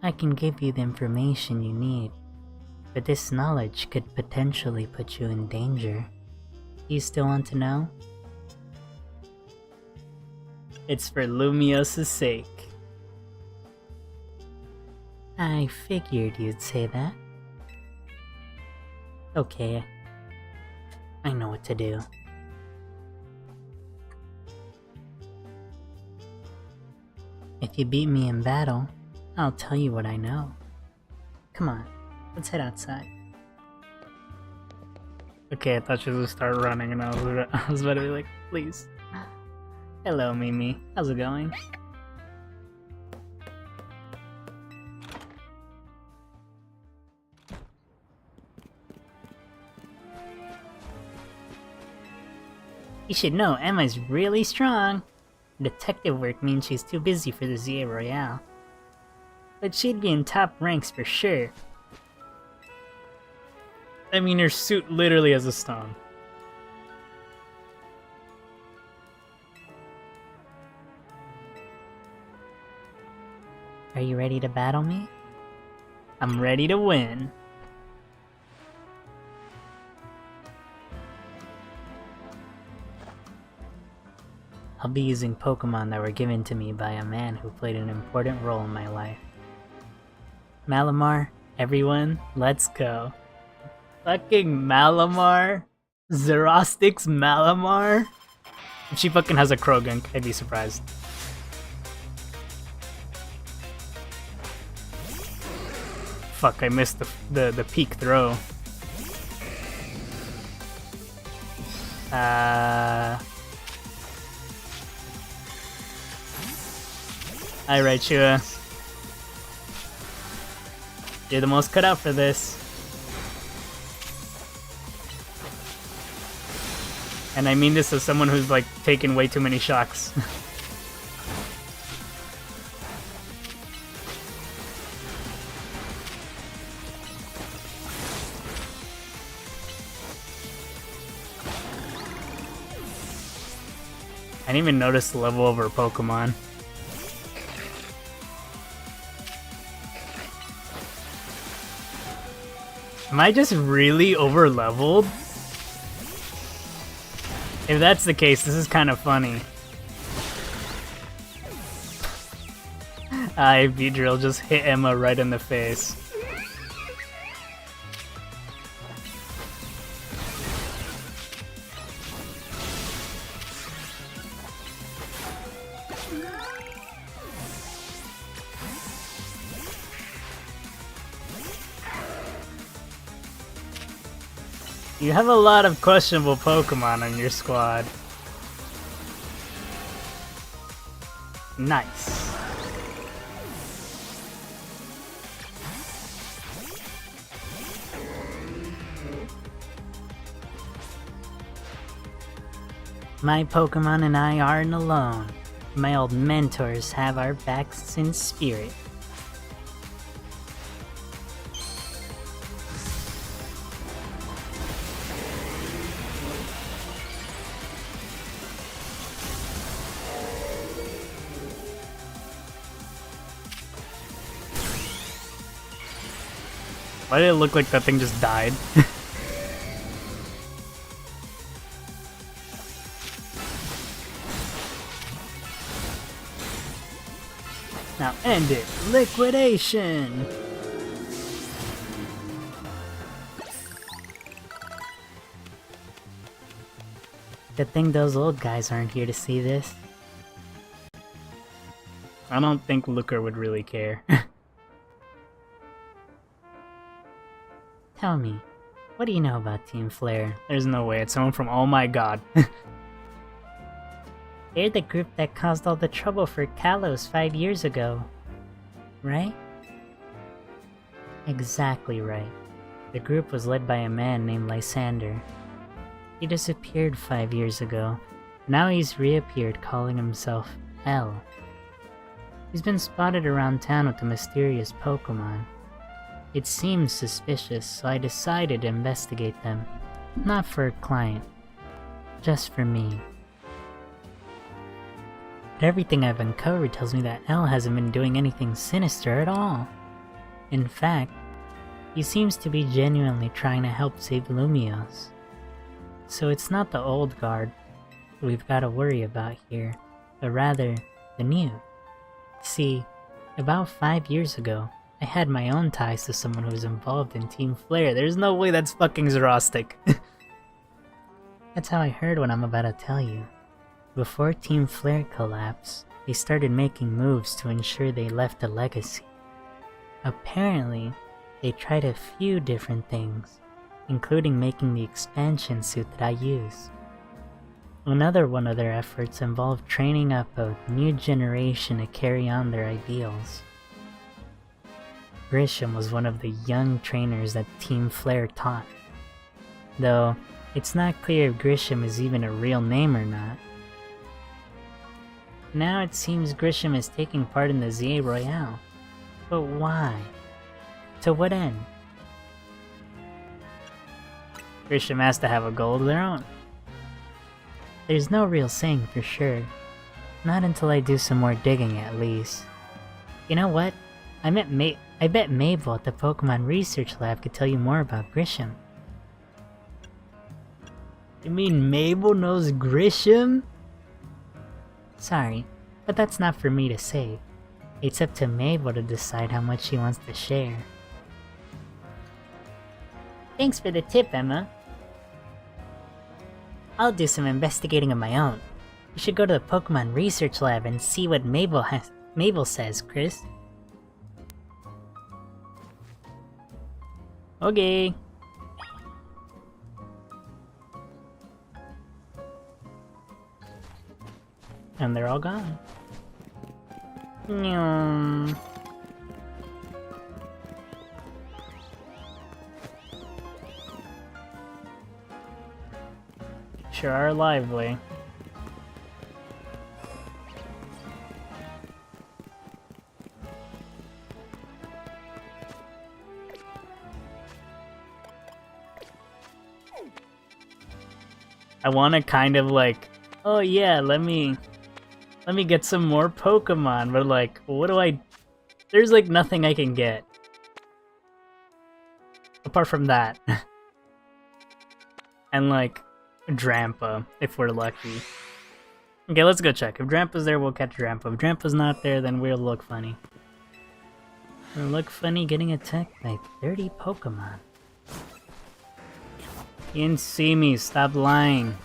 I can give you the information you need, but this knowledge could potentially put you in danger. Do you still want to know? It's for Lumiosa's sake. I figured you'd say that. Okay. I know what to do. If you beat me in battle, I'll tell you what I know. Come on, let's head outside. Okay, I thought she was gonna start running, and I was about to be like, please. Hello, Mimi. How's it going? You should know Emma's really strong. Detective work means she's too busy for the ZA Royale. But she'd be in top ranks for sure. I mean, her suit literally has a stone. Are you ready to battle me? I'm ready to win. I'll be using Pokemon that were given to me by a man who played an important role in my life. Malamar, everyone, let's go. Fucking Malamar? Xerostix Malamar? If she fucking has a Krogunk, I'd be surprised. Fuck, I missed the peak throw. Alright, Shua. You're the most cut out for this. And I mean this as someone who's like taken way too many shocks. I didn't even notice the level of her Pokemon. Am I just really over leveled? If that's the case, this is kind of funny. Beedrill just hit Emma right in the face. You have a lot of questionable Pokemon on your squad. Nice. My Pokemon and I aren't alone. My old mentors have our backs in spirit. Why did it look like that thing just died? Now end it! Liquidation! Good thing those old guys aren't here to see this. I don't think Looker would really care. Tell me, what do you know about Team Flare? There's no way, it's someone from Oh My God. They're the group that caused all the trouble for Kalos 5 years ago, right? Exactly right. The group was led by a man named Lysander. He disappeared 5 years ago. Now he's reappeared calling himself L. He's been spotted around town with a mysterious Pokemon. It seemed suspicious, so I decided to investigate them. Not for a client, just for me. But everything I've uncovered tells me that L hasn't been doing anything sinister at all. In fact, he seems to be genuinely trying to help save Lumios. So it's not the old guard we've got to worry about here, but rather the new. See, about 5 years ago, I had my own ties to someone who was involved in Team Flare. There's no way that's fucking Xerostic. That's how I heard what I'm about to tell you. Before Team Flare collapsed, they started making moves to ensure they left a legacy. Apparently, they tried a few different things, including making the expansion suit that I use. Another one of their efforts involved training up a new generation to carry on their ideals. Grisham was one of the young trainers that Team Flare taught. Though, it's not clear if Grisham is even a real name or not. Now it seems Grisham is taking part in the ZA Royale. But why? To what end? Grisham has to have a goal of their own. There's no real saying for sure. Not until I do some more digging at least. You know what? I bet Mabel at the Pokemon Research Lab could tell you more about Grisham. You mean Mabel knows Grisham? Sorry, but that's not for me to say. It's up to Mabel to decide how much she wants to share. Thanks for the tip, Emma. I'll do some investigating of my own. You should go to the Pokemon Research Lab and see what Mabel says, Chris. Okay. And they're all gone. Nyum. Sure are lively. I want to kind of like, oh yeah, let me get some more Pokemon, but like, what do I... There's like nothing I can get. Apart from that. And like, Drampa, if we're lucky. Okay, let's go check. If Drampa's there, we'll catch Drampa. If Drampa's not there, then we'll look funny. We'll look funny getting attacked by 30 Pokemon. You didn't see me, stop lying.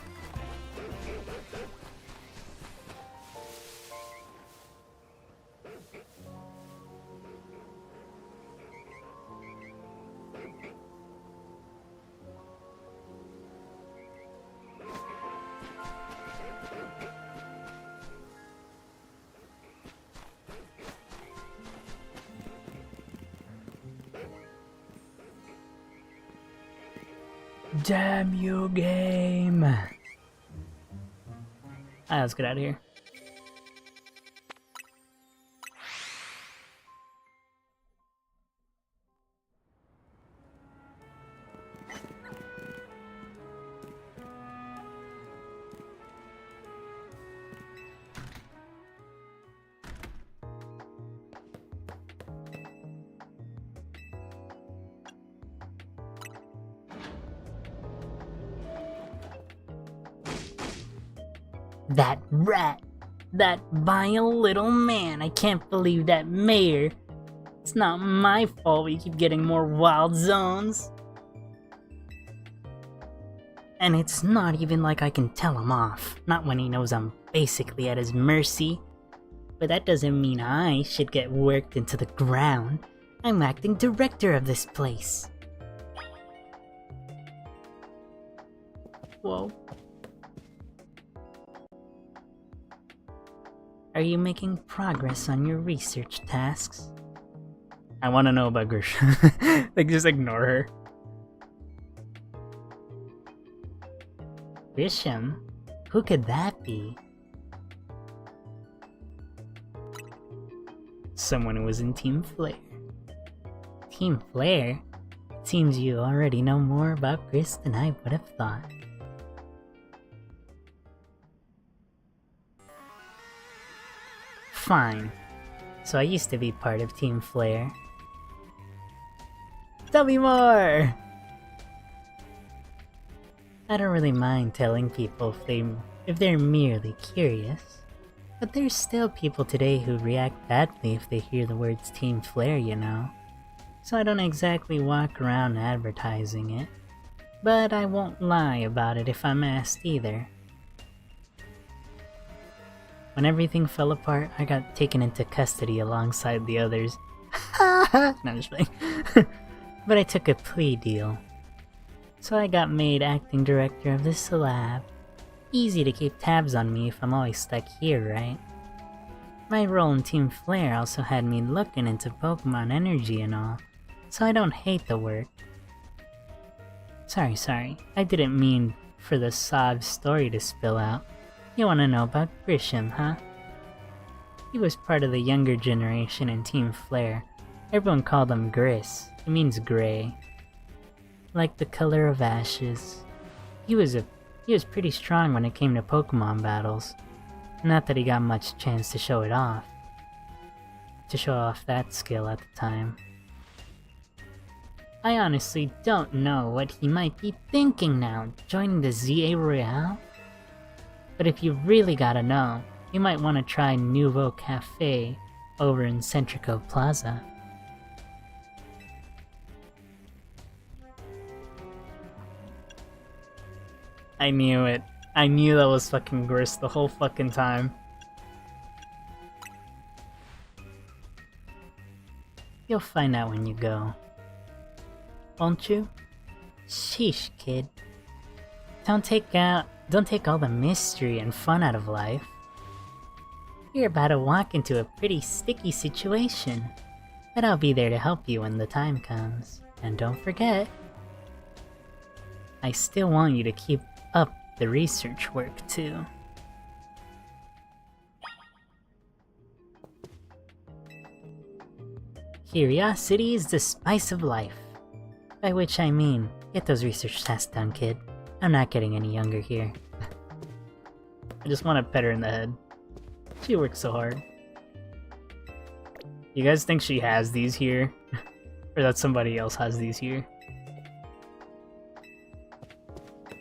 Damn you, game! Alright, let's get out of here. That rat! That vile little man! I can't believe that mayor! It's not my fault we keep getting more wild zones! And it's not even like I can tell him off. Not when he knows I'm basically at his mercy. But that doesn't mean I should get worked into the ground. I'm acting director of this place. Whoa. Are you making progress on your research tasks? I want to know about Grisham. Like, just ignore her. Grisham? Who could that be? Someone who was in Team Flare. Team Flare? It seems you already know more about Gris than I would have thought. Fine. So I used to be part of Team Flare. Tell me more! I don't really mind telling people if they're merely curious. But there's still people today who react badly if they hear the words Team Flare, you know. So I don't exactly walk around advertising it. But I won't lie about it if I'm asked either. When everything fell apart, I got taken into custody alongside the others. No, I'm just playing. But I took a plea deal. So I got made acting director of this lab. Easy to keep tabs on me if I'm always stuck here, right? My role in Team Flare also had me looking into Pokemon energy and all, so I don't hate the work. Sorry, I didn't mean for the sob story to spill out. You wanna know about Grisham, huh? He was part of the younger generation in Team Flare. Everyone called him Gris. It means gray. Like the color of ashes. He was pretty strong when it came to Pokemon battles. Not that he got much chance to show it off. To show off that skill at the time. I honestly don't know what he might be thinking now, joining the ZA Royale? But if you really gotta know, you might want to try Nouveau Cafe over in Centrico Plaza. I knew it. I knew that was fucking Gris the whole fucking time. You'll find out when you go. Won't you? Sheesh, kid. Don't take all the mystery and fun out of life. You're about to walk into a pretty sticky situation, but I'll be there to help you when the time comes. And don't forget, I still want you to keep up the research work too. Curiosity is the spice of life. By which I mean, get those research tasks done, kid. I'm not getting any younger here. I just want to pet her in the head. She works so hard. You guys think she has these here? Or that somebody else has these here?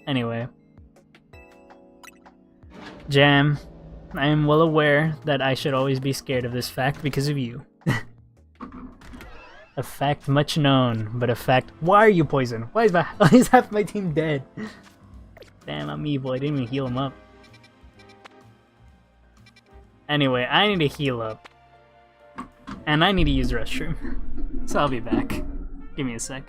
Anyway. Jam, I am well aware that I should always be scared of this fact because of you. A fact much known, but a fact— Why are you poisoned? Why is half my team dead? Damn, I'm evil. I didn't even heal him up. Anyway, I need to heal up. And I need to use the restroom. So I'll be back. Give me a sec.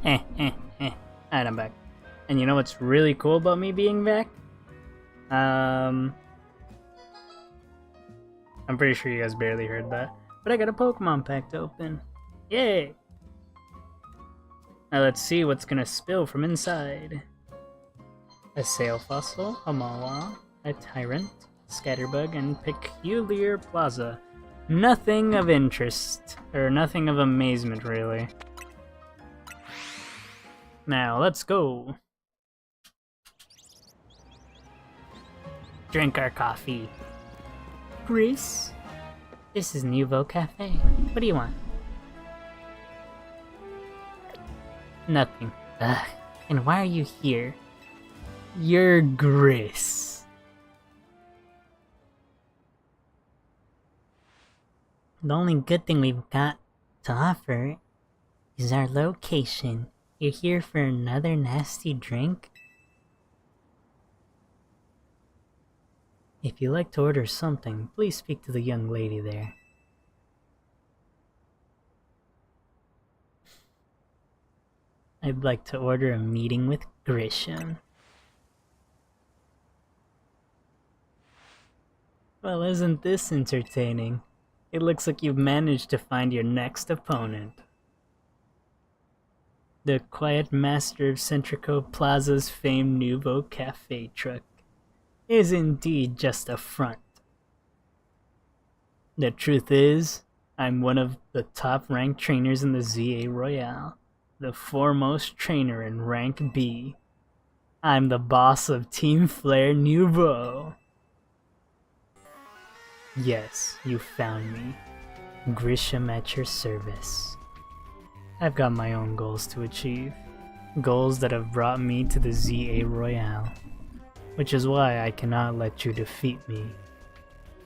Alright, I'm back. And you know what's really cool about me being back? I'm pretty sure you guys barely heard that. But I got a Pokemon pack to open. Yay! Now let's see what's gonna spill from inside. A Sail Fossil, a Mawa, a Tyrant, Scatterbug, and Peculiar Plaza. Nothing of interest, or nothing of amazement really. Now let's go. Drink our coffee. Chris? This is Nouveau Cafe. What do you want? Nothing. Ugh. And why are you here? You're Gris. The only good thing we've got to offer is our location. You're here for another nasty drink? If you'd like to order something, please speak to the young lady there. I'd like to order a meeting with Grisham. Well, isn't this entertaining? It looks like you've managed to find your next opponent. The quiet master of Centrico Plaza's famed Nouveau Cafe truck is indeed just a front. The truth is, I'm one of the top-ranked trainers in the ZA Royale, the foremost trainer in rank B. I'm the boss of Team Flare Nouveau. Yes, you found me. Grisham at your service. I've got my own goals to achieve. Goals that have brought me to the ZA Royale. Which is why I cannot let you defeat me.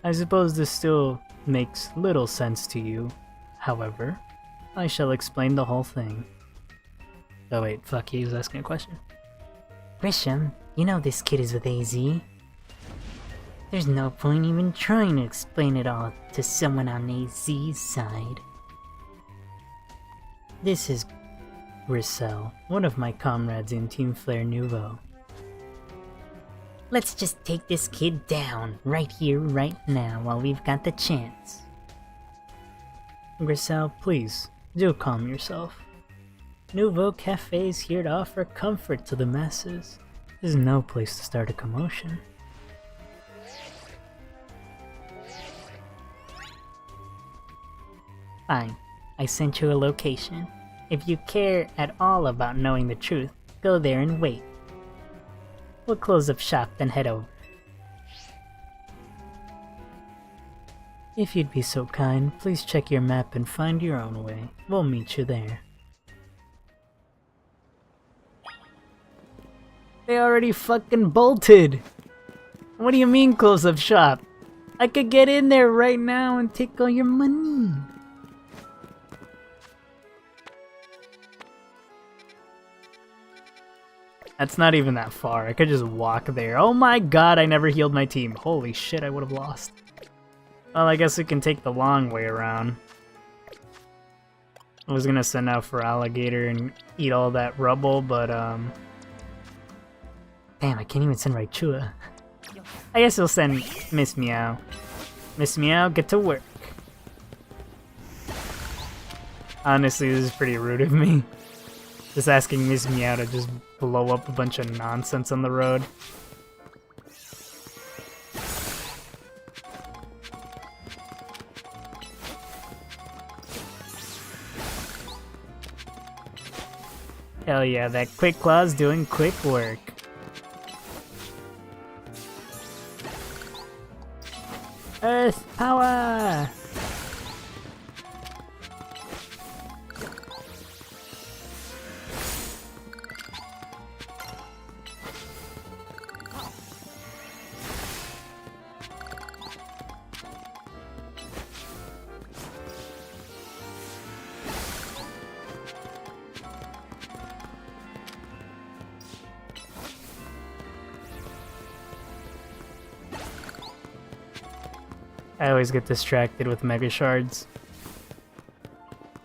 I suppose this still makes little sense to you. However, I shall explain the whole thing. Oh wait, fuck, he was asking a question. Grisham, you know this kid is with AZ. There's no point even trying to explain it all to someone on AZ's side. This is Grisel, one of my comrades in Team Flare Nouveau. Let's just take this kid down, right here, right now, while we've got the chance. Grisel, please, do calm yourself. Nouveau Cafe is here to offer comfort to the masses. This is no place to start a commotion. Fine, I sent you a location. If you care at all about knowing the truth, go there and wait. We'll close up shop, then head over. If you'd be so kind, please check your map and find your own way. We'll meet you there. They already fucking bolted! What do you mean close up shop? I could get in there right now and take all your money. That's not even that far. I could just walk there. Oh my god, I never healed my team. Holy shit, I would have lost. Well, I guess we can take the long way around. I was gonna send out for Alligator and eat all that rubble, but damn, I can't even send Raichua. I guess we'll send Miss Meow. Miss Meow, get to work. Honestly, this is pretty rude of me. Just asking Miss Meow to just blow up a bunch of nonsense on the road. Hell yeah, that Quick Claw's doing quick work. Earth power! I always get distracted with Mega Shards.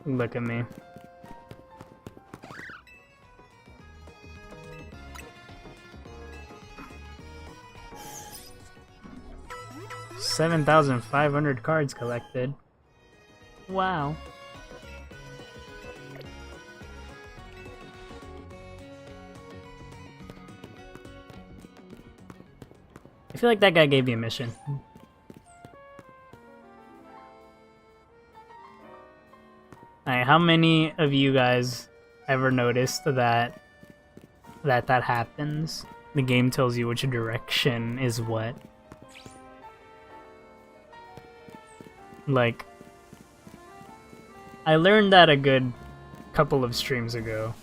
Look at me. 7,500 cards collected. Wow. I feel like that guy gave me a mission. Alright, how many of you guys ever noticed that happens? The game tells you which direction is what. Like, I learned that a good couple of streams ago.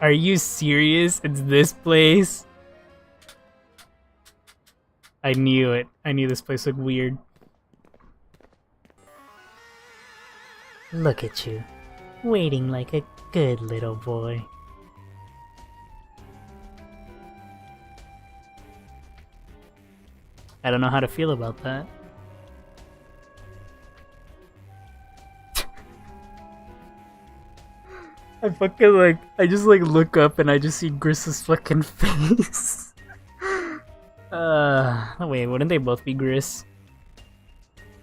Are you serious? It's this place? I knew it. I knew this place looked weird. Look at you, waiting like a good little boy. I don't know how to feel about that. I just look up and I just see Griss's fucking face. Wait, wouldn't they both be Griss?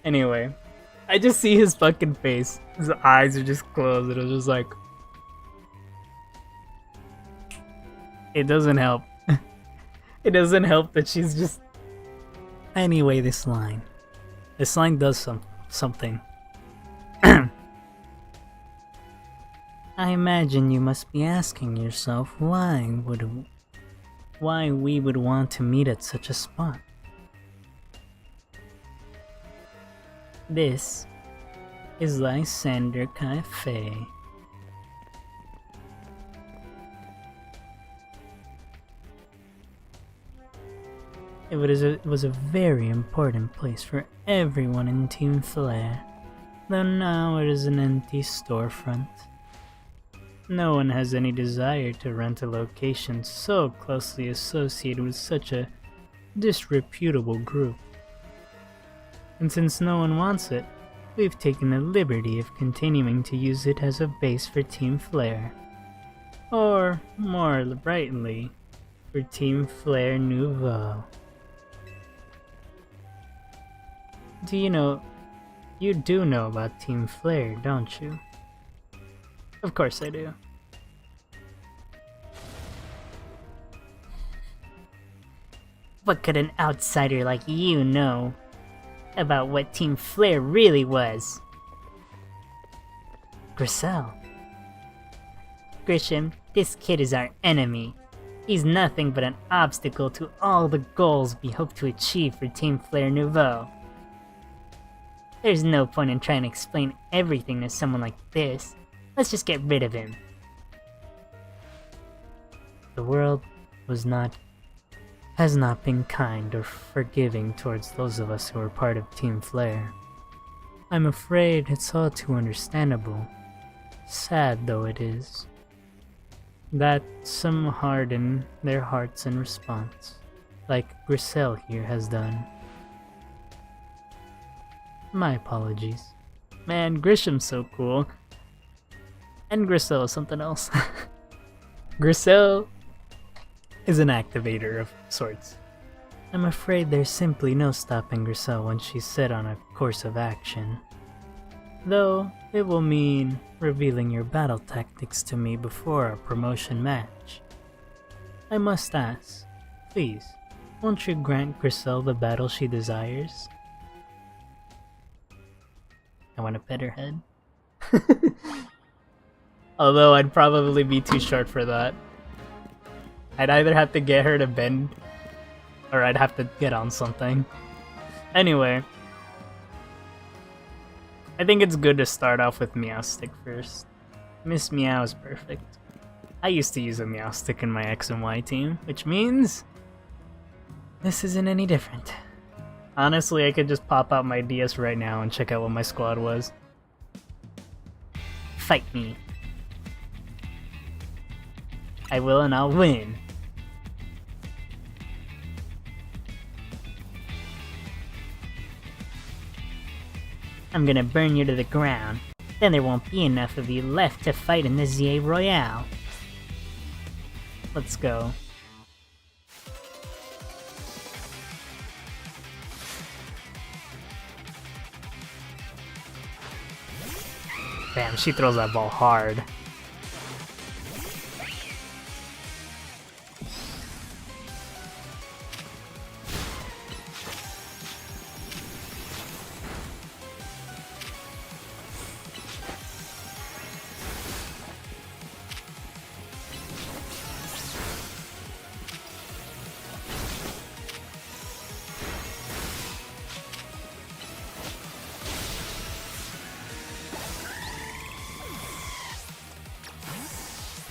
Anyway, I just see his fucking face. His eyes are just closed and it's just like... It doesn't help. It doesn't help that she's just... Anyway, this line does something. I imagine you must be asking yourself why we would want to meet at such a spot. This is Lysander Cafe. It was a very important place for everyone in Team Flare, though now it is an empty storefront. No one has any desire to rent a location so closely associated with such a disreputable group. And since no one wants it, we've taken the liberty of continuing to use it as a base for Team Flare. Or, more rightly, for Team Flare Nouveau. You do know about Team Flare, don't you? Of course I do. What could an outsider like you know about what Team Flare really was? Grissel. Grisham, this kid is our enemy. He's nothing but an obstacle to all the goals we hope to achieve for Team Flare Nouveau. There's no point in trying to explain everything to someone like this. Let's just get rid of him. The world has not been kind or forgiving towards those of us who are part of Team Flare. I'm afraid it's all too understandable, sad though it is, that some harden their hearts in response, like Grissel here has done. My apologies. Man, Grisham's so cool. And Grissel is something else. Grissel is an activator of sorts. I'm afraid there's simply no stopping Grissel once she's set on a course of action. Though, it will mean revealing your battle tactics to me before our promotion match. I must ask, please, won't you grant Grissel the battle she desires? I want to pet her head. Although I'd probably be too short for that. I'd either have to get her to bend, or I'd have to get on something. Anyway, I think it's good to start off with Meowstic first. Miss Meow is perfect. I used to use a Meowstic in my X and Y team, which means this isn't any different. Honestly, I could just pop out my DS right now and check out what my squad was. Fight me. I will and I'll win. I'm gonna burn you to the ground. Then there won't be enough of you left to fight in the ZA Royale. Let's go. Damn, she throws that ball hard.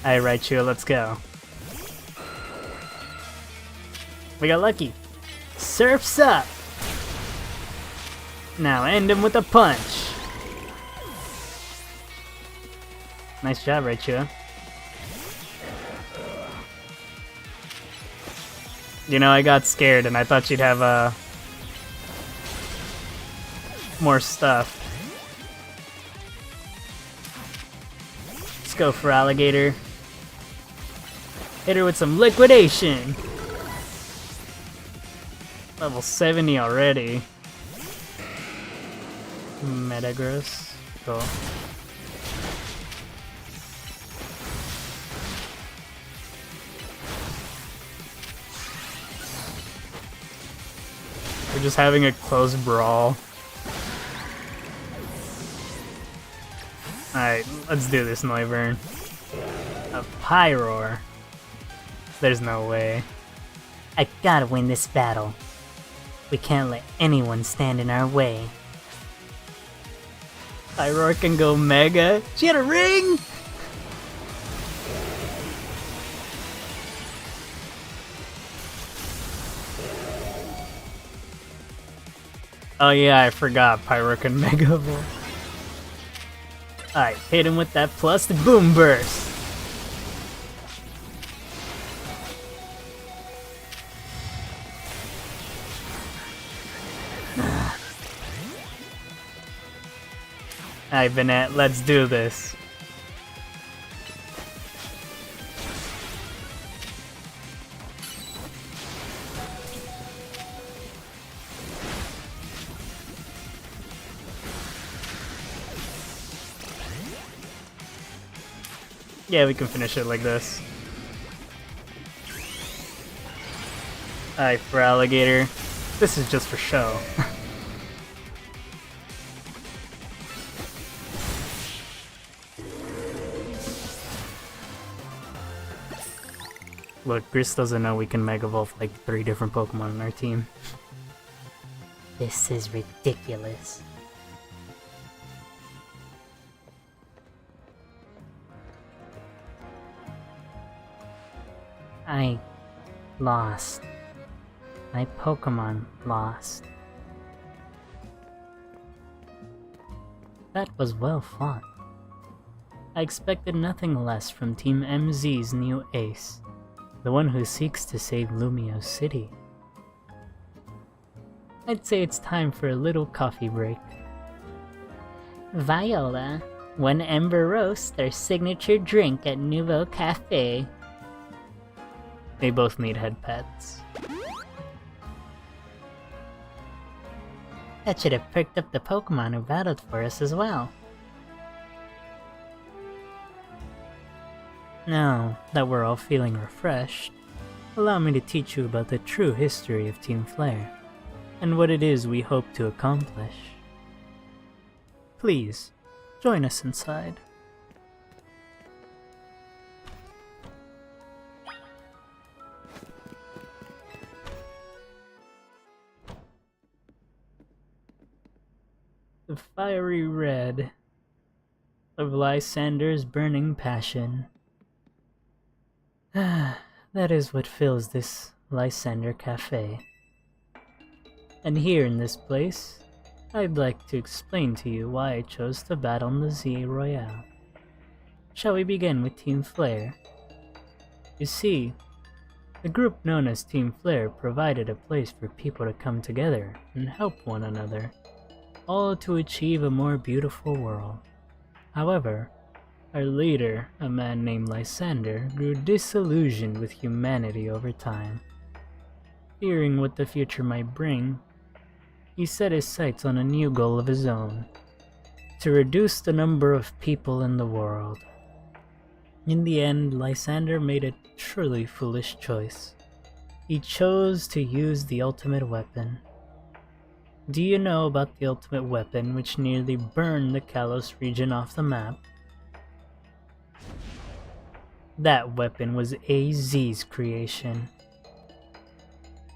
Alright, Raichu, let's go. We got lucky. Surf's up! Now end him with a punch. Nice job, Raichu. You know, I got scared and I thought she'd have more stuff. Let's go for Alligator. Hit her with some liquidation. Level 70 already. Metagross. Cool. We're just having a close brawl. Alright, let's do this, Noivern. A Pyroar. There's no way. I gotta win this battle. We can't let anyone stand in our way. Pyroar can go Mega. She had a ring! Oh yeah, I forgot Pyroar can Mega Evolve. Alright, hit him with that plus the Boom Burst. Alright, Banette, let's do this. Yeah, we can finish it like this. Alright, for Alligator. This is just for show. Look, Gris doesn't know we can Mega Evolve like 3 different Pokemon on our team. This is ridiculous. I lost. My Pokemon lost. That was well fought. I expected nothing less from Team MZ's new ace, the one who seeks to save Lumio City. I'd say it's time for a little coffee break. Viola, 1 Ember Roast, their signature drink at Nouveau Cafe. They both need head pets. That should have perked up the Pokemon who battled for us as well. Now that we're all feeling refreshed, allow me to teach you about the true history of Team Flare, and what it is we hope to accomplish. Please, join us inside. The fiery red of Lysander's burning passion. That is what fills this Lysander Cafe. And here in this place, I'd like to explain to you why I chose to battle in the ZA Royale. Shall we begin with Team Flare? You see, the group known as Team Flare provided a place for people to come together and help one another. all to achieve a more beautiful world. However, our leader, a man named Lysander, grew disillusioned with humanity over time. Fearing what the future might bring, he set his sights on a new goal of his own: to reduce the number of people in the world. In the end, Lysander made a truly foolish choice. He chose to use the ultimate weapon. Do you know about the ultimate weapon which nearly burned the Kalos region off the map? That weapon was AZ's creation.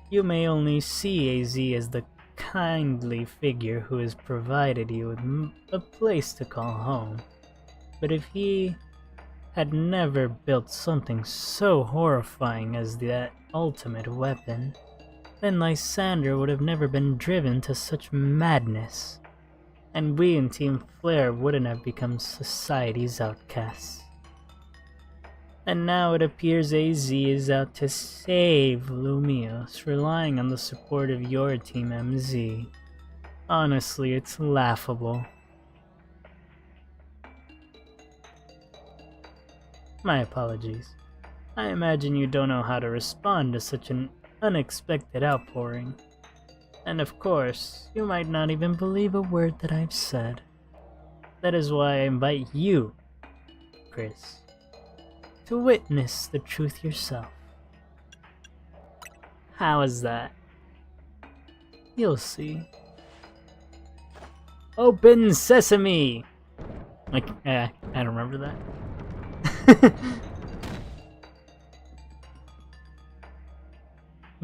You may only see AZ as the kindly figure who has provided you with a place to call home, but if he had never built something so horrifying as that ultimate weapon, then Lysander would have never been driven to such madness, and we in Team Flare wouldn't have become society's outcasts. And now it appears AZ is out to save Lumios, relying on the support of your Team MZ. Honestly, it's laughable. My apologies. I imagine you don't know how to respond to such an unexpected outpouring. And of course, you might not even believe a word that I've said. That is why I invite you, Chris, to witness the truth yourself. How is that? You'll see. Open sesame! Like, I don't remember that.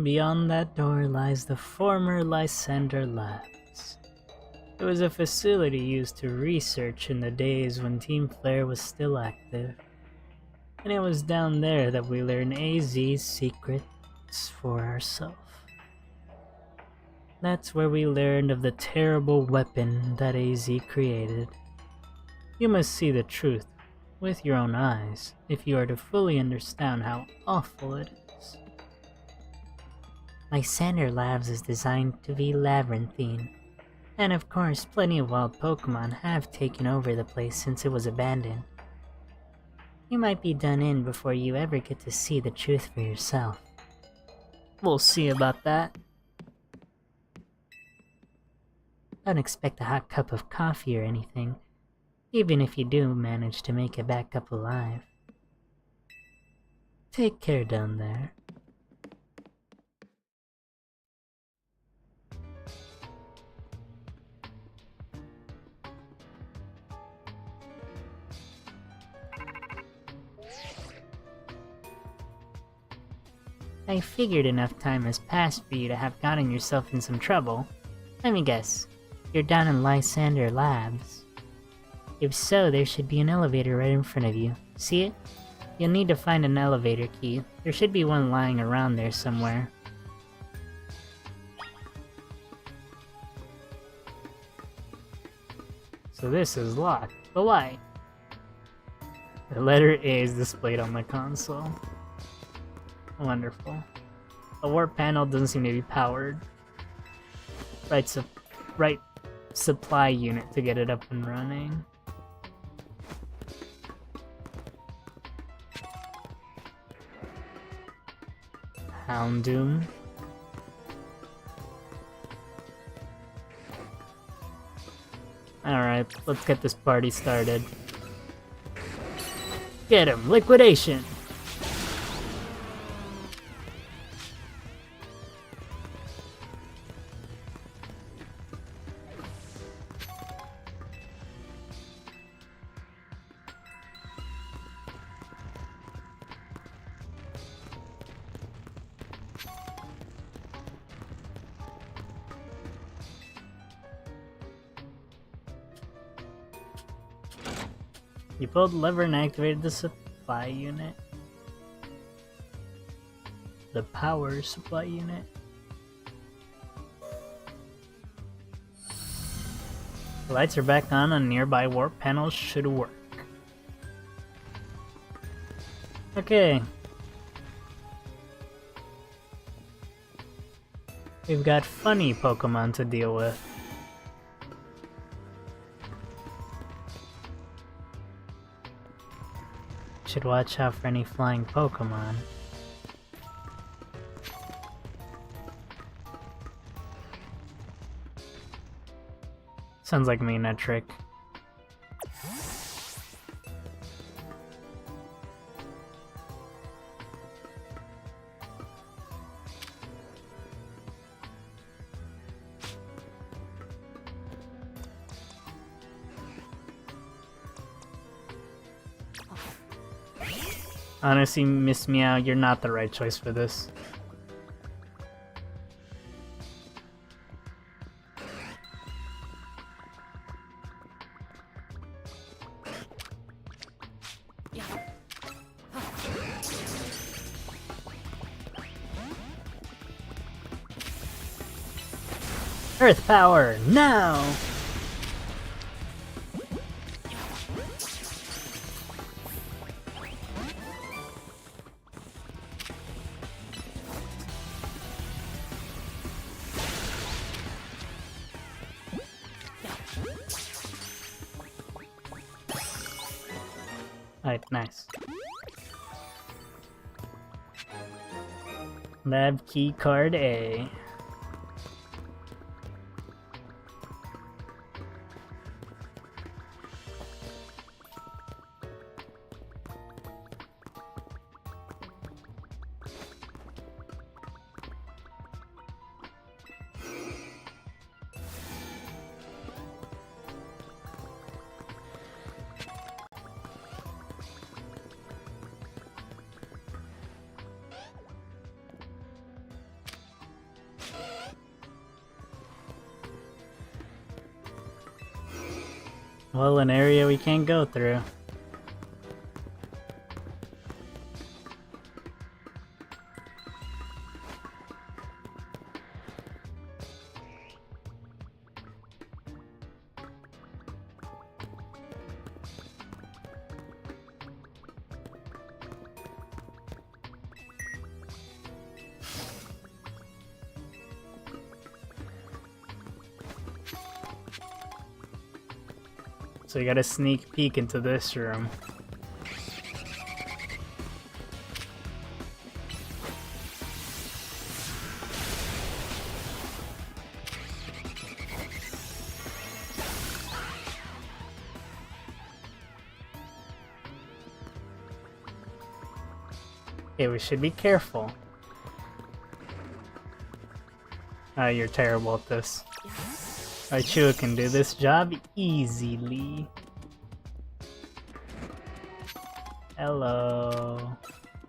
Beyond that door lies the former Lysander Labs. It was a facility used to research in the days when Team Flare was still active. And it was down there that we learned AZ's secrets for ourselves. That's where we learned of the terrible weapon that AZ created. You must see the truth with your own eyes if you are to fully understand how awful it is. Lysander Labs is designed to be labyrinthine, and of course plenty of wild Pokemon have taken over the place since it was abandoned. You might be done in before you ever get to see the truth for yourself. We'll see about that. Don't expect a hot cup of coffee or anything, even if you do manage to make it back up alive. Take care down there. I figured enough time has passed for you to have gotten yourself in some trouble. Let me guess, you're down in Lysander Labs. If so, there should be an elevator right in front of you. See it? You'll need to find an elevator key. There should be one lying around there somewhere. So this is locked, but why? The letter A is displayed on the console. Wonderful. The warp panel doesn't seem to be powered. Right supply unit to get it up and running. Houndoom. Alright, let's get this party started. Get him! Liquidation! You pulled the lever and activated the supply unit. The power supply unit. The lights are back on nearby warp panels should work. Okay. We've got funny Pokemon to deal with. Should watch out for any flying Pokemon. Sounds like me in that trick. Honestly, Miss Meow, you're not the right choice for this. Earth power, now! Alright, nice. Lab key card A. Well, an area we can't go through. So you gotta sneak peek into this room. Okay, we should be careful. You're terrible at this. Raichu can do this job easily. Hello.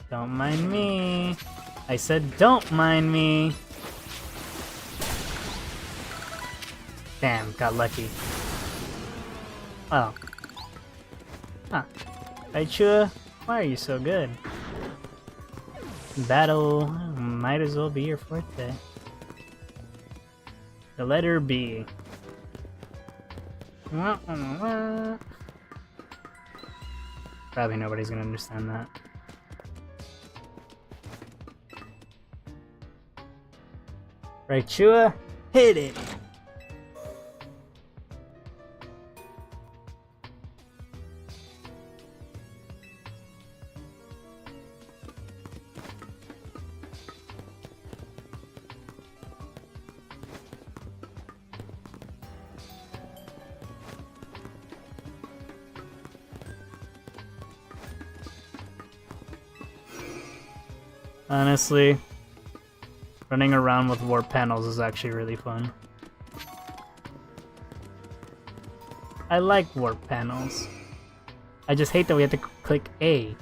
Don't mind me. I said don't mind me. Damn, got lucky. Oh. Huh. Raichu, why are you so good? Battle might as well be your forte. The letter B. Probably nobody's gonna understand that. Raichu, hit it! Honestly, running around with warp panels is actually really fun. I like warp panels. I just hate that we have to click A.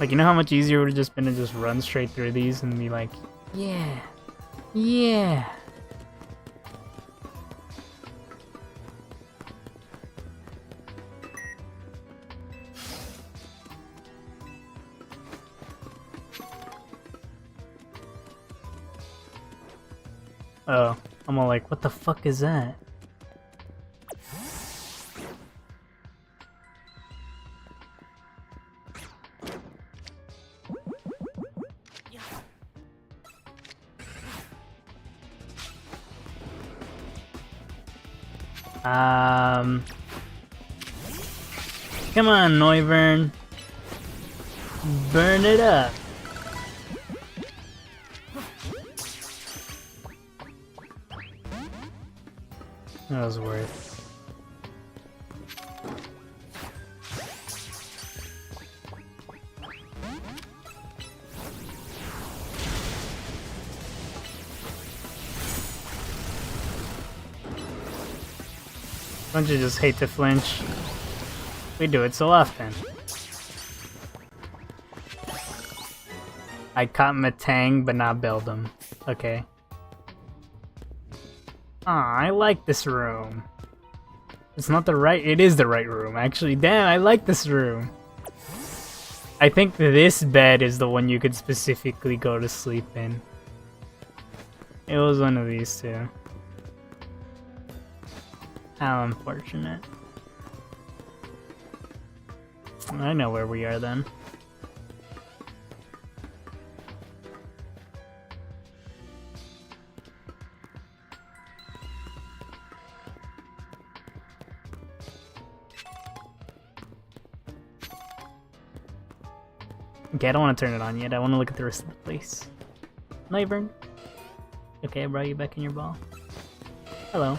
Like, you know how much easier it would have just been to just run straight through these and be like, yeah, yeah. Oh, I'm all like, what the fuck is that? Come on, Noivern. Burn it up. That was worth. Don't you just hate to flinch? We do it so often. I caught Matang, but not build him. Okay. Aw, I like this room. It's not the right- it is the right room, actually. Damn, I like this room. I think this bed is the one you could specifically go to sleep in. It was one of these two. How unfortunate. I know where we are then. Okay, I don't want to turn it on yet. I want to look at the rest of the place. Noivern. Okay, I brought you back in your ball. Hello.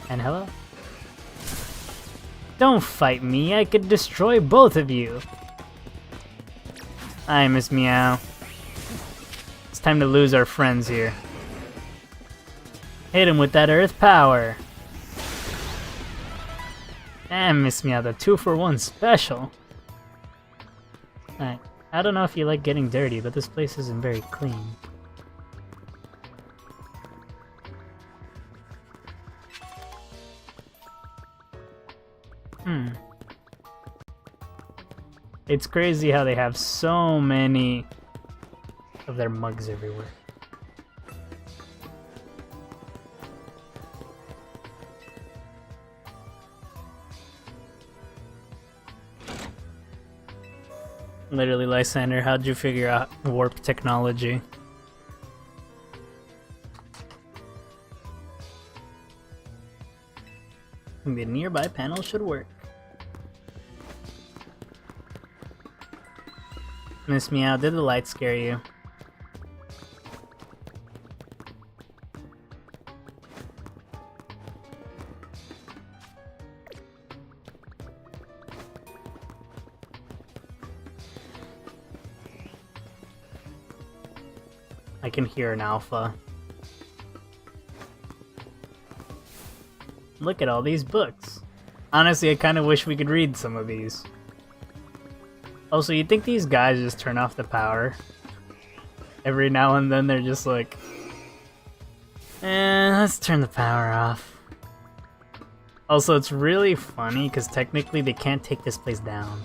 And hello. Don't fight me, I could destroy both of you. Hi, Miss Meow. It's time to lose our friends here. Hit him with that earth power. Damn, Miss Meow, the 2-for-1 special. Alright, I don't know if you like getting dirty, but this place isn't very clean. It's crazy how they have so many of their mugs everywhere. Literally, Lysander, how'd you figure out warp technology? The nearby panel should work. Miss Meow, did the light scare you? I can hear an alpha. Look at all these books. Honestly, I kind of wish we could read some of these. Also, you'd think these guys just turn off the power. Every now and then they're just like, let's turn the power off. Also, it's really funny because technically they can't take this place down.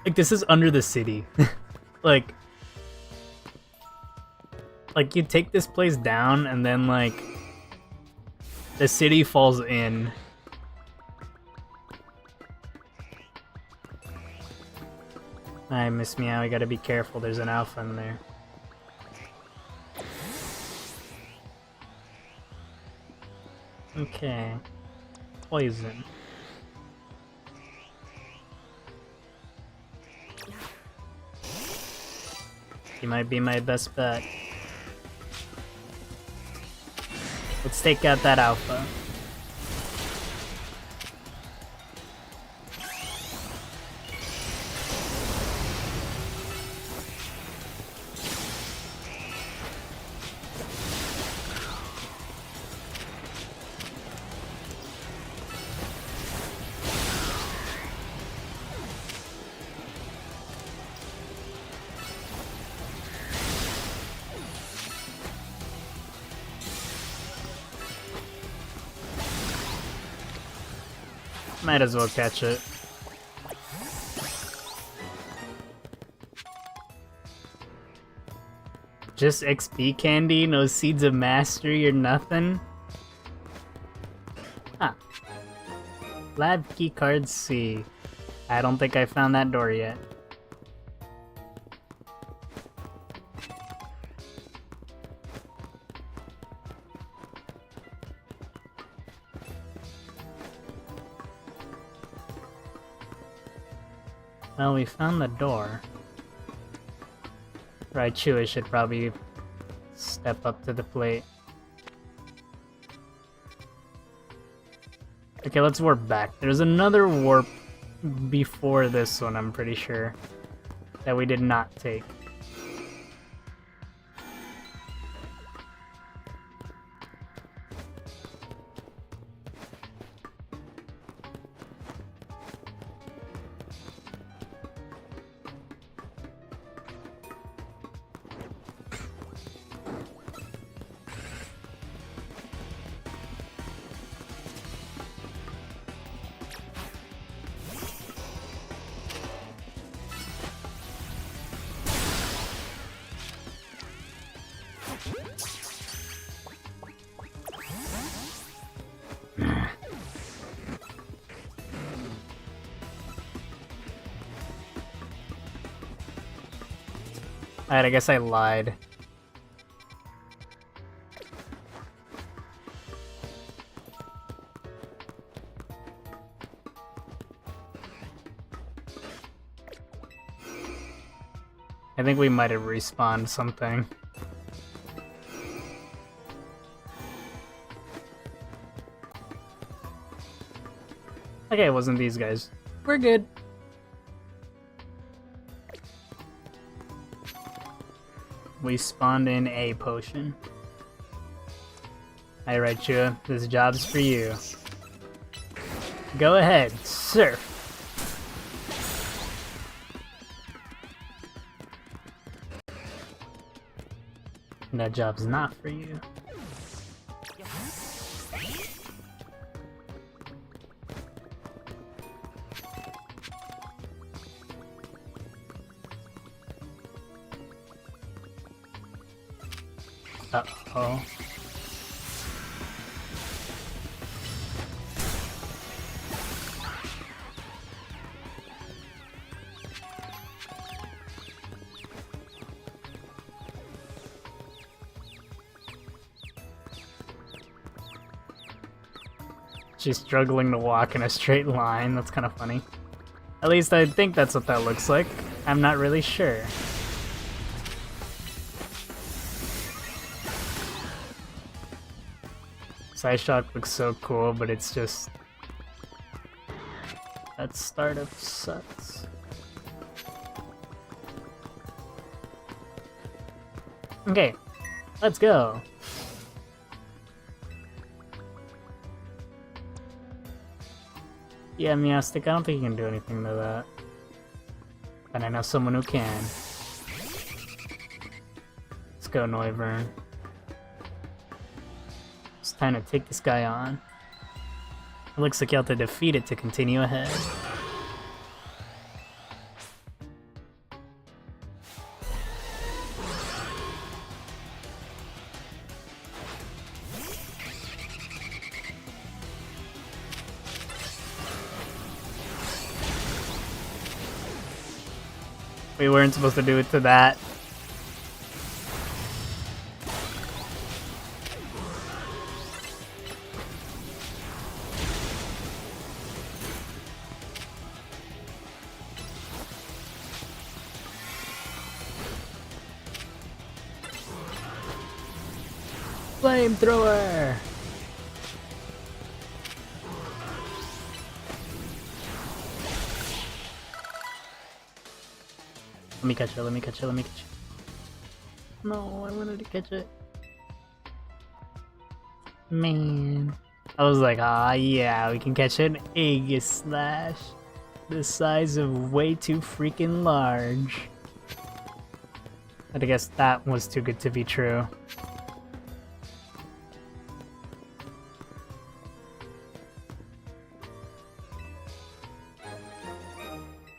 Like, this is under the city. like you take this place down and then like the city falls in. Hi, Miss Meow, I gotta be careful, there's an alpha in there. Okay. Poison. You might be my best bet. Let's take out that alpha. Might as well catch it. Just XP candy, no seeds of mastery or nothing? Huh. Lab keycard C. I don't think I found that door yet. Well, we found the door. Raichu should probably step up to the plate. Okay, let's warp back. There's another warp before this one, I'm pretty sure, that we did not take. Alright, I guess I lied. I think we might have respawned something. Okay, it wasn't these guys. We're good. We spawned in a potion. Alright, Raichu, this job's for you. Go ahead, surf. That job's not for you. Uh-oh. She's struggling to walk in a straight line. That's kind of funny. At least I think that's what that looks like. I'm not really sure. Psyshock looks so cool, but it's just... that startup sucks. Okay, let's go. Yeah, Meowstic, I don't think you can do anything to that. And I know someone who can. Let's go, Noivern. It's time to take this guy on. It looks like you have to defeat it to continue ahead. We weren't supposed to do it to that. Flamethrower! Let me catch it, let me catch it, let me catch it. No, I wanted to catch it. Man. I was like, ah, yeah, we can catch an Aegislash. The size of way too freaking large. But I guess that was too good to be true.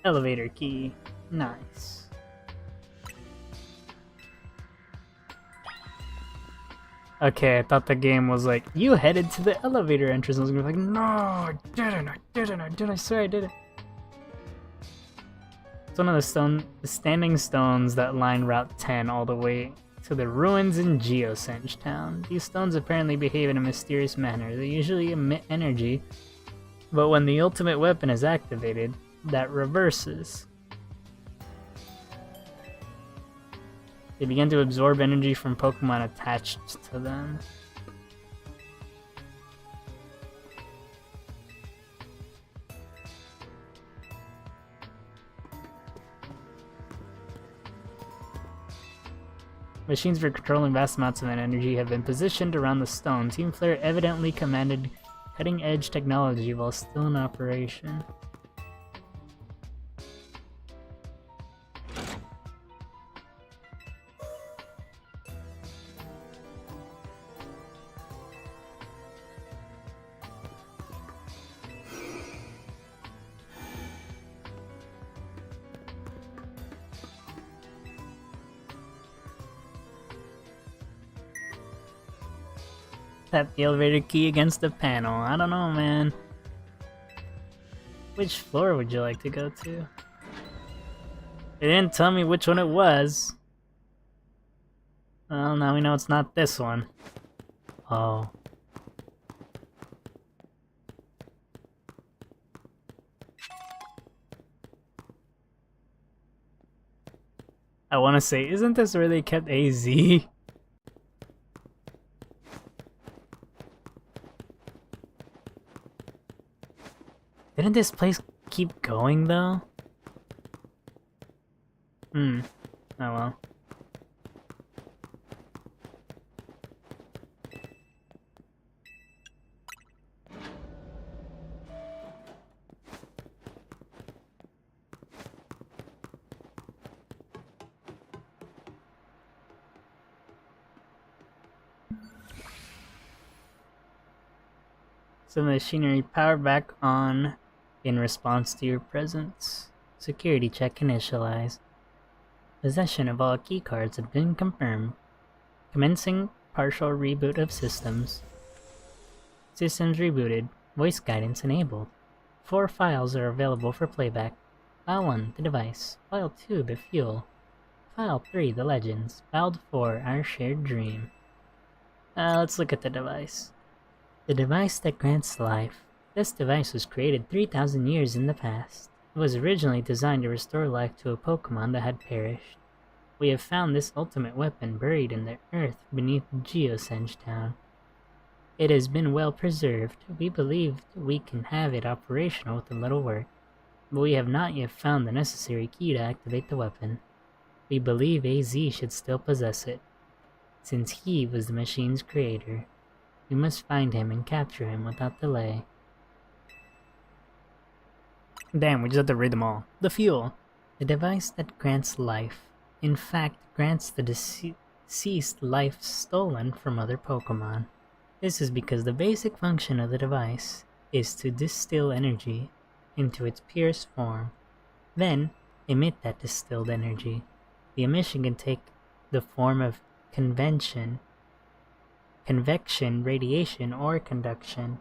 Elevator key. Nice. Okay, I thought the game was like, you headed to the elevator entrance. I was gonna be like, no, I didn't, I swear I didn't. It's one of the standing stones that line Route 10 all the way to the ruins in Geosenge Town. These stones apparently behave in a mysterious manner. They usually emit energy, but when the ultimate weapon is activated, that reverses. They begin to absorb energy from Pokemon attached to them. Machines for controlling vast amounts of energy have been positioned around the stone. Team Flare evidently commanded cutting-edge technology while still in operation. Tap the elevator key against the panel. I don't know, man. Which floor would you like to go to? They didn't tell me which one it was. Well, now we know it's not this one. Oh. I want to say, isn't this where they kept AZ? Didn't this place keep going, though? Oh well. So machinery powered back on in response to your presence. Security check initialized. Possession of all keycards have been confirmed. Commencing partial reboot of systems. Systems rebooted. Voice guidance enabled. 4 files are available for playback. File 1, the device. File 2, the fuel. File 3, the legends. File 4, our shared dream. Let's look at the device. The device that grants life. This device was created 3,000 years in the past. It was originally designed to restore life to a Pokemon that had perished. We have found this ultimate weapon buried in the earth beneath Jacinthe town. It has been well preserved. We believe we can have it operational with a little work, but we have not yet found the necessary key to activate the weapon. We believe AZ should still possess it, since he was the machine's creator. We must find him and capture him without delay. Damn, we just have to read them all. The fuel. The device that grants life, in fact, grants the deceased life stolen from other Pokemon. This is because the basic function of the device is to distill energy into its purest form, then emit that distilled energy. The emission can take the form of convection, radiation, or conduction.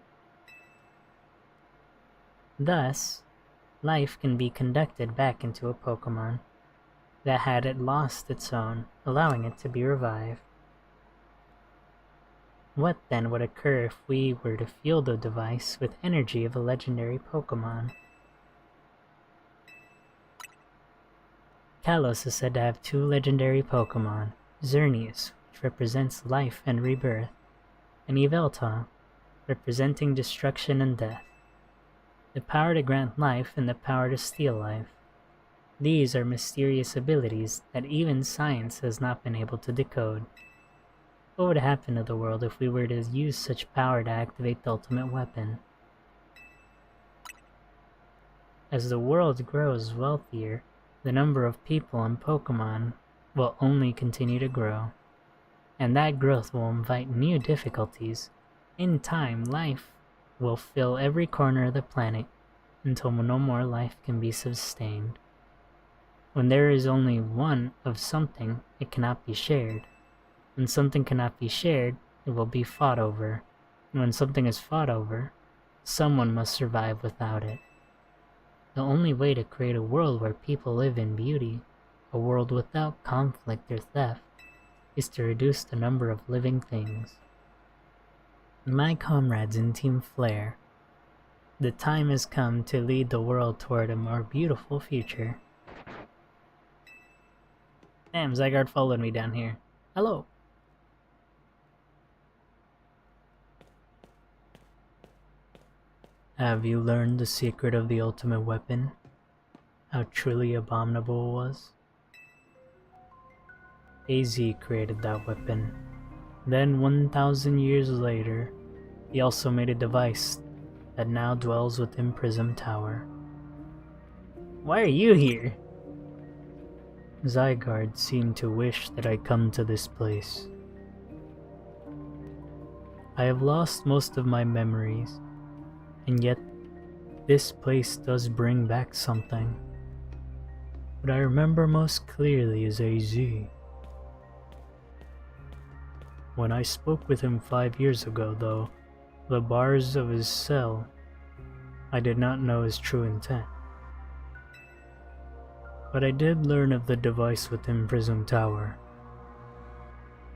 Thus, life can be conducted back into a Pokemon that had it lost its own, allowing it to be revived. What then would occur if we were to fuel the device with energy of a legendary Pokemon? Kalos is said to have 2 legendary Pokemon, Xerneas, which represents life and rebirth, and Yveltal, representing destruction and death. The power to grant life and the power to steal life. These are mysterious abilities that even science has not been able to decode. What would happen to the world if we were to use such power to activate the ultimate weapon? As the world grows wealthier, the number of people and Pokemon will only continue to grow, and that growth will invite new difficulties. In time, life will fill every corner of the planet until no more life can be sustained. When there is only one of something, it cannot be shared. When something cannot be shared, it will be fought over. And when something is fought over, someone must survive without it. The only way to create a world where people live in beauty, a world without conflict or theft, is to reduce the number of living things. My comrades in Team Flare, the time has come to lead the world toward a more beautiful future. Damn, Zygarde followed me down here. Hello. Have you learned the secret of the ultimate weapon? How truly abominable it was? AZ created that weapon. Then 1,000 years later, he also made a device that now dwells within Prism Tower. Why are you here? Zygarde seemed to wish that I come to this place. I have lost most of my memories, and yet this place does bring back something. What I remember most clearly is AZ. When I spoke with him 5 years ago, though, the bars of his cell, I did not know his true intent. But I did learn of the device within Prism Tower.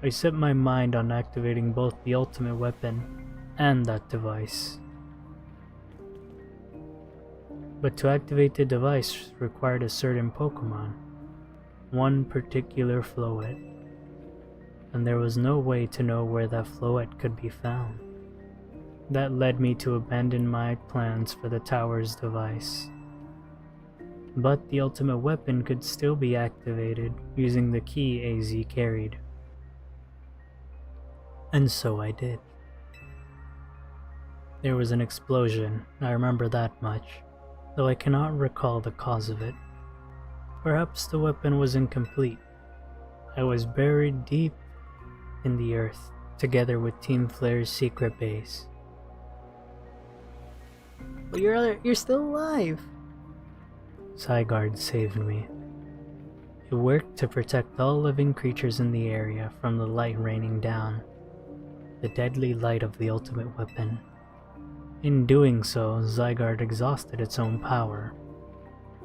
I set my mind on activating both the ultimate weapon and that device. But to activate the device required a certain Pokemon, one particular Floette, and there was no way to know where that Floette could be found. That led me to abandon my plans for the tower's device. But the ultimate weapon could still be activated using the key AZ carried. And so I did. There was an explosion, I remember that much, though I cannot recall the cause of it. Perhaps the weapon was incomplete. I was buried deep in the earth, together with Team Flare's secret base. But you're still alive. Zygarde saved me. It worked to protect all living creatures in the area from the light raining down, the deadly light of the ultimate weapon. In doing so, Zygarde exhausted its own power,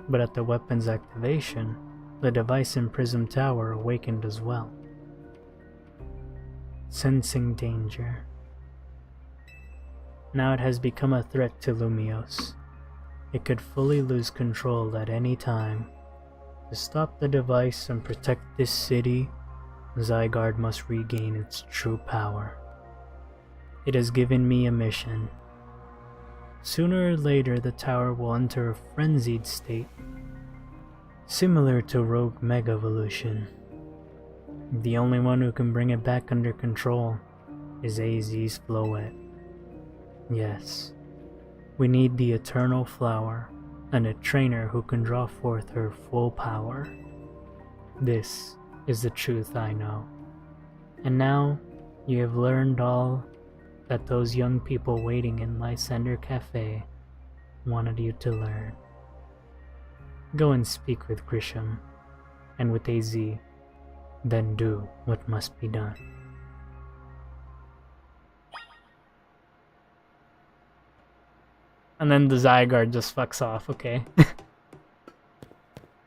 but at the weapon's activation, the device in Prism Tower awakened as well. Sensing danger. Now it has become a threat to Lumiose. It could fully lose control at any time. To stop the device and protect this city, Zygarde must regain its true power. It has given me a mission. Sooner or later, the tower will enter a frenzied state, similar to Rogue Mega Evolution. The only one who can bring it back under control is AZ's Floette. Yes, we need the Eternal Flower and a trainer who can draw forth her full power. This is the truth I know. And now, you have learned all that those young people waiting in Lysander Cafe wanted you to learn. Go and speak with Grisham and with AZ, then do what must be done. And then the Zygarde just fucks off, okay.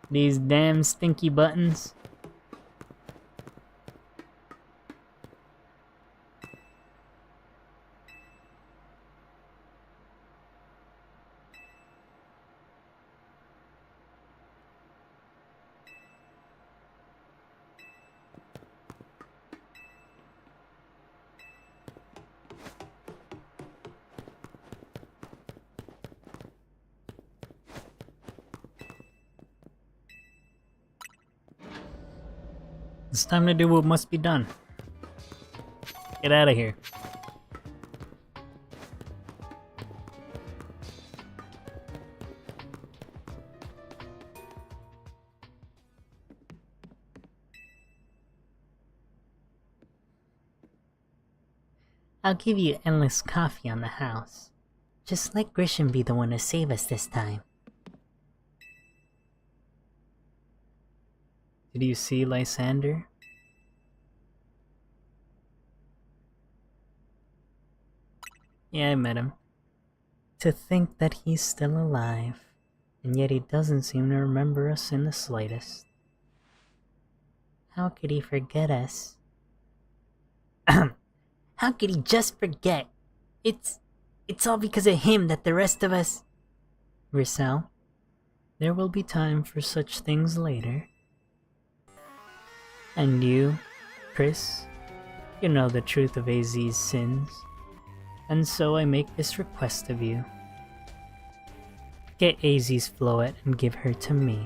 These damn stinky buttons. It's time to do what must be done. Get out of here. I'll give you endless coffee on the house. Just let Grisham be the one to save us this time. Did you see Lysander? Yeah, I met him. To think that he's still alive, and yet he doesn't seem to remember us in the slightest. How could he forget us? How could he just forget? It's all because of him that the rest of us... Grisel, there will be time for such things later. And you, Chris, you know the truth of AZ's sins, and so I make this request of you. Get AZ's Floette and give her to me.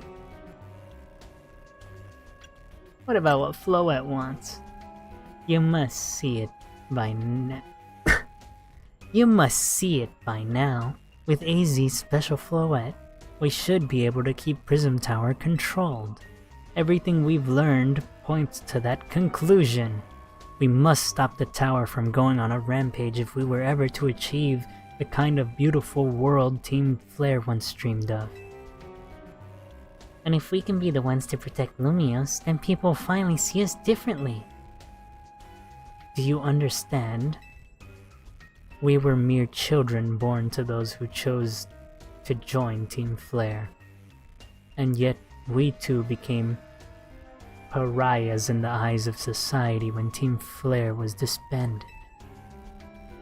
What about what Floette wants? You must see it by now. You must see it by now. With AZ's special Floette, we should be able to keep Prism Tower controlled. Everything we've learned points to that conclusion. We must stop the tower from going on a rampage if we were ever to achieve the kind of beautiful world Team Flare once dreamed of. And if we can be the ones to protect Lumios, then people will finally see us differently. Do you understand? We were mere children born to those who chose to join Team Flare. And yet, we too became pariahs in the eyes of society when Team Flare was disbanded.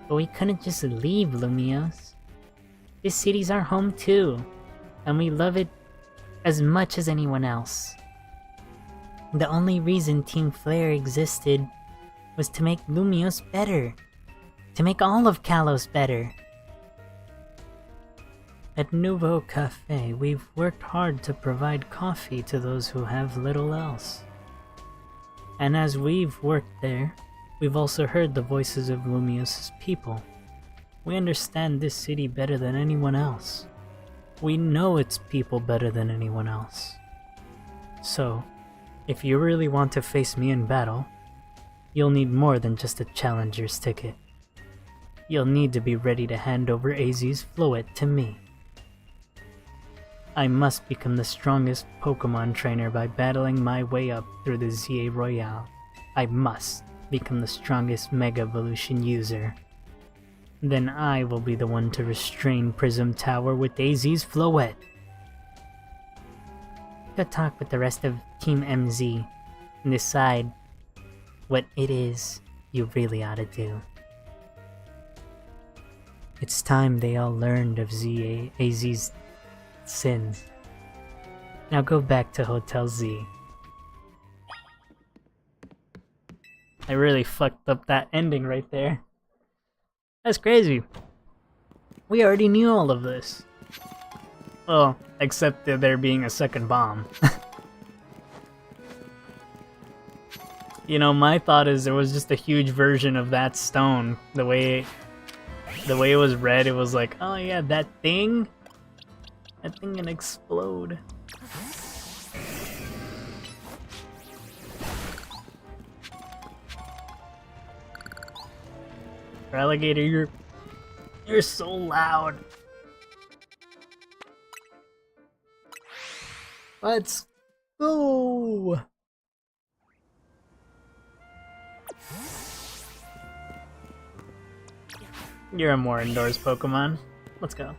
But we couldn't just leave Lumios. This city's our home too, and we love it as much as anyone else. The only reason Team Flare existed was to make Lumios better. To make all of Kalos better. At Nouveau Cafe, we've worked hard to provide coffee to those who have little else. And as we've worked there, we've also heard the voices of Lumios' people. We understand this city better than anyone else. We know its people better than anyone else. So, if you really want to face me in battle, you'll need more than just a challenger's ticket. You'll need to be ready to hand over AZ's Floette to me. I must become the strongest Pokemon trainer by battling my way up through the ZA Royale. I must become the strongest Mega Evolution user. Then I will be the one to restrain Prism Tower with AZ's Floette. Go talk with the rest of Team MZ and decide what it is you really ought to do. It's time they all learned of AZ's sins. Now go back to Hotel Z. I really fucked up that ending right there. That's crazy. We already knew all of this. Well, except there being a second bomb. You know, my thought is there was just a huge version of that stone. The way it was read, it was like, oh yeah, that thing can explode. Alligator, you're so loud. Let's go. You're a more indoors Pokemon. Let's go.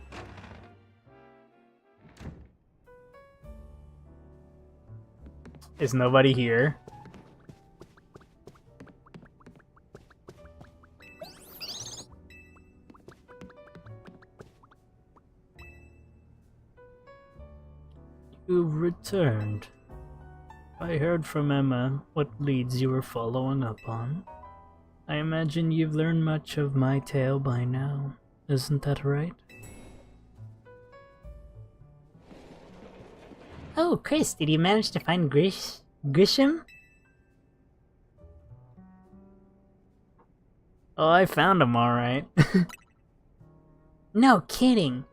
Is nobody here? You've returned. I heard from Emma what leads you were following up on. I imagine you've learned much of my tale by now, isn't that right? Oh, Chris, did you manage to find Grisham? Oh, I found him alright. No kidding!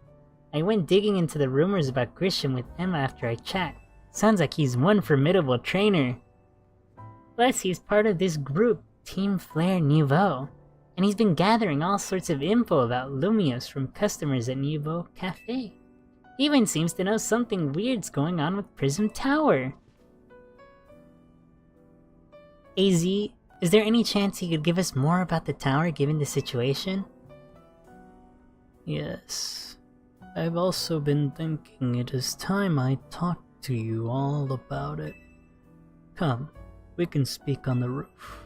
I went digging into the rumors about Grisham with Emma after I chat. Sounds like he's one formidable trainer. Plus, he's part of this group, Team Flare Nouveau, and he's been gathering all sorts of info about Lumios from customers at Nouveau Cafe. He even seems to know something weird's going on with Prism Tower. AZ, is there any chance he could give us more about the tower given the situation? Yes. I've also been thinking it is time I talk to you all about it. Come, we can speak on the roof.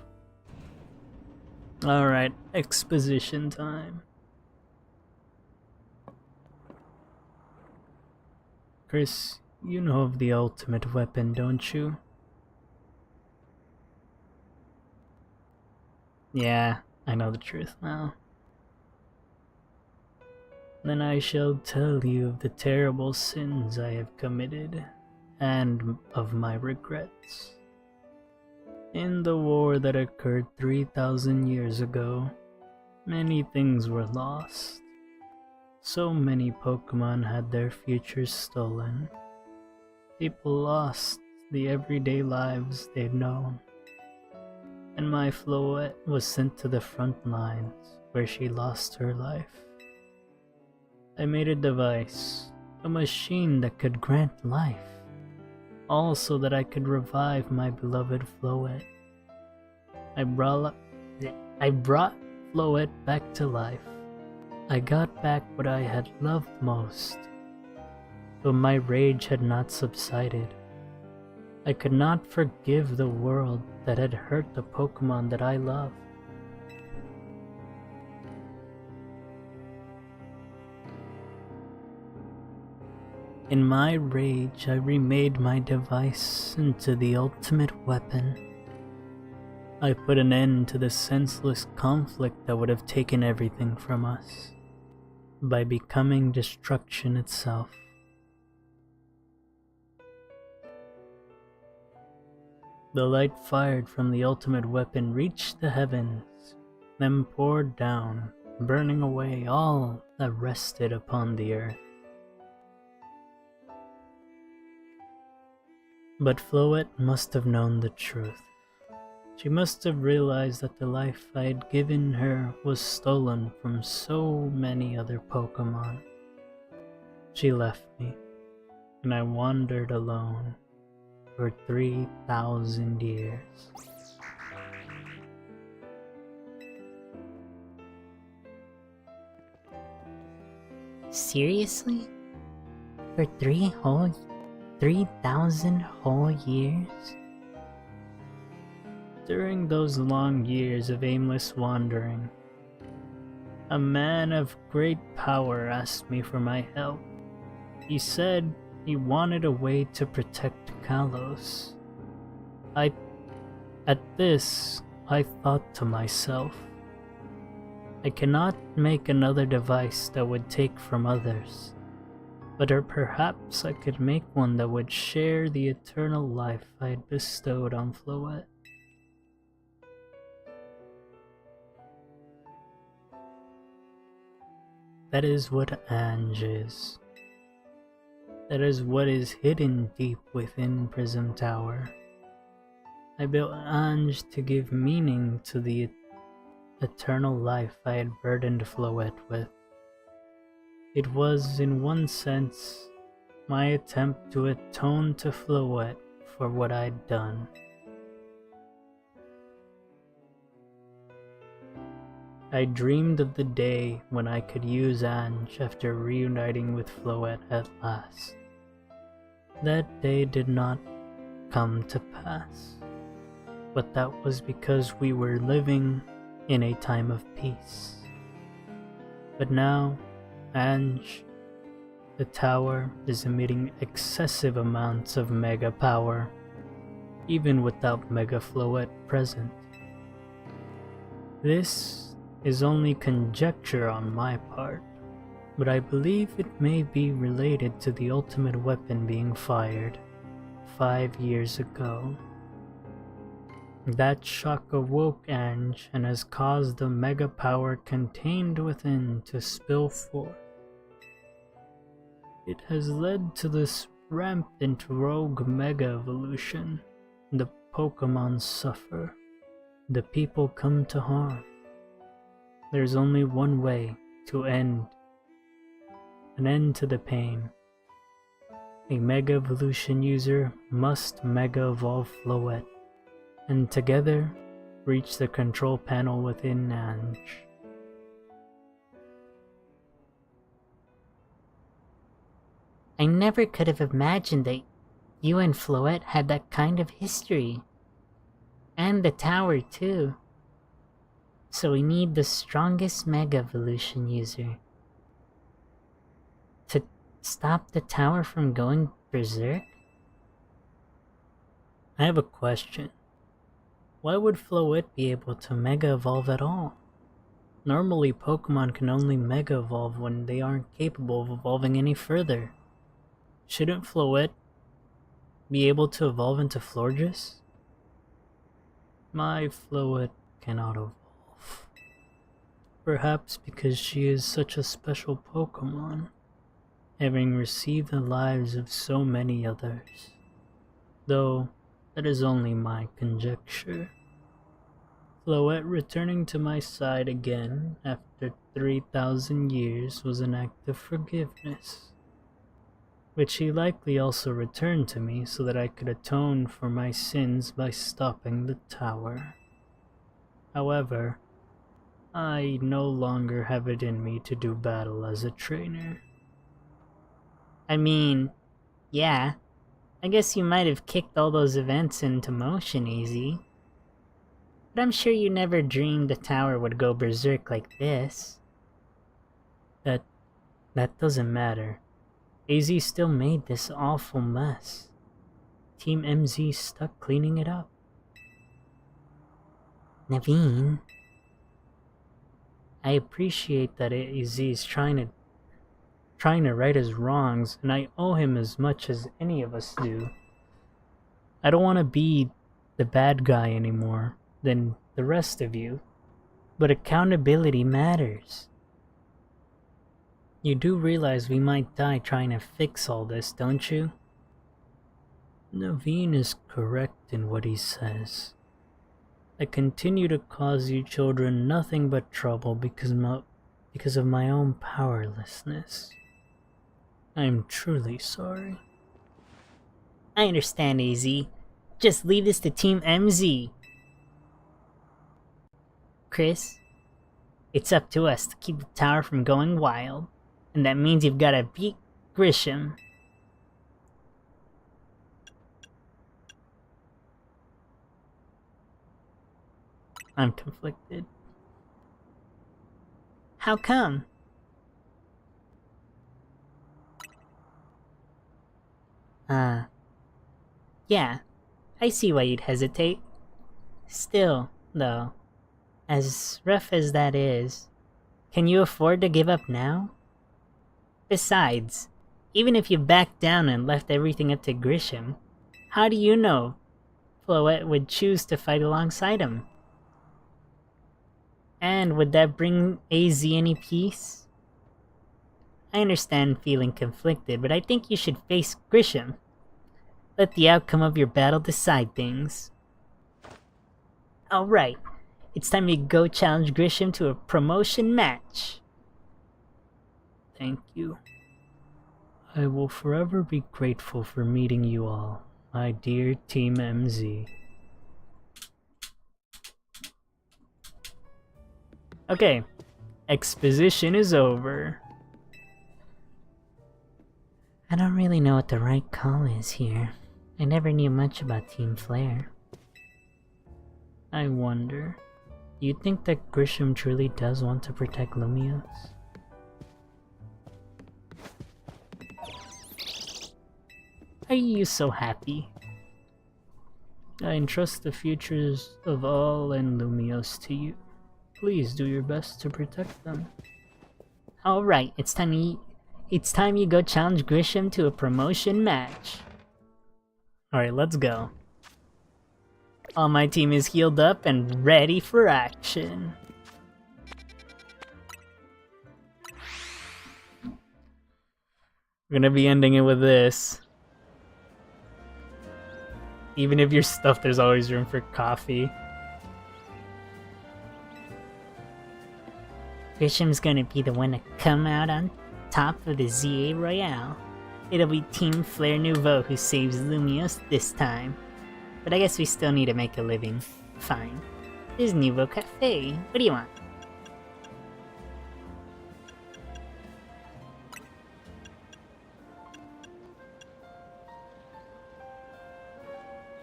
Alright, exposition time. Chris, you know of the ultimate weapon, don't you? Yeah, I know the truth now. Then I shall tell you of the terrible sins I have committed, and of my regrets. In the war that occurred 3,000 years ago, many things were lost. So many Pokemon had their futures stolen. People lost the everyday lives they'd known. And my Floette was sent to the front lines, where she lost her life. I made a device, a machine that could grant life, all so that I could revive my beloved Floette. I brought Floette back to life. I got back what I had loved most, but my rage had not subsided. I could not forgive the world that had hurt the Pokemon that I loved. In my rage, I remade my device into the ultimate weapon. I put an end to the senseless conflict that would have taken everything from us, by becoming destruction itself. The light fired from the ultimate weapon reached the heavens, then poured down, burning away all that rested upon the earth. But Floette must have known the truth. She must have realized that the life I had given her was stolen from so many other Pokemon. She left me, and I wandered alone for 3,000 years. Seriously? For 3,000 whole years? During those long years of aimless wandering, a man of great power asked me for my help. He said he wanted a way to protect Kalos. At this, I thought to myself, I cannot make another device that would take from others, but perhaps I could make one that would share the eternal life I had bestowed on Floette. That is what Ange is. That is what is hidden deep within Prism Tower. I built Ange to give meaning to the eternal life I had burdened Floette with. It was, in one sense, my attempt to atone to Floette for what I'd done. I dreamed of the day when I could use Ange after reuniting with Floette at last. That day did not come to pass, but that was because we were living in a time of peace. But now, Ange, the tower, is emitting excessive amounts of Mega power, even without Mega Floette present. This is only conjecture on my part, but I believe it may be related to the ultimate weapon being fired 5 years ago. That shock awoke Ange and has caused the Mega power contained within to spill forth. It has led to this rampant rogue Mega evolution. The Pokemon suffer. The people come to harm. There's only one way to an end to the pain. A Mega Evolution user must Mega Evolve Floette, and together reach the control panel within Ange. I never could have imagined that you and Floette had that kind of history. And the tower too. So we need the strongest Mega Evolution user to stop the tower from going berserk? I have a question. Why would Floette be able to Mega Evolve at all? Normally, Pokemon can only Mega Evolve when they aren't capable of evolving any further. Shouldn't Floette be able to evolve into Florges? My Floette cannot evolve. Perhaps because she is such a special Pokemon, having received the lives of so many others. Though, that is only my conjecture. Floette returning to my side again after 3,000 years was an act of forgiveness, which he likely also returned to me so that I could atone for my sins by stopping the tower. However, I no longer have it in me to do battle as a trainer. I mean, yeah, I guess you might have kicked all those events into motion, Easy. But I'm sure you never dreamed the tower would go berserk like this. That doesn't matter. AZ still made this awful mess. Team MZ stuck cleaning it up. Naveen, I appreciate that AZ is trying to right his wrongs, and I owe him as much as any of us do. I don't want to be the bad guy anymore than the rest of you, but accountability matters. You do realize we might die trying to fix all this, don't you? Naveen is correct in what he says. I continue to cause you children nothing but trouble because of my own powerlessness. I am truly sorry. I understand, AZ. Just leave this to Team MZ. Chris, it's up to us to keep the tower from going wild, and that means you've got to beat Grisham. I'm conflicted. How come? Yeah, I see why you'd hesitate. Still, though, as rough as that is, can you afford to give up now? Besides, even if you backed down and left everything up to Grisham, how do you know Floette would choose to fight alongside him? And would that bring AZ any peace? I understand feeling conflicted, but I think you should face Grisham. Let the outcome of your battle decide things. Alright, it's time you go challenge Grisham to a promotion match. Thank you. I will forever be grateful for meeting you all, my dear Team MZ. Okay, exposition is over. I don't really know what the right call is here. I never knew much about Team Flare. I wonder, do you think that Grisham truly does want to protect Lumios? Are you so happy? I entrust the futures of all and Lumios to you. Please do your best to protect them. Alright, it's time you go challenge Grisham to a promotion match. Alright, let's go. All my team is healed up and ready for action. We're gonna be ending it with this. Even if you're stuffed, there's always room for coffee. Grisham's gonna be the one to come out on top of the ZA Royale. It'll be Team Flare Nouveau who saves Lumios this time. But I guess we still need to make a living. Fine. This is Nouveau Cafe. What do you want?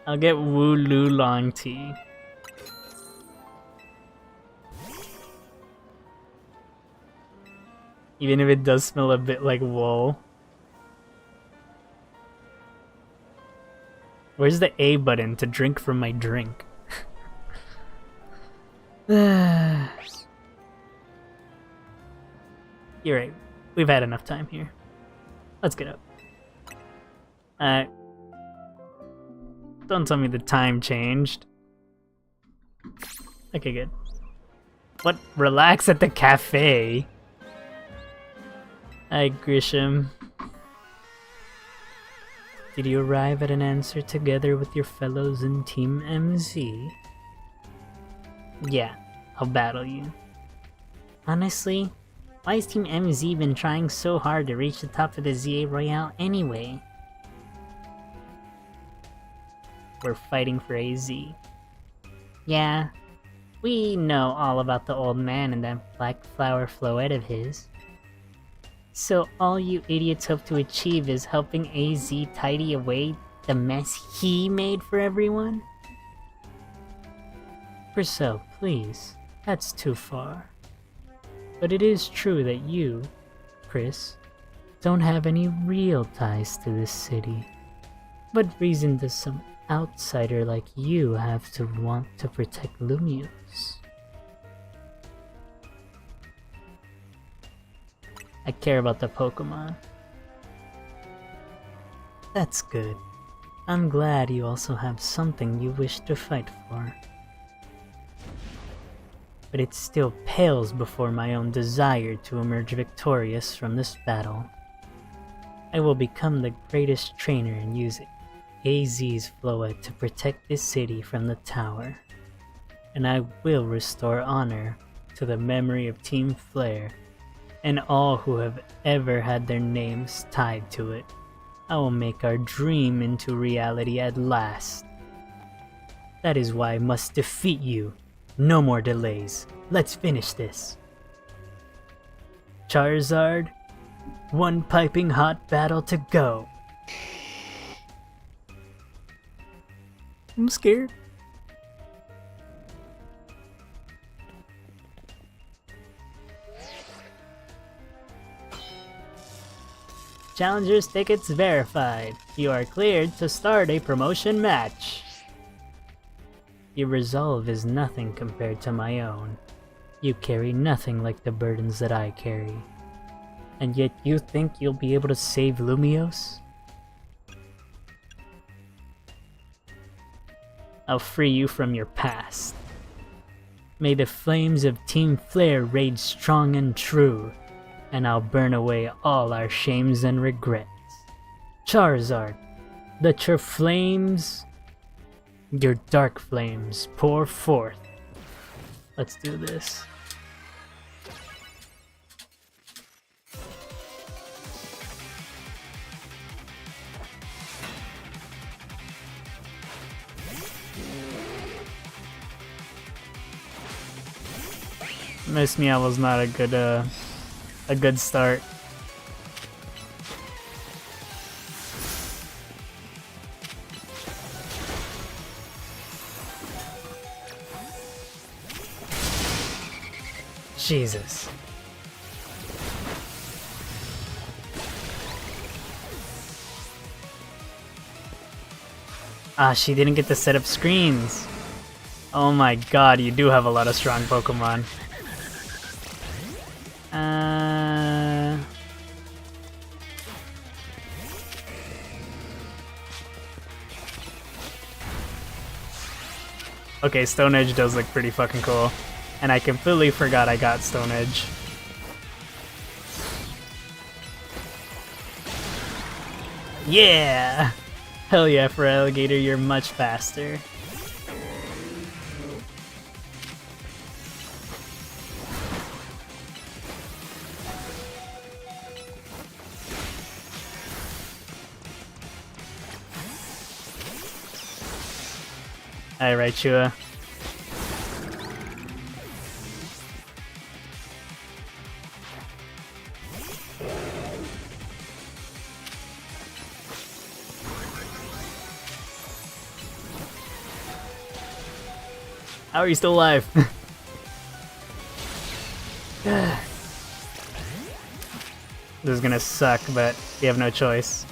I'll get Wooloo Long Tea. Even if it does smell a bit like wool. Where's the A button to drink from my drink? You're right. We've had enough time here. Let's get up. Don't tell me the time changed. Okay, good. What? Relax at the cafe? Hi, Grisham. Did you arrive at an answer together with your fellows in Team MZ? Yeah, I'll battle you. Honestly, why has Team MZ been trying so hard to reach the top of the ZA Royale anyway? We're fighting for AZ. Yeah, we know all about the old man and that black flower floette of his. So all you idiots hope to achieve is helping AZ tidy away the mess he made for everyone? Purcell, please, that's too far. But it is true that you, Chris, don't have any real ties to this city. What reason does some outsider like you have to want to protect Lumios? I care about the Pokemon. That's good. I'm glad you also have something you wish to fight for. But it still pales before my own desire to emerge victorious from this battle. I will become the greatest trainer and use AZ's Floette to protect this city from the tower. And I will restore honor to the memory of Team Flare and all who have ever had their names tied to it. I will make our dream into reality at last. That is why I must defeat you. No more delays. Let's finish this. Charizard, one piping hot battle to go. I'm scared. Challengers tickets verified. You are cleared to start a promotion match. Your resolve is nothing compared to my own. You carry nothing like the burdens that I carry. And yet you think you'll be able to save Lumios? I'll free you from your past. May the flames of Team Flare rage strong and true, and I'll burn away all our shames and regrets. Charizard, let your flames, your dark flames, pour forth. Let's do this. Miss Meow was not a good start. Jesus. Ah, she didn't get to set up screens. Oh my god, you do have a lot of strong Pokemon. Okay, Stone Edge does look pretty fucking cool. And I completely forgot I got Stone Edge. Yeah! Hell yeah, for Alligator, you're much faster. Alright, Raichua. How are you still alive? This is gonna suck, but we have no choice.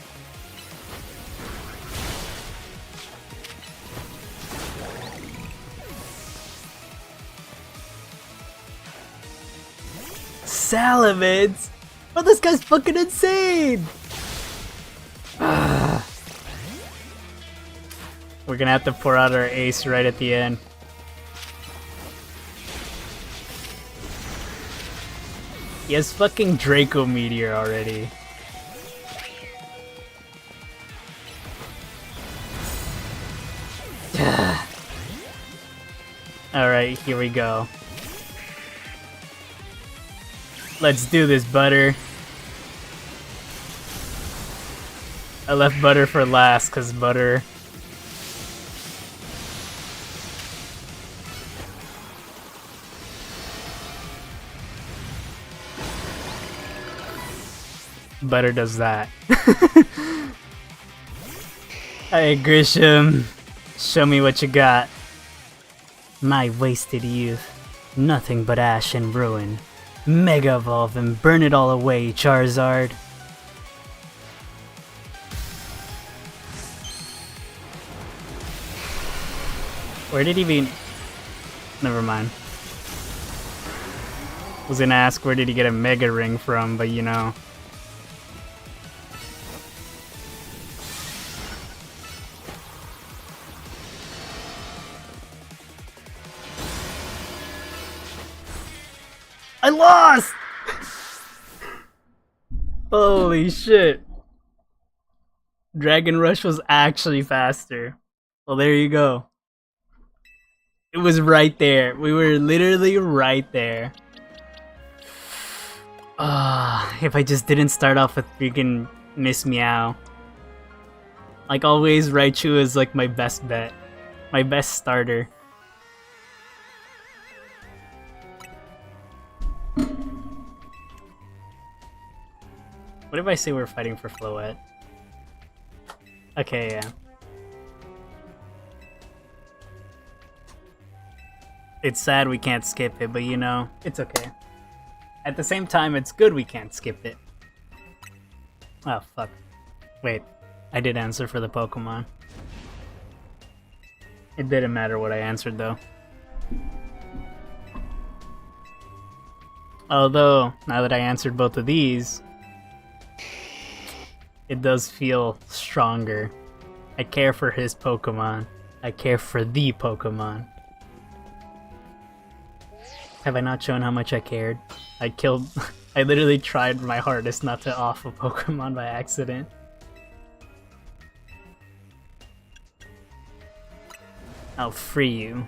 Salamence! Oh, this guy's fucking insane! We're gonna have to pour out our ace right at the end. He has fucking Draco Meteor already. Alright, here we go. Let's do this, Butter. I left Butter for last, cause Butter... Butter does that. Hey Grisham, show me what you got. My wasted youth, nothing but ash and ruin. Mega Evolve and burn it all away, Charizard. Where did he be? Never mind. Was gonna ask where did he get a Mega Ring from, but you know. I lost! Holy shit. Dragon Rush was actually faster. Well, there you go. It was right there. We were literally right there. If I just didn't start off with freaking Miss Meow. Like always, Raichu is like my best bet. My best starter. What if I say we're fighting for Floette? Okay, yeah. It's sad we can't skip it, but you know, it's okay. At the same time, it's good we can't skip it. Oh, fuck. Wait, I did answer for the Pokemon. It didn't matter what I answered, though. Although, now that I answered both of these, it does feel stronger. I care for his Pokemon. I care for the Pokemon. Have I not shown how much I cared? I literally tried my hardest not to off a Pokemon by accident. I'll free you.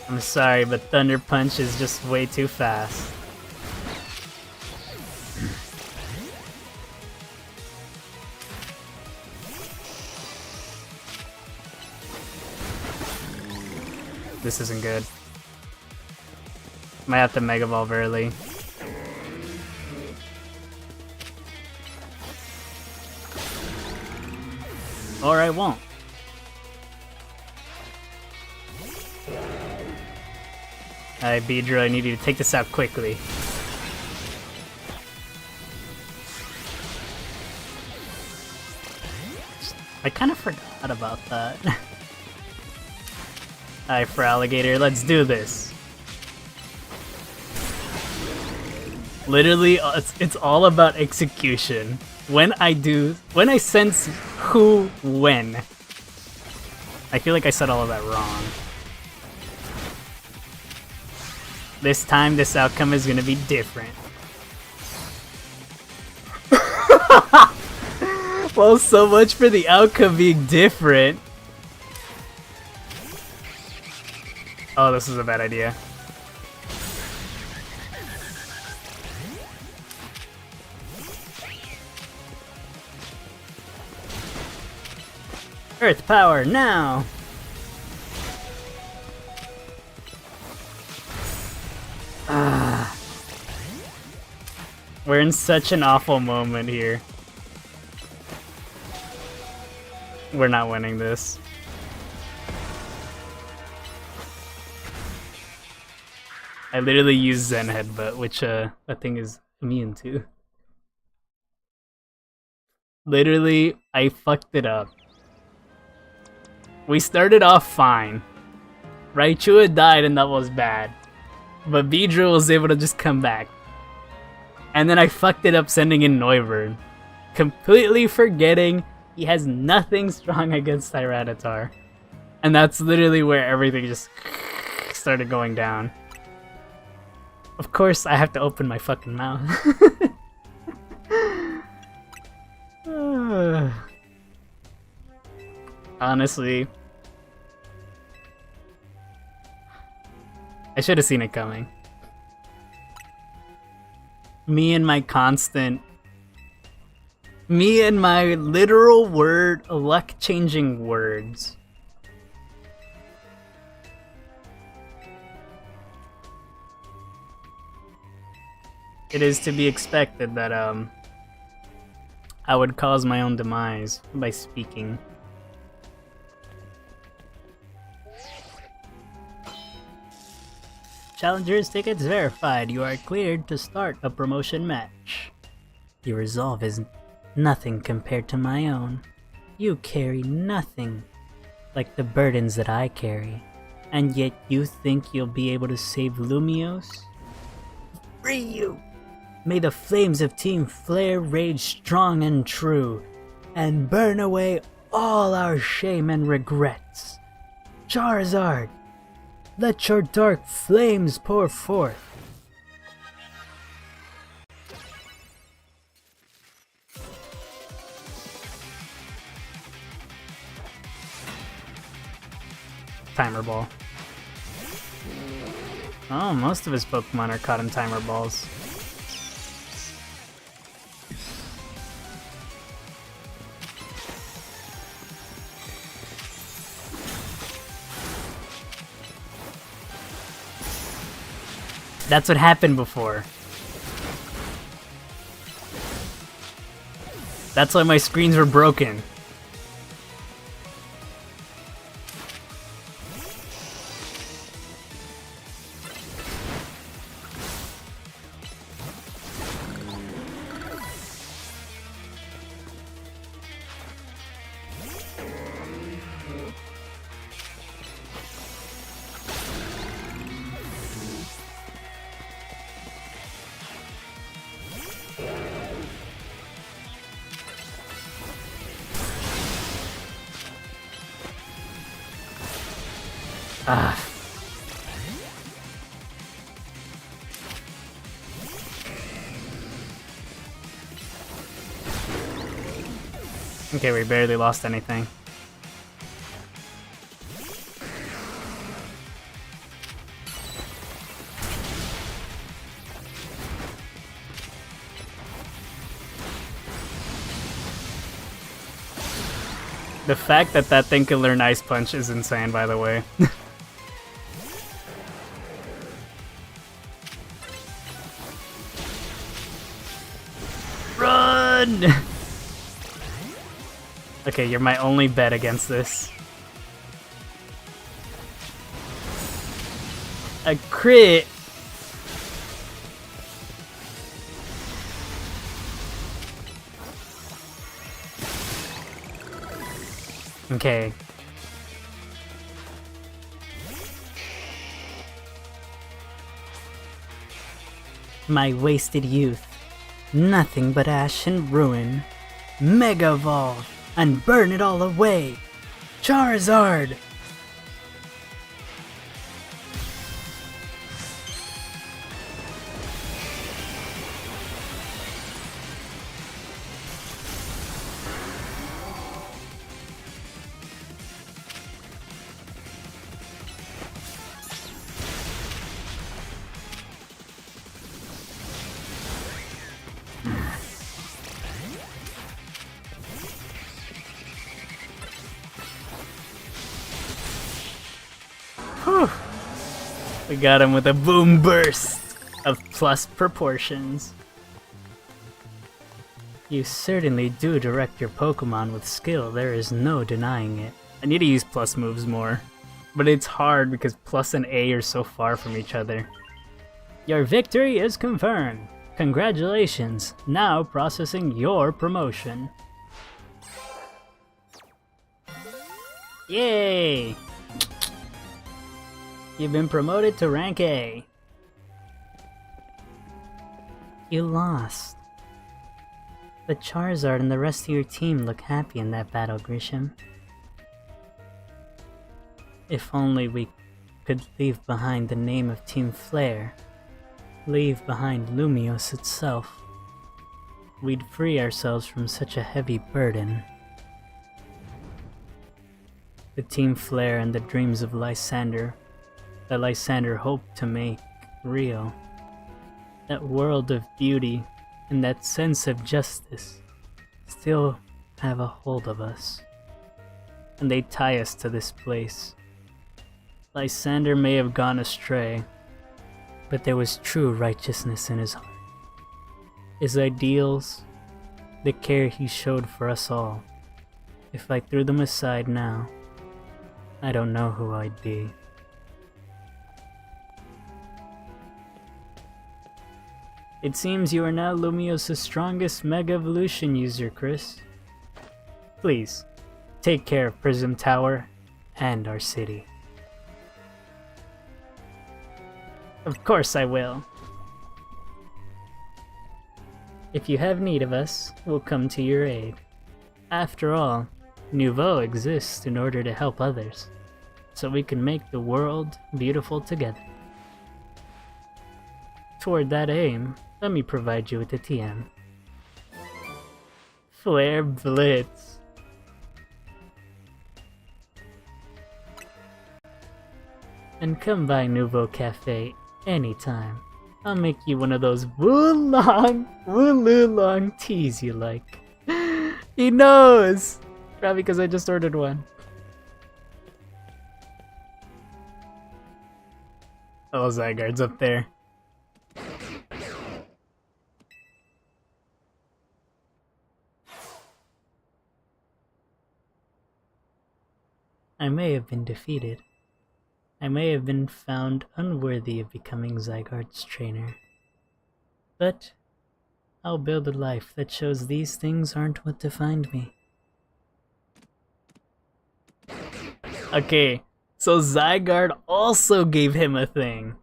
I'm sorry, but Thunder Punch is just way too fast. This isn't good. Might have to Mega Evolve early. Or I won't. Alright, Beedrill, I need you to take this out quickly. I kind of forgot about that. Alright, for Alligator, let's do this. Literally, it's all about execution. When I sense who, when. I feel like I said all of that wrong. This time, this outcome is gonna be different. Well, so much for the outcome being different. Oh, this is a bad idea. Earth power now! We're in such an awful moment here. We're not winning this. I literally used Zen Headbutt, which that thing is immune to. Literally, I fucked it up. We started off fine. Raichu had died and that was bad. But Beedrill was able to just come back. And then I fucked it up sending in Noivern. Completely forgetting he has nothing strong against Tyranitar. And that's literally where everything just started going down. Of course, I have to open my fucking mouth. Honestly, I should have seen it coming. Me and my literal word, luck-changing words. It is to be expected that I would cause my own demise by speaking. Challengers tickets verified. You are cleared to start a promotion match. Your resolve is nothing compared to my own. You carry nothing like the burdens that I carry. And yet you think you'll be able to save Lumiose? Free you! May the flames of Team Flare rage strong and true, and burn away all our shame and regrets. Charizard, let your dark flames pour forth. Timer Ball. Oh, most of his Pokemon are caught in Timer Balls. That's what happened before. That's why my screens were broken. Ah. Okay, we barely lost anything. The fact that that thing can learn Ice Punch is insane, by the way. Run! Okay, you're my only bet against this. A crit! Okay. My wasted youth. Nothing but ash and ruin. Mega Evolve and burn it all away. Charizard! Whew. We got him with a boom burst of plus proportions. You certainly do direct your Pokemon with skill, there is no denying it. I need to use plus moves more, but it's hard because plus and A are so far from each other. Your victory is confirmed. Congratulations, now processing your promotion. Yay! You've been promoted to rank A. You lost. But Charizard and the rest of your team look happy in that battle, Grisham. If only we could leave behind the name of Team Flare, leave behind Lumiose itself, we'd free ourselves from such a heavy burden. The Team Flare and the dreams of Lysander, that Lysander hoped to make real. That world of beauty and that sense of justice still have a hold of us, and they tie us to this place. Lysander may have gone astray, but there was true righteousness in his heart. His ideals, the care he showed for us all. If I threw them aside now, I don't know who I'd be. It seems you are now Lumiose's strongest Mega Evolution user, Chris. Please, take care of Prism Tower and our city. Of course I will. If you have need of us, we'll come to your aid. After all, Nouveau exists in order to help others, so we can make the world beautiful together. Toward that aim, let me provide you with a TM. Flare Blitz. And come by Nouveau Cafe anytime. I'll make you one of those Woolong teas you like. He knows! Probably because I just ordered one. Oh, Zygarde's up there. I may have been defeated. I may have been found unworthy of becoming Zygarde's trainer. But I'll build a life that shows these things aren't what defined me. Okay, so Zygarde also gave him a thing.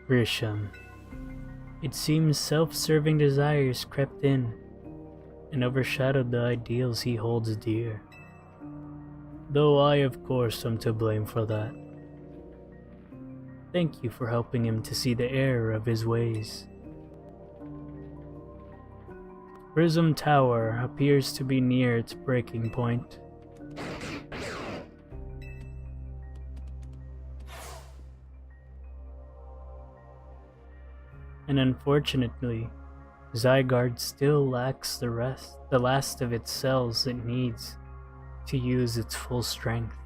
Grisham. It seems self-serving desires crept in and overshadowed the ideals he holds dear. Though I, of course, am to blame for that. Thank you for helping him to see the error of his ways. Prism Tower appears to be near its breaking point. And unfortunately, Zygarde still lacks the last of its cells it needs to use its full strength.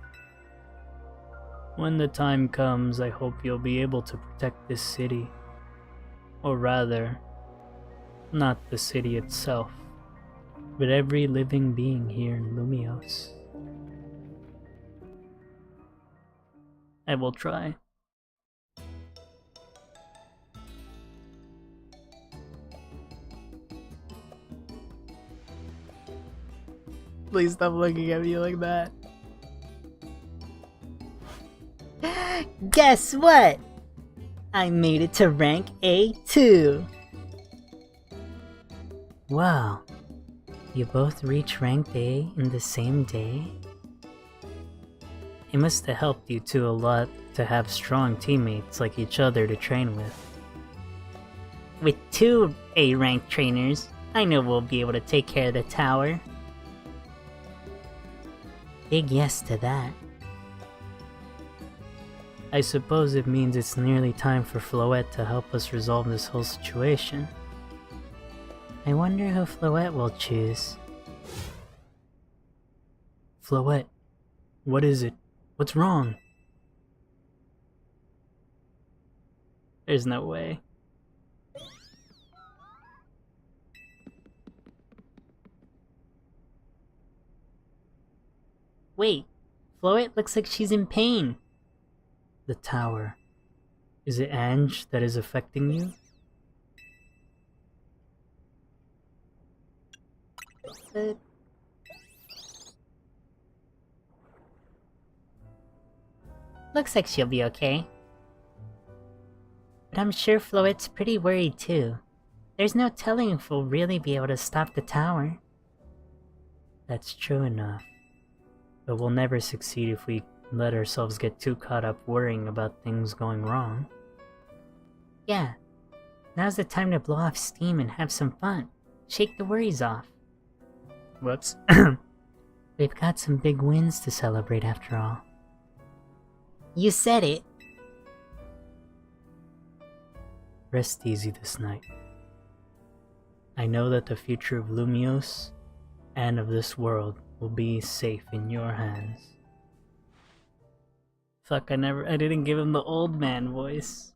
When the time comes, I hope you'll be able to protect this city. Or rather, not the city itself, but every living being here in Lumiose. I will try. Please stop looking at me like that. Guess what? I made it to rank A2. Wow. You both reached rank A in the same day? It must have helped you two a lot to have strong teammates like each other to train with. With 2 A-rank trainers, I know we'll be able to take care of the tower. Big yes to that. I suppose it means it's nearly time for Floette to help us resolve this whole situation. I wonder who Floette will choose. Floette, what is it? What's wrong? There's no way. Wait, Floet looks like she's in pain. The tower. Is it Ange that is affecting you? Looks like she'll be okay. But I'm sure Floet's pretty worried too. There's no telling if we'll really be able to stop the tower. That's true enough. But we'll never succeed if we let ourselves get too caught up worrying about things going wrong. Yeah. Now's the time to blow off steam and have some fun. Shake the worries off. Whoops. We've got some big wins to celebrate after all. You said it. Rest easy this night. I know that the future of Lumios and of this world will be safe in your hands. Fuck, I didn't give him the old man voice.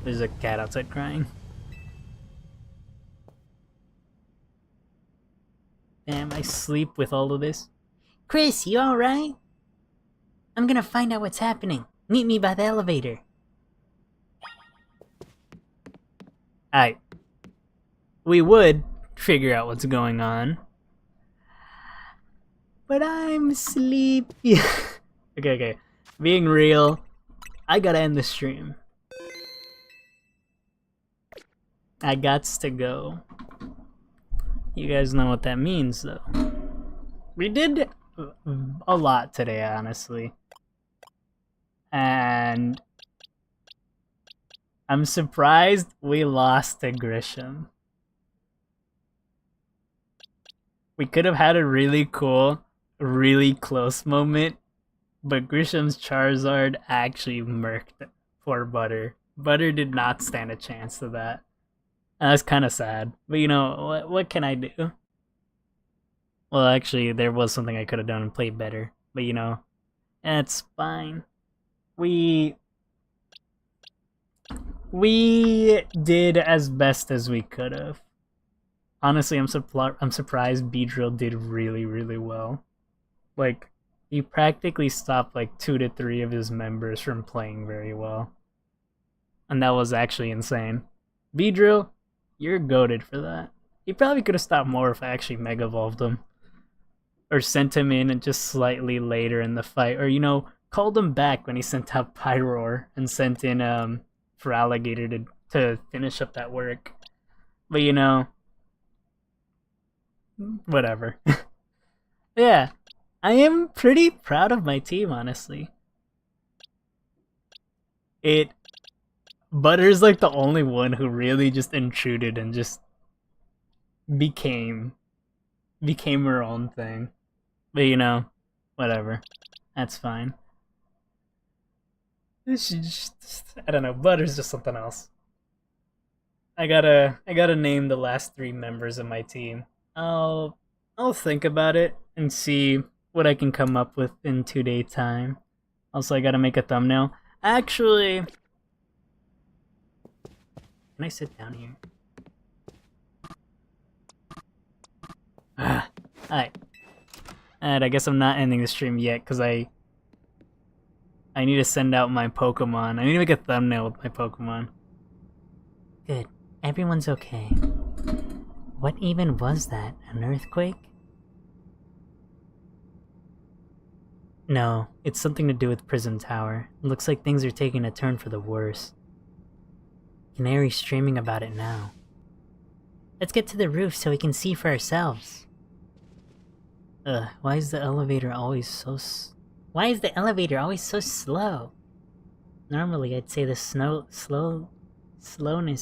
There's a cat outside crying. Damn, I sleep with all of this. Chris, you alright? I'm gonna find out what's happening. Meet me by the elevator. Alright. We would figure out what's going on. But I'm sleepy. Okay. Being real, I gotta end the stream. I gots to go. You guys know what that means, though. We did a lot today, honestly. And I'm surprised we lost to Grisham. We could have had a really cool, really close moment, but Grisham's Charizard actually murked poor Butter. Butter did not stand a chance to that. That's kind of sad. But you know, what can I do? Well, actually, there was something I could have done and played better. But you know, it's fine. We did as best as we could have. Honestly, I'm surprised Beedrill did really, really well. Like, he practically stopped like 2 to 3 of his members from playing very well. And that was actually insane. Beedrill, you're goated for that. He probably could have stopped more if I actually Mega Evolved him. Or sent him in and just slightly later in the fight. Or, you know, called him back when he sent out Pyroar and sent in for Alligator to finish up that work. But, you know, whatever. Yeah, I am pretty proud of my team, honestly. Butter's like the only one who really just intruded and just became her own thing. But you know, whatever. That's fine. I don't know, Butter's just something else. I gotta name the last 3 members of my team. I'll think about it and see what I can come up with in 2-day time. Also, I gotta make a thumbnail. Actually, can I sit down here? Alright. And I guess I'm not ending the stream yet because I need to send out my Pokemon. I need to make a thumbnail with my Pokemon. Good. Everyone's okay. What even was that? An earthquake? No, it's something to do with Prism Tower. It looks like things are taking a turn for the worse. Canary's streaming about it now. Let's get to the roof so we can see for ourselves. Why is the elevator always so slow? Normally, I'd say the slowness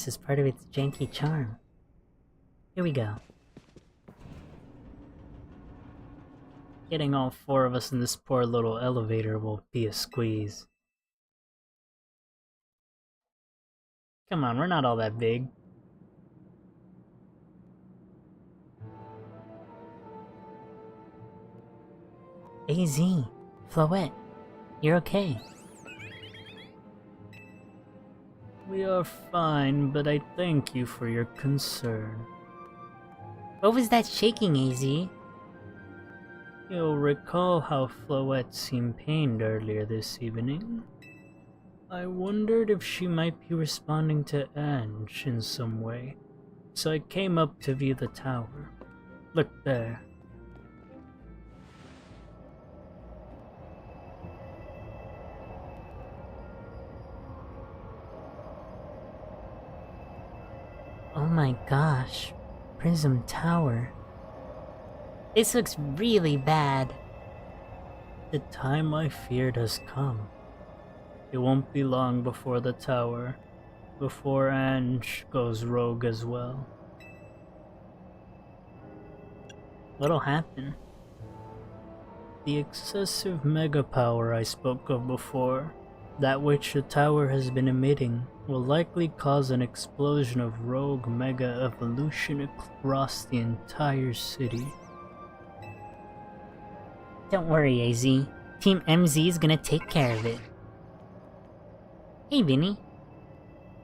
is part of its janky charm. Here we go. Getting all 4 of us in this poor little elevator will be a squeeze. Come on, we're not all that big. AZ, Floette, you're okay. We are fine, but I thank you for your concern. What was that shaking, AZ? You'll recall how Floette seemed pained earlier this evening. I wondered if she might be responding to Ange in some way, so I came up to view the tower. Look there. Oh my gosh, Prism Tower. This looks really bad. The time I feared has come. It won't be long before the tower, before Ange goes rogue as well. What'll happen? The excessive mega power I spoke of before, that which the tower has been emitting, will likely cause an explosion of rogue mega evolution across the entire city. Don't worry, AZ. Team MZ is gonna take care of it. Hey, Vinny.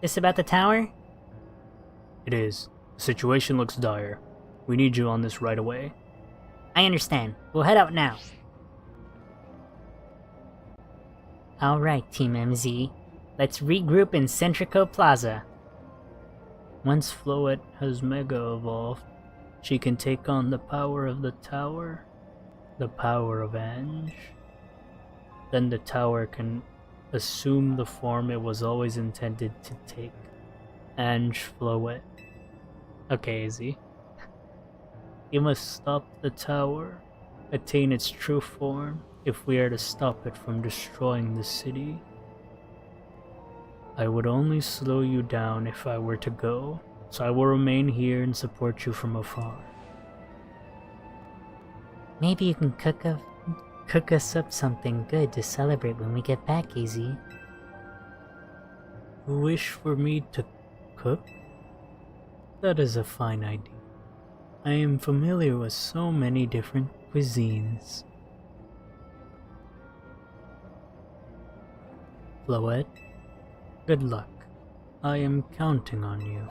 This about the tower? It is. The situation looks dire. We need you on this right away. I understand. We'll head out now. Alright, Team MZ. Let's regroup in Centrico Plaza. Once Floette has Mega evolved, she can take on the power of the tower, the power of Ange. Then the tower can assume the form it was always intended to take. Ange Floette. Okay, Izzy. You must stop the tower, attain its true form, if we are to stop it from destroying the city. I would only slow you down if I were to go, so I will remain here and support you from afar. Maybe you can cook us up something good to celebrate when we get back, AZ. You wish for me to cook? That is a fine idea. I am familiar with so many different cuisines. Floette, good luck. I am counting on you.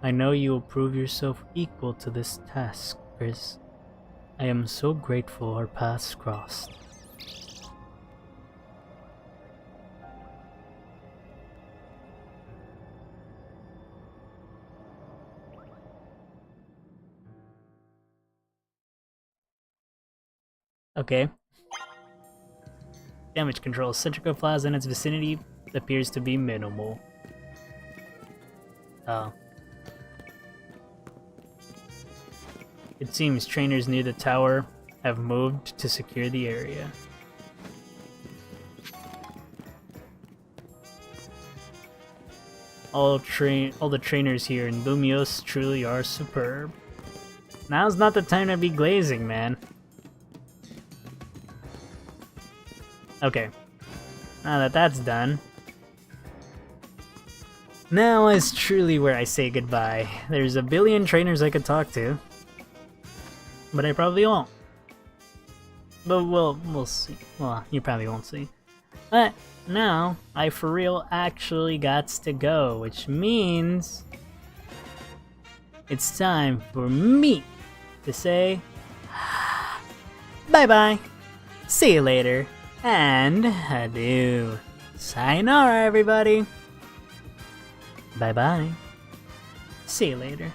I know you will prove yourself equal to this task, Chris. I am so grateful our paths crossed. Okay. Damage control. Centrico Plaza and its vicinity appears to be minimal. Oh. It seems trainers near the tower have moved to secure the area. All the trainers here in Lumios truly are superb. Now's not the time to be glazing, man. Okay, now that that's done, now is truly where I say goodbye. There's a billion trainers I could talk to, but I probably won't. But we'll see. Well, you probably won't see. But now I for real actually gots to go, which means it's time for me to say bye-bye. See you later. And adieu. Sayonara, everybody. Bye-bye. See you later.